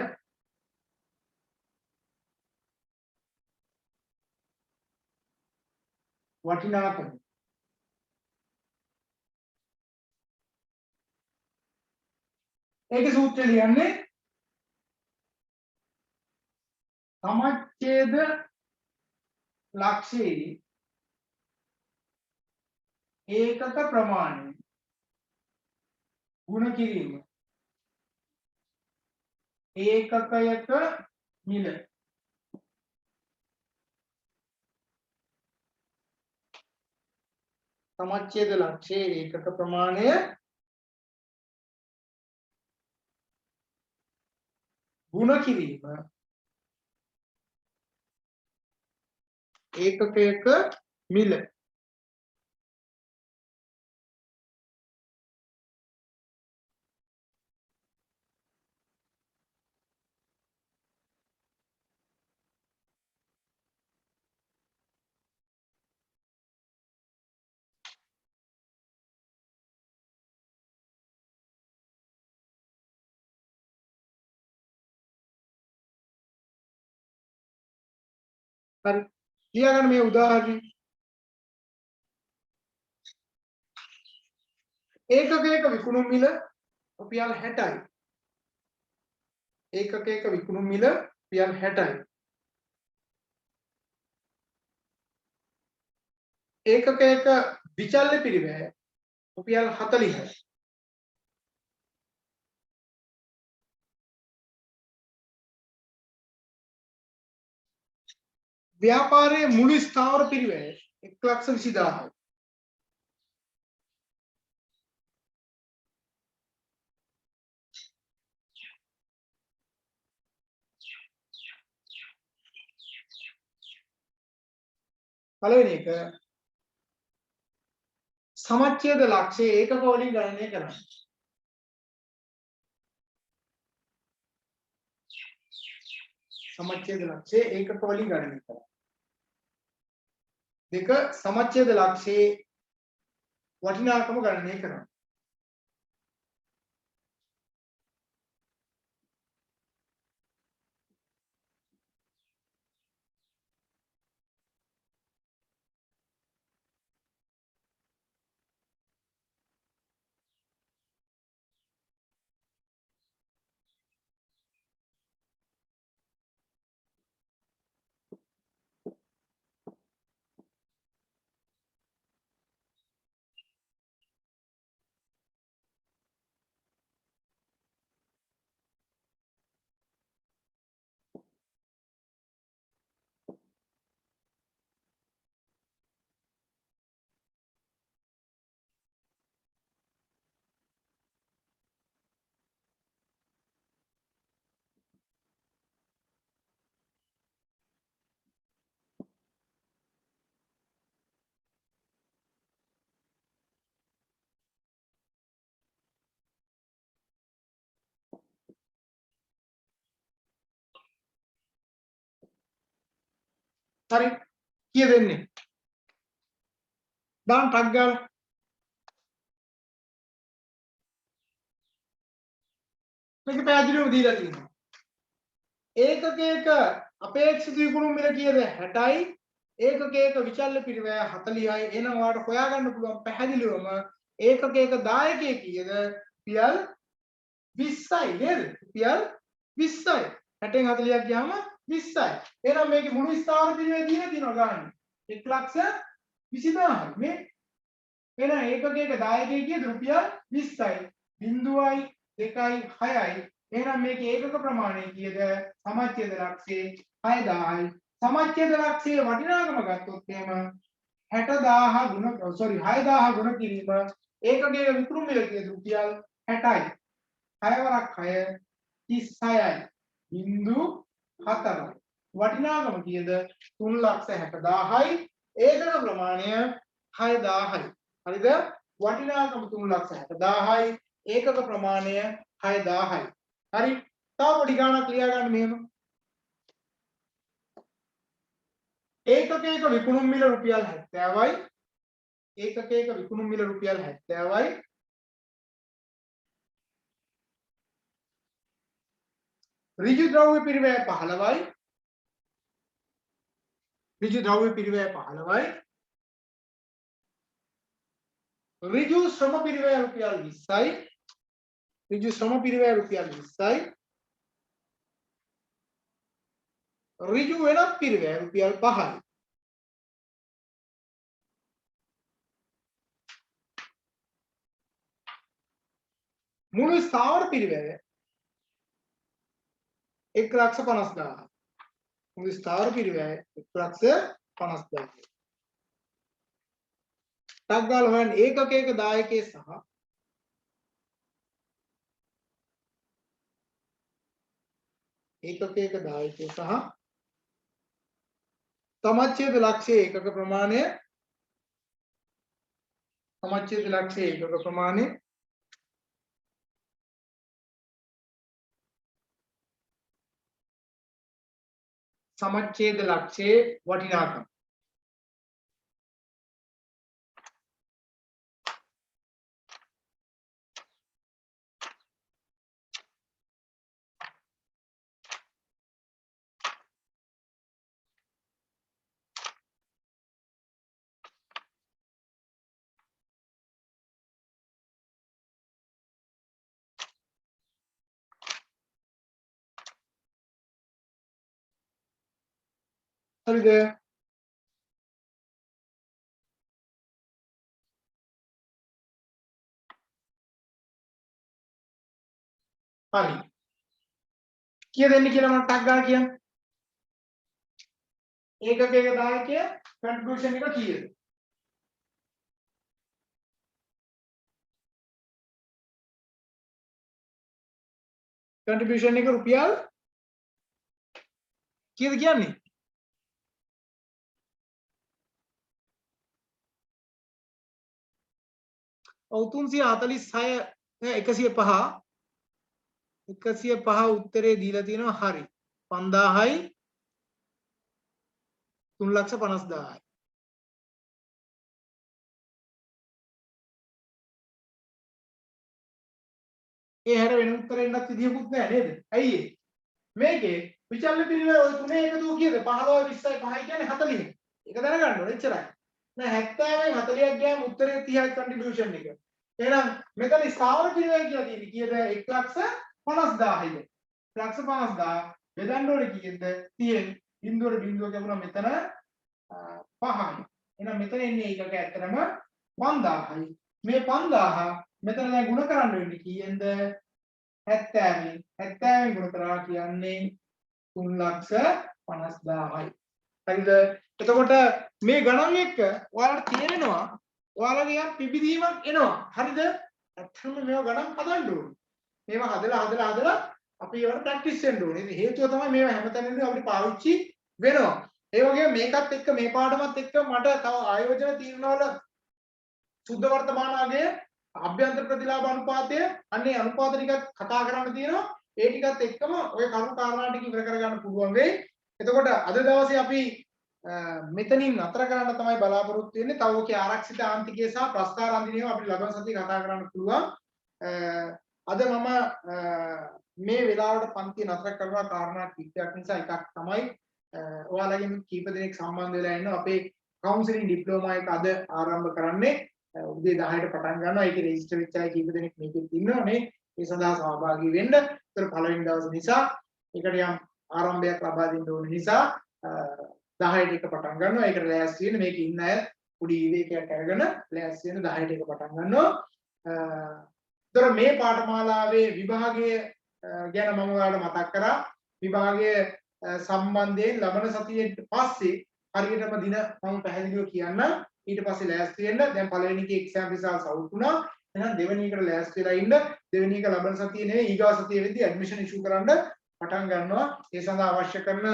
වටිනාකම. ඒකේ සූත්‍රය ලියන්නේ සමච්ඡේද ලක්ෂයේ ඒකක ප්‍රමාණය ගුණ කිරීම ඒකකයක මිල සමච්ඡේද ලක්ෂයේ ඒකක ප්‍රමාණය ಗುಣ කිරීම ඒකකයක මිල හරි ලියාගන්න මේ උදාහරණය ඒකකයක විකුණුම් මිල රුපියල් 60යි ඒකකයක විකුණුම් මිල රුපියල් 60යි ඒකකයක විචල්්‍ය පිරිවැය රුපියල් 40යි ව්‍යාපාරයේ මුළු ස්ථාවර පිරිවැය 1,20,000යි පළවෙනි එක සමච්ඡේද ලක්ෂයේ ඒකක වලින් ගණනය කරන්න. සමච්ඡේද ලක්ෂයේ ඒකක වලින් ගණනය කරන්න. දෙක සමච්ඡේද ලක්ෂයේ වටිනාකම ගණනය කරන්න. හරි කීය දෙන්නේ දාන්න ටක් ගාලා මේක පැහැදිලිවම දීලා තියෙනවා ඒකකයක අපේක්ෂිත විකුණුම් මිල කීයද 60යි ඒකකයක විචල්්‍ය පිරිවැය 40යි එහෙනම් ඔයාලට හොයාගන්න පුළුවන් පැහැදිලිවම ඒකකයක දායකයේ කීයද රුපියල් 20යි නේද රුපියල් 20යි 60න් 40ක් ගියාම 20යි එහෙනම් මේකේ මුළු ස්ථාවර පිරිවැය දීලා තියෙනවා ගන්න 1,20,000යි මේ එහෙනම් ඒකකයක දායකයේ කීයද රුපියල් 20යි 0යි 2යි 6යි එහෙනම් මේකේ ඒකක ප්‍රමාණය කීයද සමච්ඡේද ලක්ෂයේ 6000යි සමච්ඡේද ලක්ෂයේ වටිනාකම ගත්තොත් එහෙම 60000 ගුණ 6000 ගුණ කිරීම ඒකකයේ විකුණුම් මිල කීයද රුපියල් 60යි 6 වරක් 6 36යි 0.4යි වටිනාකම කීයද 3,60,000යි ඒකක ප්‍රමාණය 6000යි හරිද වටිනාකම 3,60,000යි ඒකක ප්‍රමාණය 6000යි හරි තව පොඩි ගාණක් ලියා ගන්න මෙහෙම ඒකකයක විකුණුම් මිල රුපියල් 70යි ඒකකයක විකුණුම් මිල රුපියල් 70යි ඍජු ද්‍රව්‍ය පිරිවැය 15යි ඍජු ද්‍රව්‍ය පිරිවැය 15යි ඍජු ශ්‍රම පිරිවැය රුපියල් 20යි ඍජු ශ්‍රම පිරිවැය රුපියල් 20යි ඍජු වෙනත් පිරිවැය රුපියල් 5යි මුළු ස්ථාවර පිරිවැය 1,50,000. මුගේ ස්ථාවර පිරිවැය 1,50,000. ටක් ගාලා හොයන්න ඒකකයක දායකයේ සහ සමච්ඡේද ලක්ෂයේ ඒකක ප්‍රමාණය සමච්ඡේද ලක්ෂයේ ඒකක ප්‍රමාණය සමච්ඡේද ලක්ෂයේ වටිනාකම හරිද? හරි. කීය දෙන්නේ කියලා මම ටක් ගාලා කියන්න. ඒකකයක දායකය contribution එක කීයද? contribution එක රුපියල් කීයද කියන්නේ? ඔව් 346 105 උත්තරේ දීලා තියෙනවා හරි 5000යි 3,50,000යි ඒ හැර වෙන උත්තරෙන්නත් විදියකුත් නැහැ නේද? ඇයි ඒ? මේකේ විචල්්‍ය පිරිවෙල ඔය තුනේ එකතුව කීයද? 15 20යි 5යි කියන්නේ 40. ඒක දැනගන්න ඕනේ එච්චරයි. නෑ 70යි 40ක් ගියාම උත්තරේ 30යි contribution එක. එහෙනම් මෙතන ස්ථාවර පිරිවෙල කියලා තියෙන්නේ කීයද? 1,50,000යිද? 1,50,000 බෙදන්න ඕනේ කීයද? 30. බිඳුවට බිඳුව ගැහුණා මෙතන 5යි. එහෙනම් මෙතන එන්නේ ඒකක ඇත්තටම 5000යි. මේ 5000 මෙතන දැන් ගුණ කරන්න වෙන්නේ කීයෙන්ද? 70න්. 70න් ගුණ කරා කියන්නේ 3,50,000යි. හරිද? එතකොට මේ ගණන් එක්ක ඔයාලට තේරෙනවා ඔයාලගේ යම් පිබිදීමක් එනවා. හරිද? ඇත්තටම මේවා ගණන් හදන්න ඕනේ. මේවා හදලා අපි ඒවට ප්‍රැක්ටිස් වෙන්න ඕනේ. ඒ හේතුව තමයි මේවා හැමතැනින්ම අපිට පාවිච්චි වෙනවා. ඒ වගේම මේකත් එක්ක මේ පාඩමත් එක්ක මට තව ආයෝජන තීරණවල සුද්ධ වර්තමානාගේ අභ්‍යන්තර ප්‍රතිලාභ අනුපාතය අන්නේ අනුපාත ටිකක් කතා කරන්න තියෙනවා. ඒ ටිකත් එක්කම ඔය කරුණු කාරණා ටික ඉවර කරගන්න පුළුවන් වෙයි. එතකොට අද දවසේ අපි මෙතනින් නතර කරන්න තමයි බලාපොරොත්තු වෙන්නේ. තව ඔකේ ආරක්ෂිත ආන්තිකය සහ ප්‍රස්ථාර අන්තිනියම අපිට ලබන සතියේ කතා කරන්න පුළුවන්. අද මම මේ වෙලාවට පන්ති නතර කරනවා කාරණා කිහිපයක් නිසා. එකක් තමයි ඔයාලගෙන් කීප දෙනෙක් සම්බන්ධ වෙලා ඉන්නවා. අපේ කවුන්සලින් ඩිප්ලෝමා එක අද ආරම්භ කරන්නේ. උදේ 10ට පටන් ගන්නවා. ඒකේ රෙජිස්ටර් වෙච්ච අය කීප දෙනෙක් මේකෙත් ඉන්නවනේ. ඒ සඳහා සහභාගී වෙන්න. ඒතර පළවෙනි දවස් නිසා ඒකට යම් ආරම්භයක් ලබා දෙන්න ඕන නිසා 10ට එක පටන් ගන්නවා. ඒකට ලෑස්ති වෙන්න මේකේ ඉන්න අය පොඩි විවේකයක් අරගෙන ලෑස්ති වෙන්න 10ට එක පටන් ගන්නවා. ඒතර මේ පාඨමාලාවේ විභාගය ගැන මම ඔයාලට මතක් කරා. විභාගය සම්බන්ධයෙන් ලබන සතියේ පස්සේ හරියටම දින මම පැහැදිලිව කියන්නම්. ඊට පස්සේ ලෑස්ති වෙන්න. දැන් පළවෙනි එකේ එක්සෑම් රිසල්ට්ස් අවුට් වුණා. එහෙනම් දෙවෙනි එකට ලෑස්ති වෙලා ඉන්න. දෙවෙනි එක ලබන සතියේ නෙවෙයි ඊගා සතියේ වෙද්දී ඇඩ්මිෂන් ඉෂුව කරන්න පටන් ගන්නවා. ඒ සඳහා අවශ්‍ය කරන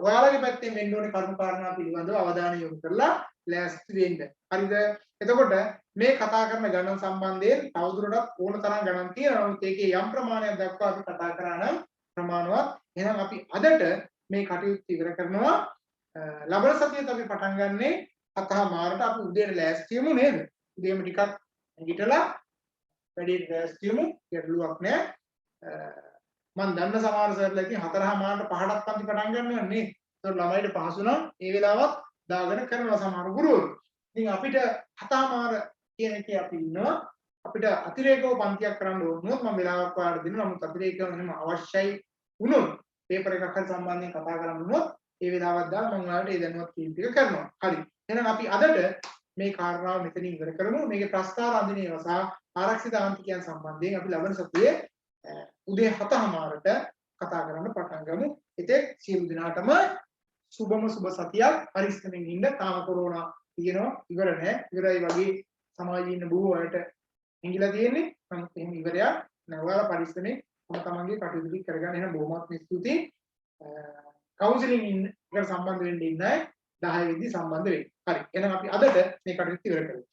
ඔයාලගේ පැත්තෙන් වෙන්න ඕනේ කරුණු කාරණා පිළිබඳව අවධානය යොමු කරලා ලෑස්ති වෙන්න. හරිද? එතකොට මේ කතා කරන ගණන් සම්බන්ධයෙන් තවදුරටත් ඕන තරම් ගණන් තියෙනවා. නමුත් ඒකේ යම් ප්‍රමාණයක් දක්වා අපි කතා කරා නම් ප්‍රමාණවත්. එහෙනම් අපි අදට මේ කටයුත්ත ඉවර කරනවා. ලබන සතියේත් අපි පටන් ගන්නේ 7:00 අපි උදේට ලෑස්තියමු නේද? උදේම ටිකක් නැගිටලා වැඩේට ලෑස්තියමු. ගැටලුවක් නැහැ. මම දන්න සමහර සර්ලා ඉතින් 4:00 5ටත් පන්ති පටන් ගන්නවා නේ. ඒතකොට ළමයිට පහසු නම් ඒ වෙලාවත් දාගෙන කරනවා සමහර ගුරුවරු. ඉතින් අපිට 7:00 කියන එකේ අපි ඉන්නවා. අපිට අතිරේකව පන්තියක් කරන්න ඕනොත් මම වෙලාවක් ඔයාලට දෙනවා. නමුත් අතිරේකව එහෙම අවශ්‍යයි වුණොත් පේපර් එකක් හරි සම්බන්ධයෙන් කතා කරන්න වුණොත් ඒ වෙලාවක් දාලා මම ඔයාලට ඒ දැනුවත් කීම් ටික කරනවා. හරි. එහෙනම් අපි අදට මේ කාරණාව මෙතනින් ඉවර කරමු. මේකේ ප්‍රස්ථාර අඳිනේව සහ ආරක්ෂිත ආන්තිකයන් සම්බන්ධයෙන් අපි ලබන සතියේ උදේ 7:00ට කතා කරන්න පටන් ගමු. ඉතින් සියලු දිනාටම සුබම සුබ සතියක් පරිස්සමෙන් ඉන්න. තාම කොරෝනා තියෙනවා ඉවර නෑ. ඉවරයි වගේ සමාජයේ ඉන්න බොහෝ අයට හිඟිලා තියෙන්නේ. නමුත් එහෙම ඉවරයක් නෑ. ඔයාලා පරිස්සමෙන් තමන්ගේ කටයුතු ටික කරගන්න. එහෙනම් බොහොමත්ම ස්තුතියි. කවුන්සලින් එකට සම්බන්ධ වෙන්න ඉන්න 10 වෙනි සම්බන්ධ වෙන්න. හරි. එහෙනම් අපි අදට මේ කටයුතු ඉවර කරමු.